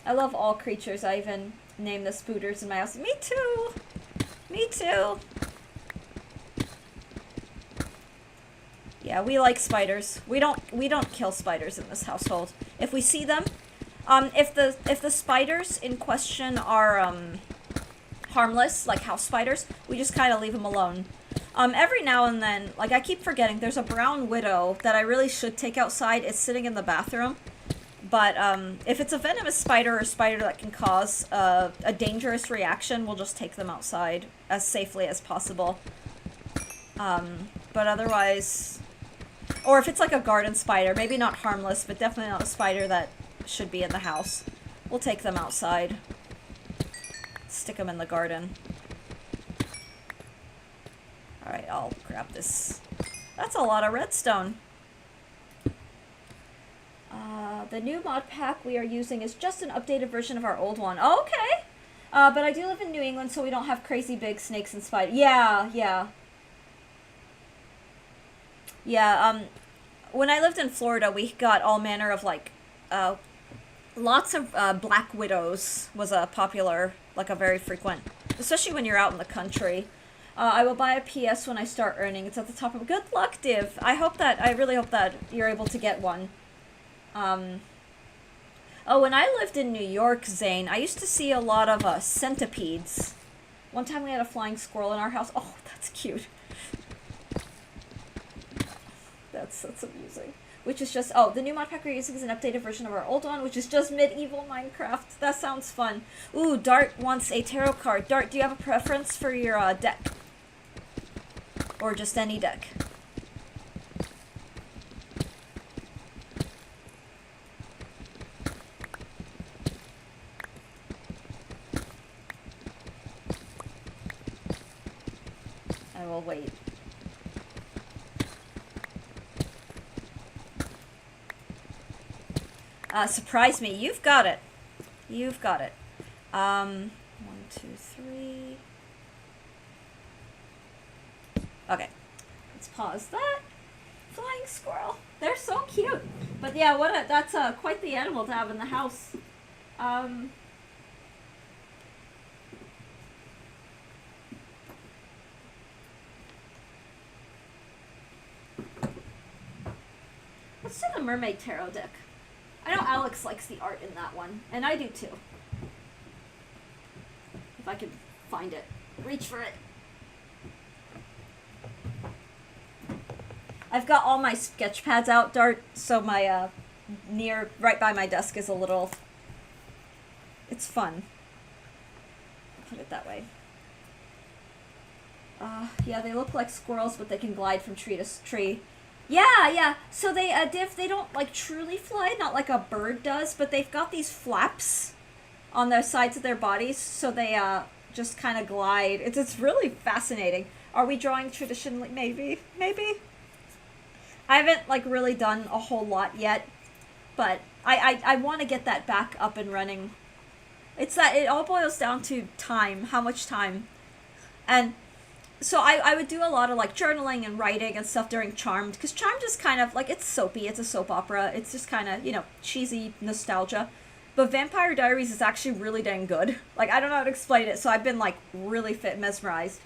I love all creatures. I even named the spooters in my house. Me too! Me too! Yeah, we like spiders. We don't kill spiders in this household. If we see them, if the spiders in question are, harmless, like house spiders, we just kind of leave them alone. Every now and then, like, I keep forgetting, there's a brown widow that I really should take outside. It's sitting in the bathroom. But, if it's a venomous spider or a spider that can cause a dangerous reaction, we'll just take them outside as safely as possible. But otherwise... Or if it's like a garden spider, maybe not harmless, but definitely not a spider that should be in the house, we'll take them outside. Stick them in the garden. Alright, I'll grab this. That's a lot of redstone. The new mod pack we are using is just an updated version of our old one. Oh, okay! But I do live in New England, so we don't have crazy big snakes and spiders. Yeah, yeah. Yeah, when I lived in Florida, we got all manner of, like, lots of, black widows was a popular, like, a very frequent, especially when you're out in the country. I will buy a PS when I start earning. It's at the top of... Good luck, Div! I really hope that you're able to get one. Oh, when I lived in New York, Zane, I used to see a lot of, centipedes. One time we had a flying squirrel in our house. Oh, that's cute. That's amusing. Which is just... Oh, the new mod pack we're using is an updated version of our old one, which is just medieval Minecraft. That sounds fun. Ooh, Dart wants a tarot card. Dart, do you have a preference for your, deck? Or just any deck? I will wait. Surprise me. You've got it. You've got it. 1, 2, 3. Okay. Let's pause that. Flying squirrel. They're so cute. But yeah, that's quite the animal to have in the house. Let's do the Mermaid Tarot deck. I know Alex likes the art in that one, and I do too. If I can find it. Reach for it. I've got all my sketch pads out, Dart, so my, right by my desk is a little... It's fun. Put it that way. Yeah, they look like squirrels, but they can glide from tree to tree. Yeah. So they, they don't, like, truly fly, not like a bird does, but they've got these flaps on their sides of their bodies, so they, just kind of glide. It's really fascinating. Are we drawing traditionally? Maybe. I haven't, like, really done a whole lot yet, but I want to get that back up and running. It's that it all boils down to time, how much time. And so I would do a lot of, like, journaling and writing and stuff during Charmed, because Charmed is kind of, like, it's soapy, it's a soap opera, it's just kind of, you know, cheesy nostalgia. But Vampire Diaries is actually really dang good. Like, I don't know how to explain it, so I've been, like, really mesmerized.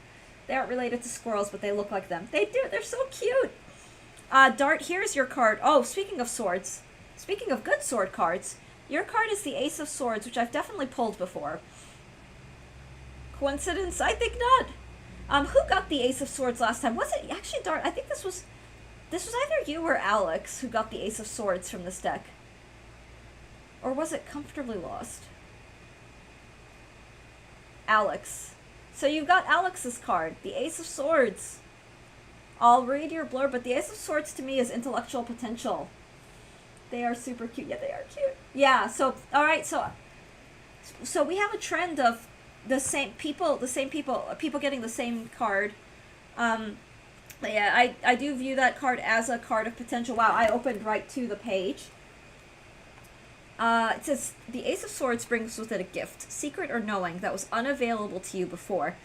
They aren't related to squirrels, but they look like them. They do, they're so cute! Dart, here's your card. Oh, speaking of swords. Speaking of good sword cards, your card is the Ace of Swords, which I've definitely pulled before. Coincidence? I think not. Who got the Ace of Swords last time? Was it actually Dart? I think this was either you or Alex who got the Ace of Swords from this deck. Or was it Comfortably Lost? Alex. So you've got Alex's card, the Ace of Swords. I'll read your blurb, but the Ace of Swords to me is intellectual potential. They are super cute. Yeah, they are cute. Yeah, so, alright, so we have a trend of people getting the same card. Yeah, I do view that card as a card of potential. Wow, I opened right to the page. It says, the Ace of Swords brings with it a gift, secret or knowing, that was unavailable to you before,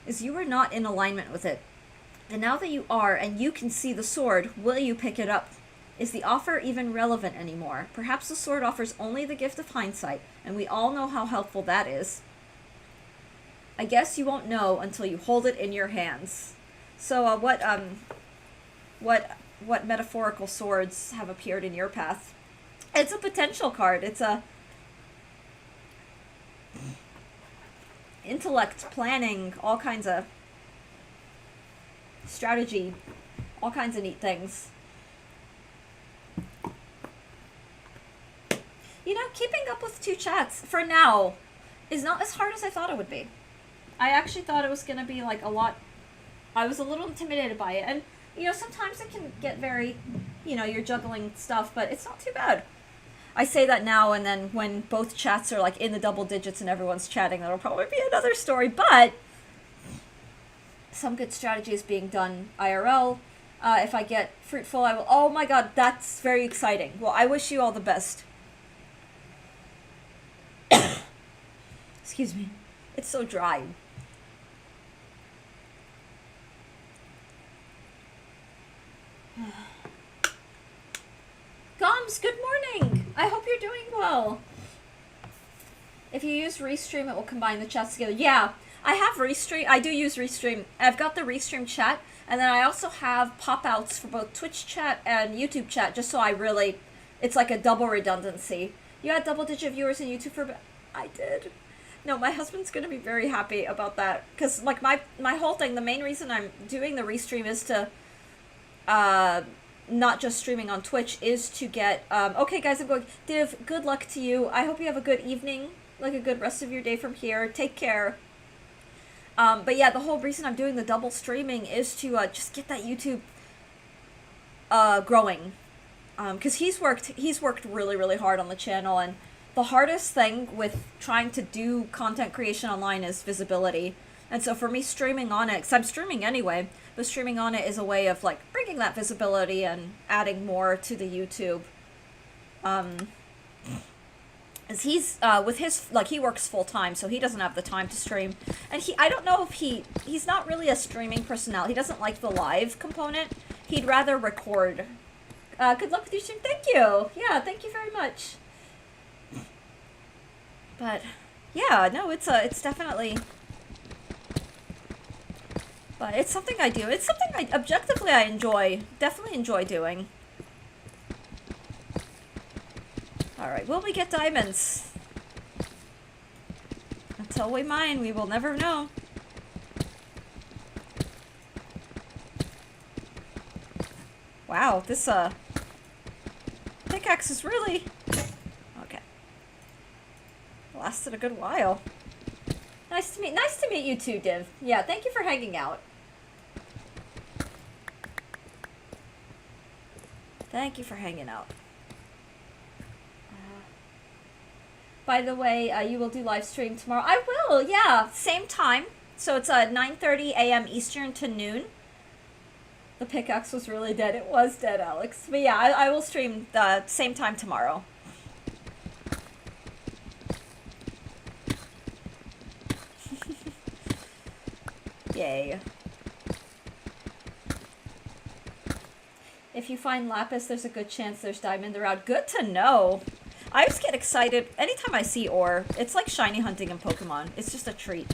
as you were not in alignment with it. And now that you are, and you can see the sword, will you pick it up? Is the offer even relevant anymore? Perhaps the sword offers only the gift of hindsight, and we all know how helpful that is. I guess you won't know until you hold it in your hands. So, what metaphorical swords have appeared in your path? It's a potential card. It's a intellect, planning, all kinds of strategy, all kinds of neat things. You know, keeping up with two chats, for now, is not as hard as I thought it would be. I actually thought it was going to be, like, a lot... I was a little intimidated by it, and, you know, sometimes it can get very, you know, you're juggling stuff, but it's not too bad. I say that now, and then when both chats are, like, in the double digits and everyone's chatting, that'll probably be another story, but some good strategy is being done IRL. If I get fruitful, I will... Oh my god, that's very exciting. Well, I wish you all the best. Excuse me. It's so dry. Goms, good morning! I hope you're doing well. If you use Restream, it will combine the chats together. Yeah, I have Restream. I do use Restream. I've got the Restream chat, and then I also have pop-outs for both Twitch chat and YouTube chat, just so I really... It's like a double redundancy. You had double-digit viewers in YouTube for... I did. No, my husband's going to be very happy about that. Because, like, my whole thing, the main reason I'm doing the Restream is to... not just streaming on Twitch, is to get... okay, guys, I'm going... Div, good luck to you. I hope you have a good evening. Like, a good rest of your day from here. Take care. But yeah, the whole reason I'm doing the double streaming is to just get that YouTube growing. Because he's worked really, really hard on the channel, and the hardest thing with trying to do content creation online is visibility. And so for me, streaming on it, because I'm streaming anyway, but streaming on it is a way of, like, bringing that visibility and adding more to the YouTube. As he's, with his, like, he works full-time, so he doesn't have the time to stream. And I don't know if he's not really a streaming personality. He doesn't like the live component. He'd rather record. Good luck with your stream. Thank you. Yeah, thank you very much. But, yeah, no, it's definitely... But it's something I do. It's something objectively I enjoy. Definitely enjoy doing. Alright, will we get diamonds? Until we mine, we will never know. Wow, this, pickaxe is really... Okay. Lasted a good while. Nice to meet you too, Div. Yeah, thank you for hanging out. Thank you for hanging out. By the way, you will do live stream tomorrow. I will, yeah, same time. So it's 9:30 a.m. Eastern to noon. The pickaxe was really dead. It was dead, Alex. But yeah, I will stream the same time tomorrow. Yay. If you find lapis, there's a good chance there's diamond around. Good to know. I just get excited anytime I see ore. It's like shiny hunting in Pokemon. It's just a treat.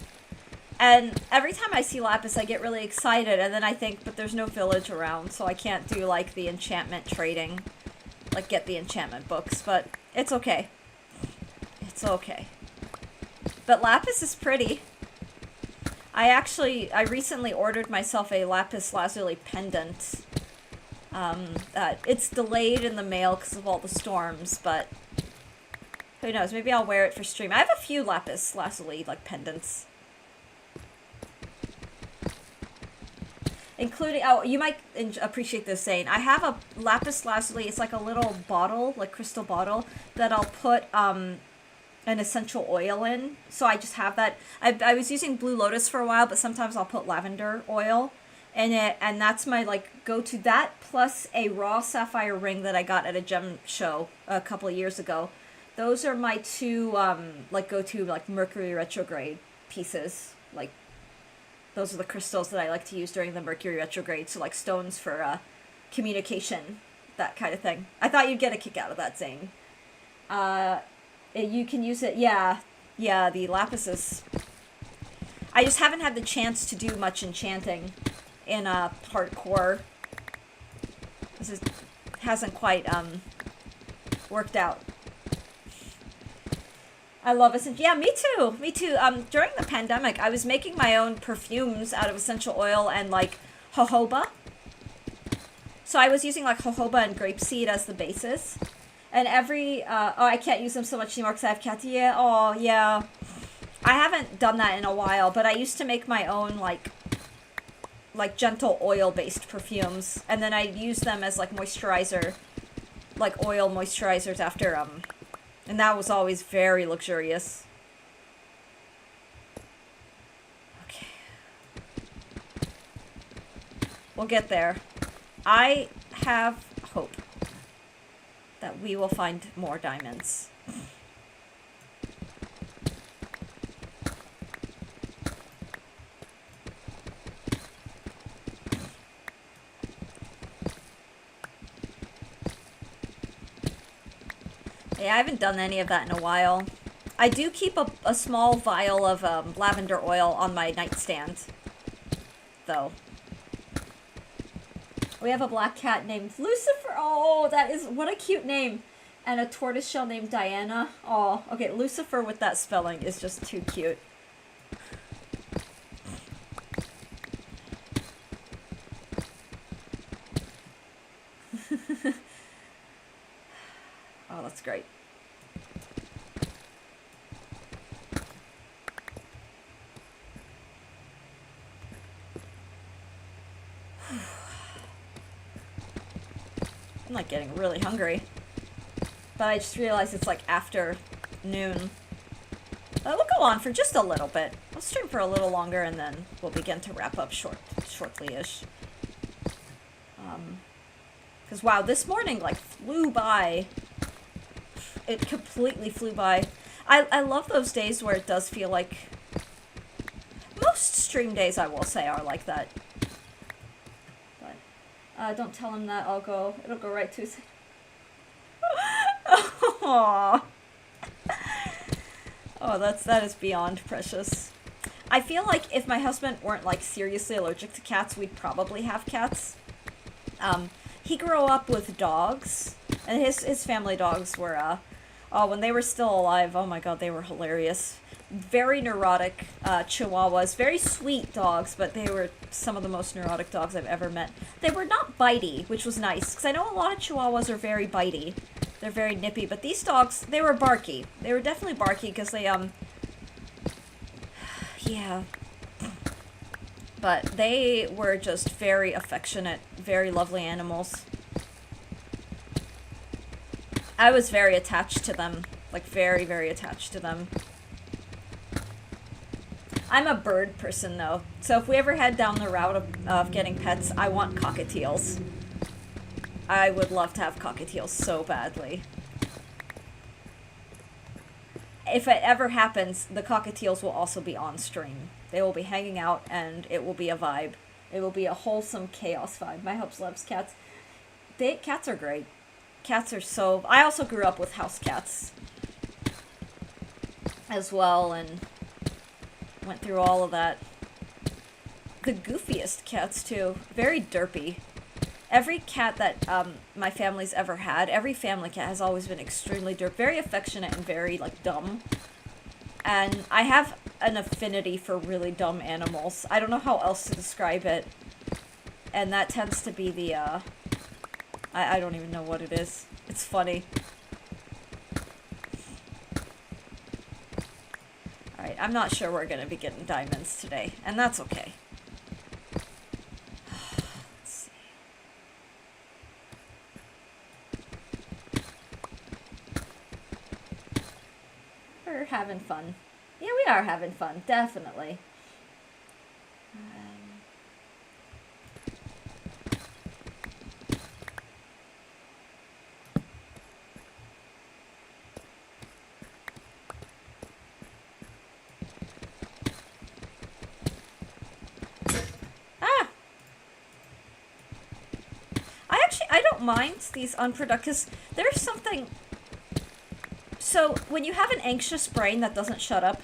And every time I see lapis, I get really excited, and then I think, but there's no village around, so I can't do, like, the enchantment trading. Like, get the enchantment books, but it's okay. It's okay. But lapis is pretty. I recently ordered myself a lapis lazuli pendant. It's delayed in the mail because of all the storms, but who knows, maybe I'll wear it for stream. I have a few lapis lazuli, like, pendants. Including, oh, you might appreciate this saying. I have a lapis lazuli, it's like a little bottle, like crystal bottle, that I'll put, an essential oil in. So I just have that. I was using Blue Lotus for a while, but sometimes I'll put lavender oil in it, and that's my, like, go-to. That plus a raw sapphire ring that I got at a gem show a couple of years ago. Those are my two, like, go-to, like, Mercury retrograde pieces. Like, those are the crystals that I like to use during the Mercury retrograde. So, like, stones for, communication, that kind of thing. I thought you'd get a kick out of that, Zane. You can use it, yeah, the lapises. I just haven't had the chance to do much enchanting in, hardcore. This hasn't quite, worked out. I love it. Yeah, me too. Me too. During the pandemic, I was making my own perfumes out of essential oil and, like, jojoba. So I was using, like, jojoba and grapeseed as the basis. And every, oh, I can't use them so much anymore because I have cats. Yeah, oh, yeah. I haven't done that in a while, but I used to make my own, like gentle oil-based perfumes. And then I'd use them as, like, moisturizer, like, oil moisturizers after, and that was always very luxurious. Okay. We'll get there. I have hope that we will find more diamonds. Yeah, I haven't done any of that in a while. I do keep a small vial of lavender oil on my nightstand, though. We have a black cat named Lucifer. Oh, that is, what a cute name. And a tortoiseshell named Diana. Oh, okay, Lucifer with that spelling is just too cute. Oh, that's great. I'm like getting really hungry. But I just realized it's like after noon. We'll go on for just a little bit. We'll stream for a little longer and then we'll begin to wrap up shortly-ish. Because wow, this morning like flew by. It completely flew by. I love those days where it does feel like... Most stream days, I will say, are like that. But, don't tell him that. It'll go right to his... Aww. Oh, that is beyond precious. I feel like if my husband weren't, like, seriously allergic to cats, we'd probably have cats. He grew up with dogs, and his family dogs were, Oh, when they were still alive, oh my god, they were hilarious. Very neurotic chihuahuas. Very sweet dogs, but they were some of the most neurotic dogs I've ever met. They were not bitey, which was nice, because I know a lot of chihuahuas are very bitey. They're very nippy, but these dogs, they were barky. They were definitely barky, because they, yeah. But they were just very affectionate, very lovely animals. I was very attached to them. Like, very, very attached to them. I'm a bird person, though. So if we ever head down the route of getting pets, I want cockatiels. I would love to have cockatiels so badly. If it ever happens, the cockatiels will also be on stream. They will be hanging out, and it will be a vibe. It will be a wholesome chaos vibe. My hopes loves cats. Cats are great. Cats are so... I also grew up with house cats as well, and went through all of that. The goofiest cats, too. Very derpy. Every cat that my family's ever had, every family cat has always been extremely derpy. Very affectionate and very, like, dumb. And I have an affinity for really dumb animals. I don't know how else to describe it. And that tends to be the, I don't even know what it is. It's funny. Alright, I'm not sure we're gonna be getting diamonds today, and that's okay. Let's see. We're having fun. Yeah, we are having fun, definitely. I don't mind these unproductive... There's something... So, when you have an anxious brain that doesn't shut up,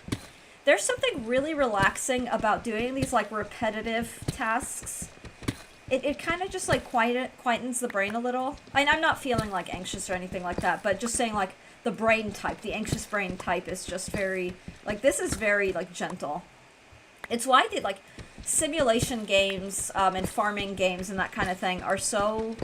there's something really relaxing about doing these, like, repetitive tasks. It kind of just, like, quietens the brain a little. And I'm not feeling, like, anxious or anything like that, but just saying, like, the brain type, the anxious brain type is just very... Like, this is very, like, gentle. It's why the, like, simulation games and farming games and that kind of thing are so...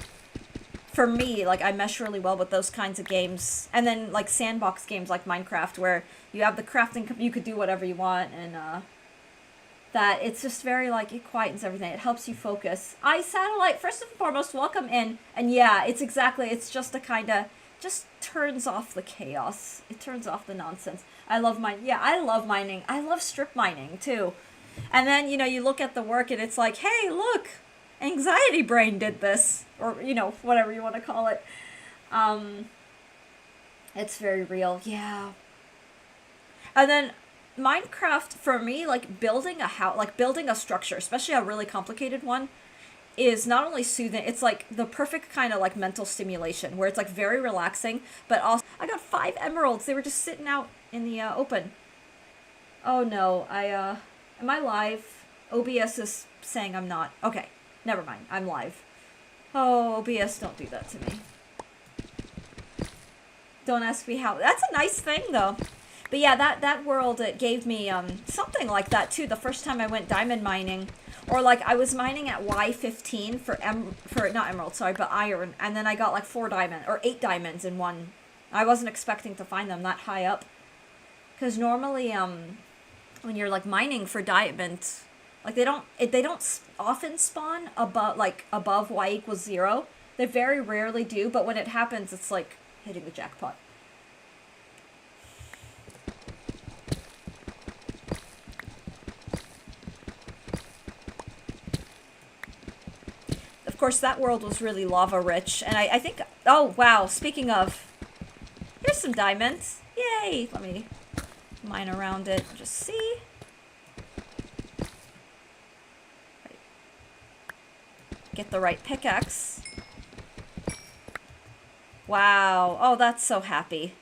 For me, like, I mesh really well with those kinds of games. And then, like, sandbox games like Minecraft, where you have the crafting, you could do whatever you want, and, that it's just very, like, it quietens everything. It helps you focus. iSatellite, first and foremost, welcome in. And yeah, it's just a kind of, just turns off the chaos. It turns off the nonsense. I love mining. Yeah, I love mining. I love strip mining, too. And then, you know, you look at the work, and it's like, hey, look! Anxiety Brain did this, or, you know, whatever you want to call it. It's very real, yeah. And then Minecraft, for me, like, building a house, like, building a structure, especially a really complicated one, is not only soothing, it's, like, the perfect kind of, like, mental stimulation, where it's, like, very relaxing, but also, I got 5 emeralds, they were just sitting out in the, open. Oh, no, am I live? OBS is saying I'm not. Okay. Never mind, I'm live. Oh, OBS, don't do that to me. Don't ask me how. That's a nice thing, though. But yeah, that world, it gave me something like that, too, the first time I went diamond mining. Or, like, I was mining at Y15 for not emerald, sorry, but iron. And then I got, like, 8 diamonds in one. I wasn't expecting to find them that high up. Because normally, when you're, like, mining for diamonds... Like, they don't often spawn above y = 0. They very rarely do, but when it happens, it's like hitting the jackpot. Of course, that world was really lava-rich, and I think... Oh, wow, speaking of... Here's some diamonds. Yay! Let me mine around it and just see... Get the right pickaxe. Wow. Oh, that's so happy.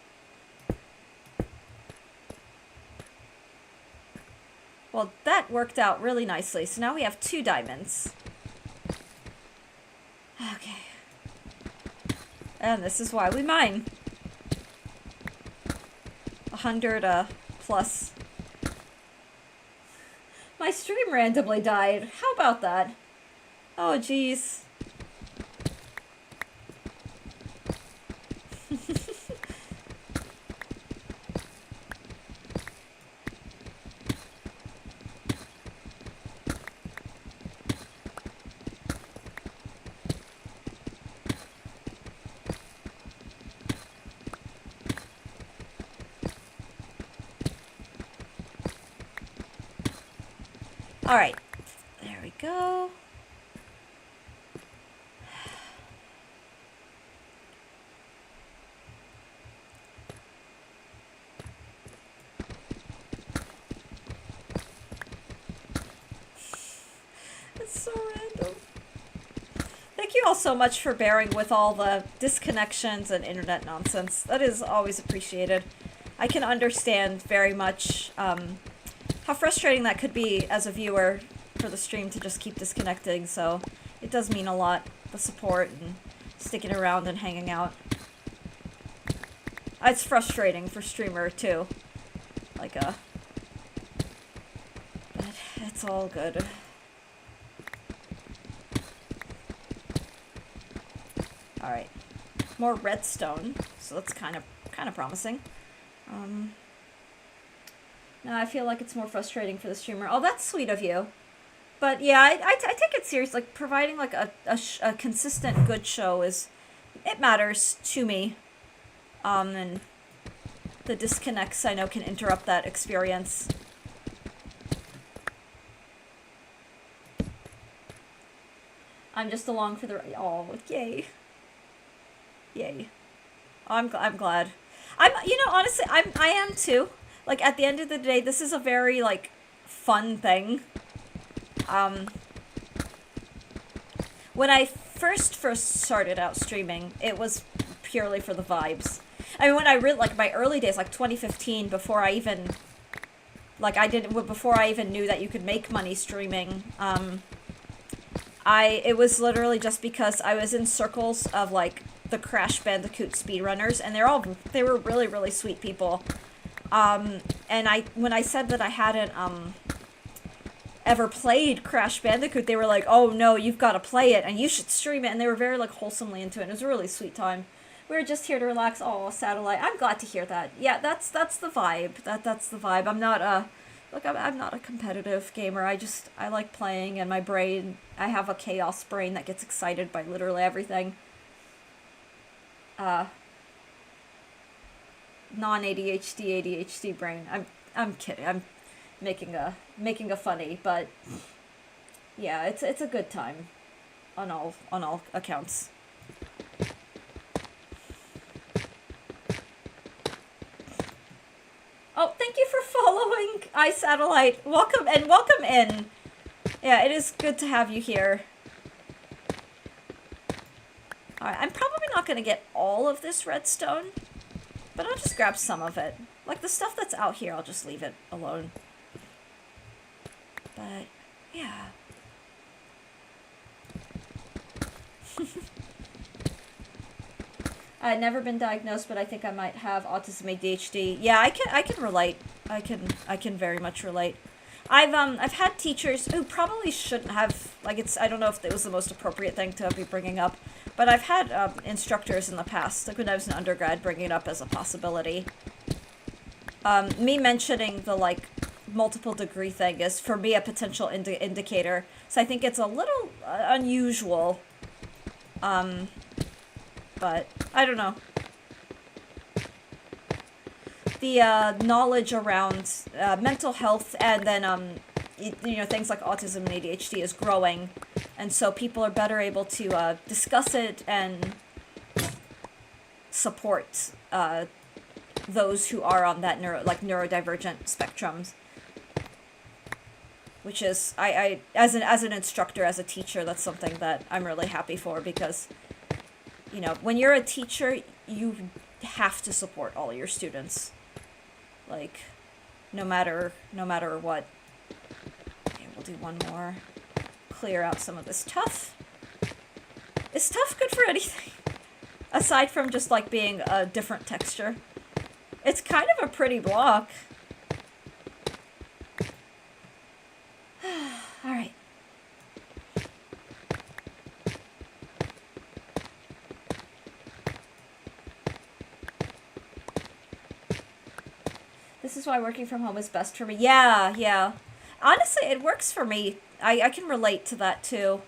Well, that worked out really nicely. So now we have 2 diamonds. Okay. And this is why we mine. 100 plus. My stream randomly died. How about that? Oh, jeez. Alright, there we go. It's so random. Thank you all so much for bearing with all the disconnections and internet nonsense. That is always appreciated. I can understand very much, how frustrating that could be as a viewer for the stream to just keep disconnecting, so it does mean a lot, the support and sticking around and hanging out. It's frustrating for streamer too. Like, but it's all good. Alright. More redstone, so that's kind of promising. Now I feel like it's more frustrating for the streamer. Oh, that's sweet of you. But yeah, I take it serious. Like, providing like a consistent good show it matters to me. And the disconnects I know can interrupt that experience. I'm just along for the, oh, yay. Yay. Oh, I'm glad. You know, honestly, I am too. Like, at the end of the day, this is a very, like, fun thing. When I first started out streaming, it was purely for the vibes. I mean, when I really, like, my early days, like 2015, before I even, like, before I even knew that you could make money streaming, it was literally just because I was in circles of, like, the Crash Bandicoot speedrunners, and they were really, really sweet people. And when I said that I hadn't, ever played Crash Bandicoot, they were like, oh no, you've got to play it, and you should stream it, and they were very, like, wholesomely into it. It was a really sweet time. We were just here to relax. Oh, Satellite. I'm glad to hear that. Yeah, that's the vibe. That's the vibe. I'm not I'm not a competitive gamer. I like playing, and my brain, I have a chaos brain that gets excited by literally everything. Non-ADHD, ADHD brain. I'm kidding. I'm making a funny, but yeah, it's a good time on all accounts. Oh, thank you for following iSatellite. Welcome in. Yeah, it is good to have you here. Alright, I'm probably not gonna get all of this redstone, but I'll just grab some of it. Like, the stuff that's out here, I'll just leave it alone. But, yeah. I've never been diagnosed, but I think I might have autism ADHD. Yeah, I can relate. I can very much relate. I've had teachers who probably shouldn't have, like, I don't know if it was the most appropriate thing to be bringing up, but I've had instructors in the past, like when I was an undergrad, bringing it up as a possibility. Me mentioning the, like, multiple degree thing is, for me, a potential indicator. So I think it's a little unusual. But I don't know. The knowledge around mental health and then, you know, things like autism and ADHD is growing. And so people are better able to discuss it and support those who are on that neurodivergent spectrums. Which is, I as an instructor, as a teacher, that's something that I'm really happy for, because, you know, when you're a teacher, you have to support all your students. Like, no matter what. Okay, we'll do one more. Clear out some of this tuff. Is tuff good for anything? Aside from just, like, being a different texture. It's kind of a pretty block. Alright. This is why working from home is best for me. Yeah, yeah. Honestly, it works for me. I can relate to that too.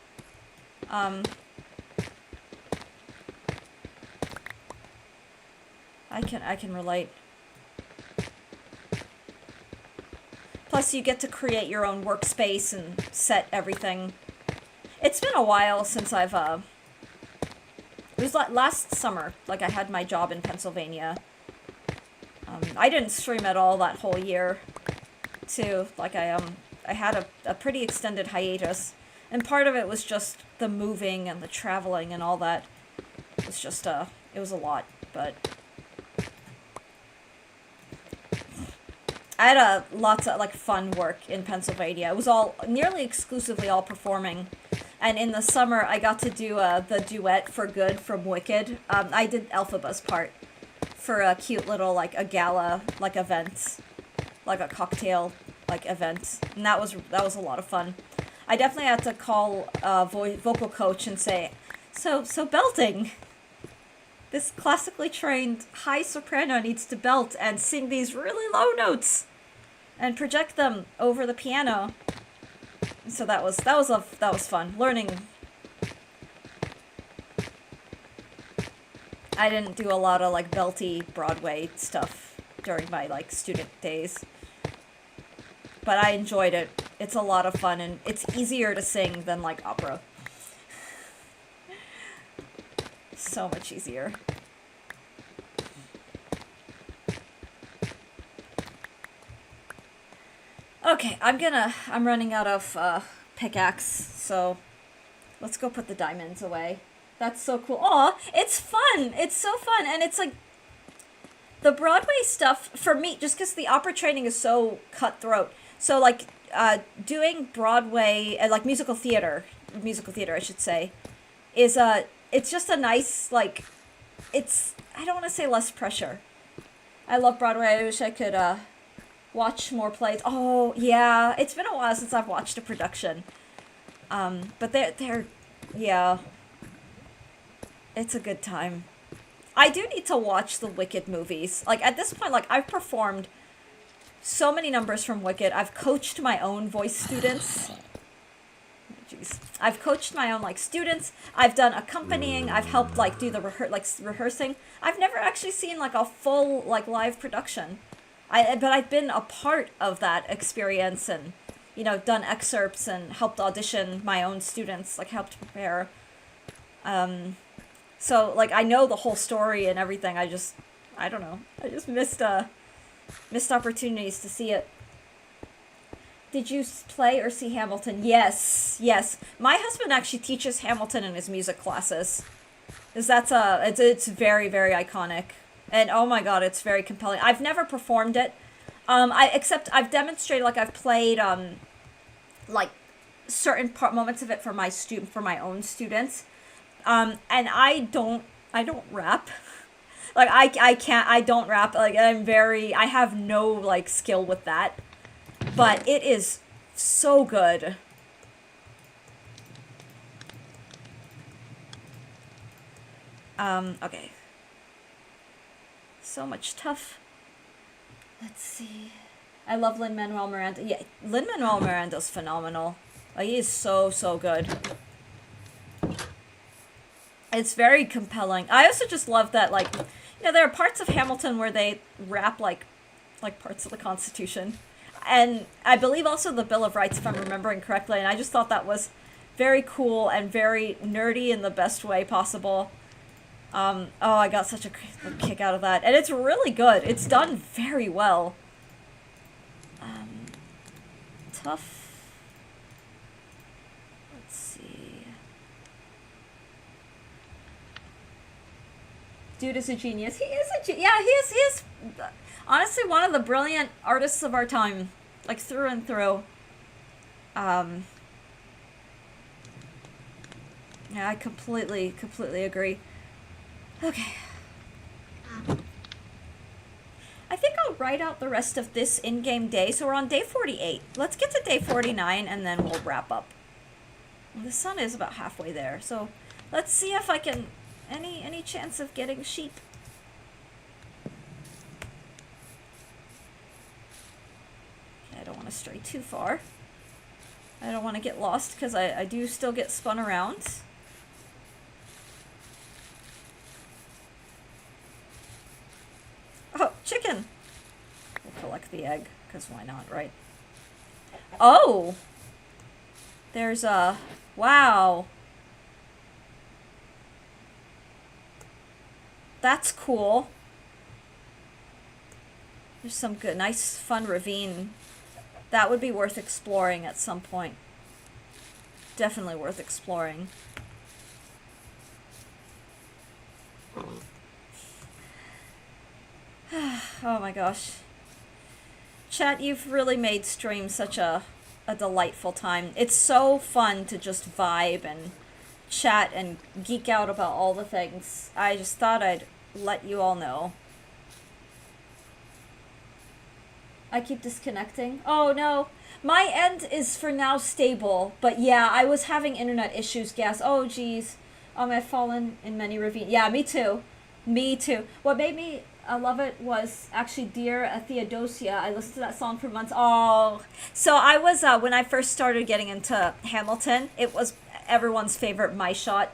I can relate. Plus, you get to create your own workspace and set everything. It's been a while since I've, it was last summer, like I had my job in Pennsylvania. I didn't stream at all that whole year, too. Like, I had a pretty extended hiatus. And part of it was just the moving and the traveling and all that. It was just, it was a lot, but... I had lots of, like, fun work in Pennsylvania. It was all, nearly exclusively all performing. And in the summer, I got to do the duet for Good from Wicked. I did Elphaba's part for a cute little, like, a gala, like, event. Like a cocktail, like, event. And that was a lot of fun. I definitely had to call a vocal coach and say, so belting. This classically trained high soprano needs to belt and sing these really low notes and project them over the piano. So that was fun. Learning. I didn't do a lot of like belty Broadway stuff during my like student days. But I enjoyed it. It's a lot of fun and it's easier to sing than like opera. So much easier. Okay, I'm running out of pickaxe, so let's go put the diamonds away. That's so cool. Aw, it's fun! It's so fun, and it's like, the Broadway stuff, for me, just because the opera training is so cutthroat, so like, doing Broadway, like musical theater, I should say, is, it's just a nice, like, it's, I don't want to say less pressure. I love Broadway, I wish I could, watch more plays. Oh, yeah, it's been a while since I've watched a production. But they're, yeah, it's a good time. I do need to watch the Wicked movies. Like, at this point, like, I've performed so many numbers from Wicked. I've coached my own voice students. Jeez. I've coached my own, like, students. I've done accompanying. I've helped, like, do the rehearsing. I've never actually seen, like, a full, like, live production. But I've been a part of that experience and, you know, done excerpts and helped audition my own students, like, helped prepare. So, like, I know the whole story and everything. I don't know. I just missed opportunities to see it. Did you play or see Hamilton? Yes, yes. My husband actually teaches Hamilton in his music classes. Because it's very, very iconic. And oh my god, it's very compelling. I've never performed it. Except I've demonstrated, like, I've played, like, certain moments of it for my own students. And I don't rap. Like, I don't rap. Like, I have no, like, skill with that. But it is so good. Okay. So much stuff. Let's see. I love Lin-Manuel Miranda. Yeah, Lin-Manuel Miranda's phenomenal. Like, he is so, so good. It's very compelling. I also just love that, like, you know, there are parts of Hamilton where they rap, like parts of the Constitution. And I believe also the Bill of Rights, if I'm remembering correctly. And I just thought that was very cool and very nerdy in the best way possible. Oh, I got such a kick out of that. And it's really good. It's done very well. Tough. Let's see. Dude is a genius. He is a genius. Yeah, he is honestly one of the brilliant artists of our time. Like, through and through. Yeah, I completely agree. Okay. ride out the rest of this in-game day. So we're on day 48. Let's get to day 49 and then we'll wrap up. The sun is about halfway there, so let's see if I can... Any chance of getting sheep? Okay, I don't want to stray too far. I don't want to get lost because I do still get spun around. Oh, chicken! We'll collect the egg, because why not, right? Oh! There's a... Wow! That's cool. There's some good, nice, fun ravine. That would be worth exploring at some point. Definitely worth exploring. Oh my gosh. Chat, you've really made stream such a delightful time. It's so fun to just vibe and chat and geek out about all the things. I just thought I'd let you all know. I keep disconnecting. Oh no. My end is for now stable, but yeah, I was having internet issues, Gas. Oh geez. I've fallen in many ravines. Yeah, me too. Me too. What made me love it was actually Dear Theodosia. I listened to that song for months. Oh. So I was, when I first started getting into Hamilton, it was everyone's favorite My Shot.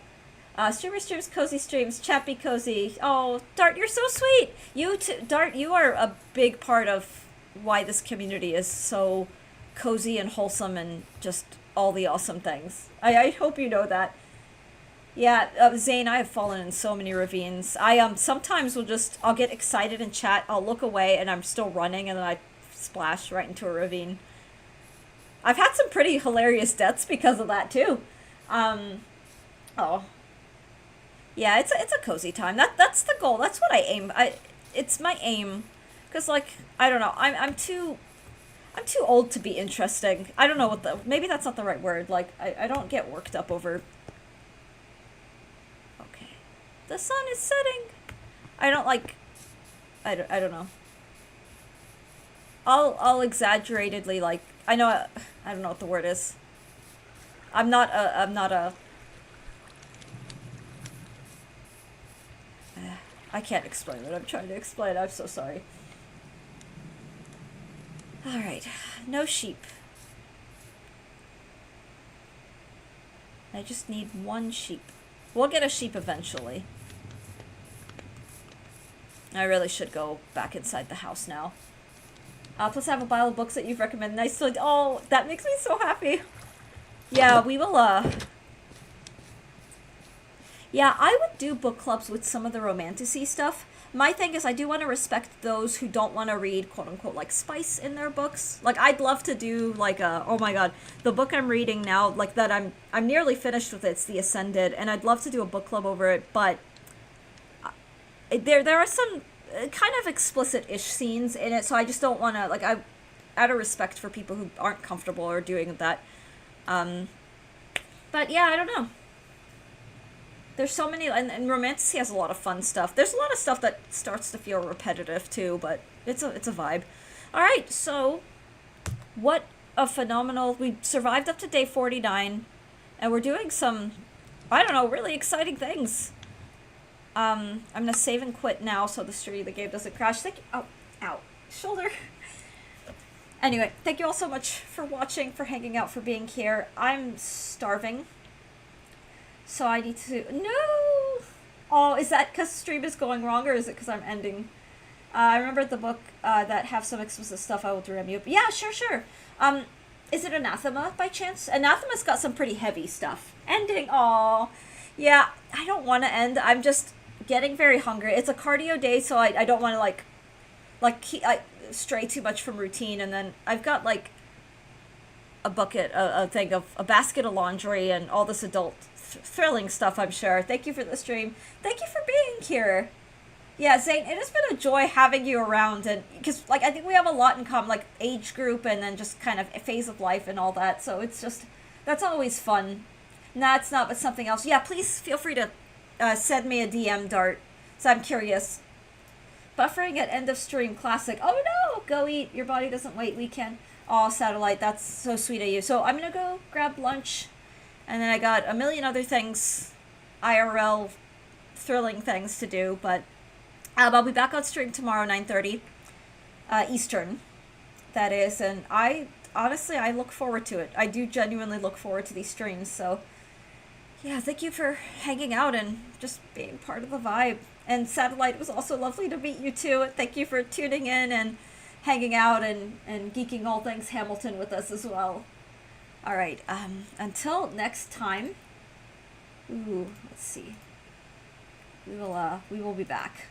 Streamer streams, cozy streams, chat be cozy. Oh, Dart, you're so sweet. You too, Dart, you are a big part of why this community is so cozy and wholesome and just all the awesome things. I hope you know that. Yeah, Zane, I have fallen in so many ravines. I sometimes I'll get excited in chat, I'll look away and I'm still running and then I splash right into a ravine. I've had some pretty hilarious deaths because of that too. Oh. Yeah, it's a cozy time. That's the goal. That's what I aim. It's my aim. Cause like, I don't know, I'm too old to be interesting. I don't know maybe that's not the right word. Like, I don't get worked up over. Okay. The sun is setting. I don't like, I don't know. I'll exaggeratedly like, I don't know what the word is. I'm not a I can't explain what I'm trying to explain. I'm so sorry. Alright, no sheep. I just need one sheep. We'll get a sheep eventually. I really should go back inside the house now. Plus I have a pile of books that you've recommended. Nice. Oh, that makes me so happy. Yeah, we will, yeah, I would do book clubs with some of the romantic-y stuff. My thing is I do want to respect those who don't want to read, quote-unquote, like, spice in their books. Like, I'd love to do, like, oh my god, the book I'm reading now, like, that I'm nearly finished with it, it's The Ascended, and I'd love to do a book club over it, but there are some kind of explicit-ish scenes in it, so I just don't want to, like, out of respect for people who aren't comfortable or doing that. But yeah, I don't know. There's so many, and Romantasy has a lot of fun stuff. There's a lot of stuff that starts to feel repetitive too, but it's a vibe. Alright, so what a phenomenal, we survived up to day 49, and we're doing some, I don't know, really exciting things. I'm gonna save and quit now so the game doesn't crash. Thank you, oh, ow, shoulder. Anyway, thank you all so much for watching, for hanging out, for being here. I'm starving. So I need to... No! Oh, is that because stream is going wrong, or is it because I'm ending? I remember the book that have some explicit stuff. I will DM you. But yeah, sure. Is it Anathema by chance? Anathema's got some pretty heavy stuff. Ending. Aw. Yeah, I don't want to end. I'm just getting very hungry. It's a cardio day, so I don't want to I stray too much from routine. And then I've got like a bucket, a basket of laundry and all this adult thrilling stuff, I'm sure. Thank you for the stream. Thank you for being here. Yeah, Zane, it has been a joy having you around, and because like I think we have a lot in common, like age group and then just kind of a phase of life and all that. So it's just, that's always fun. Nah, it's not, but something else. Yeah, please feel free to send me a DM, Dart. So I'm curious. Buffering at end of stream, classic. Oh Go eat. Your body doesn't wait. We can. Aw, Satellite, that's so sweet of you. So I'm gonna go grab lunch, and then I got a million other things, IRL, thrilling things to do, but I'll be back on stream tomorrow, 9:30, Eastern, that is, and honestly, I look forward to it. I do genuinely look forward to these streams, so yeah, thank you for hanging out and just being part of the vibe. And Satellite, it was also lovely to meet you too. Thank you for tuning in and hanging out and geeking all things Hamilton with us as well. All right, until next time. Ooh, let's see. We will be back.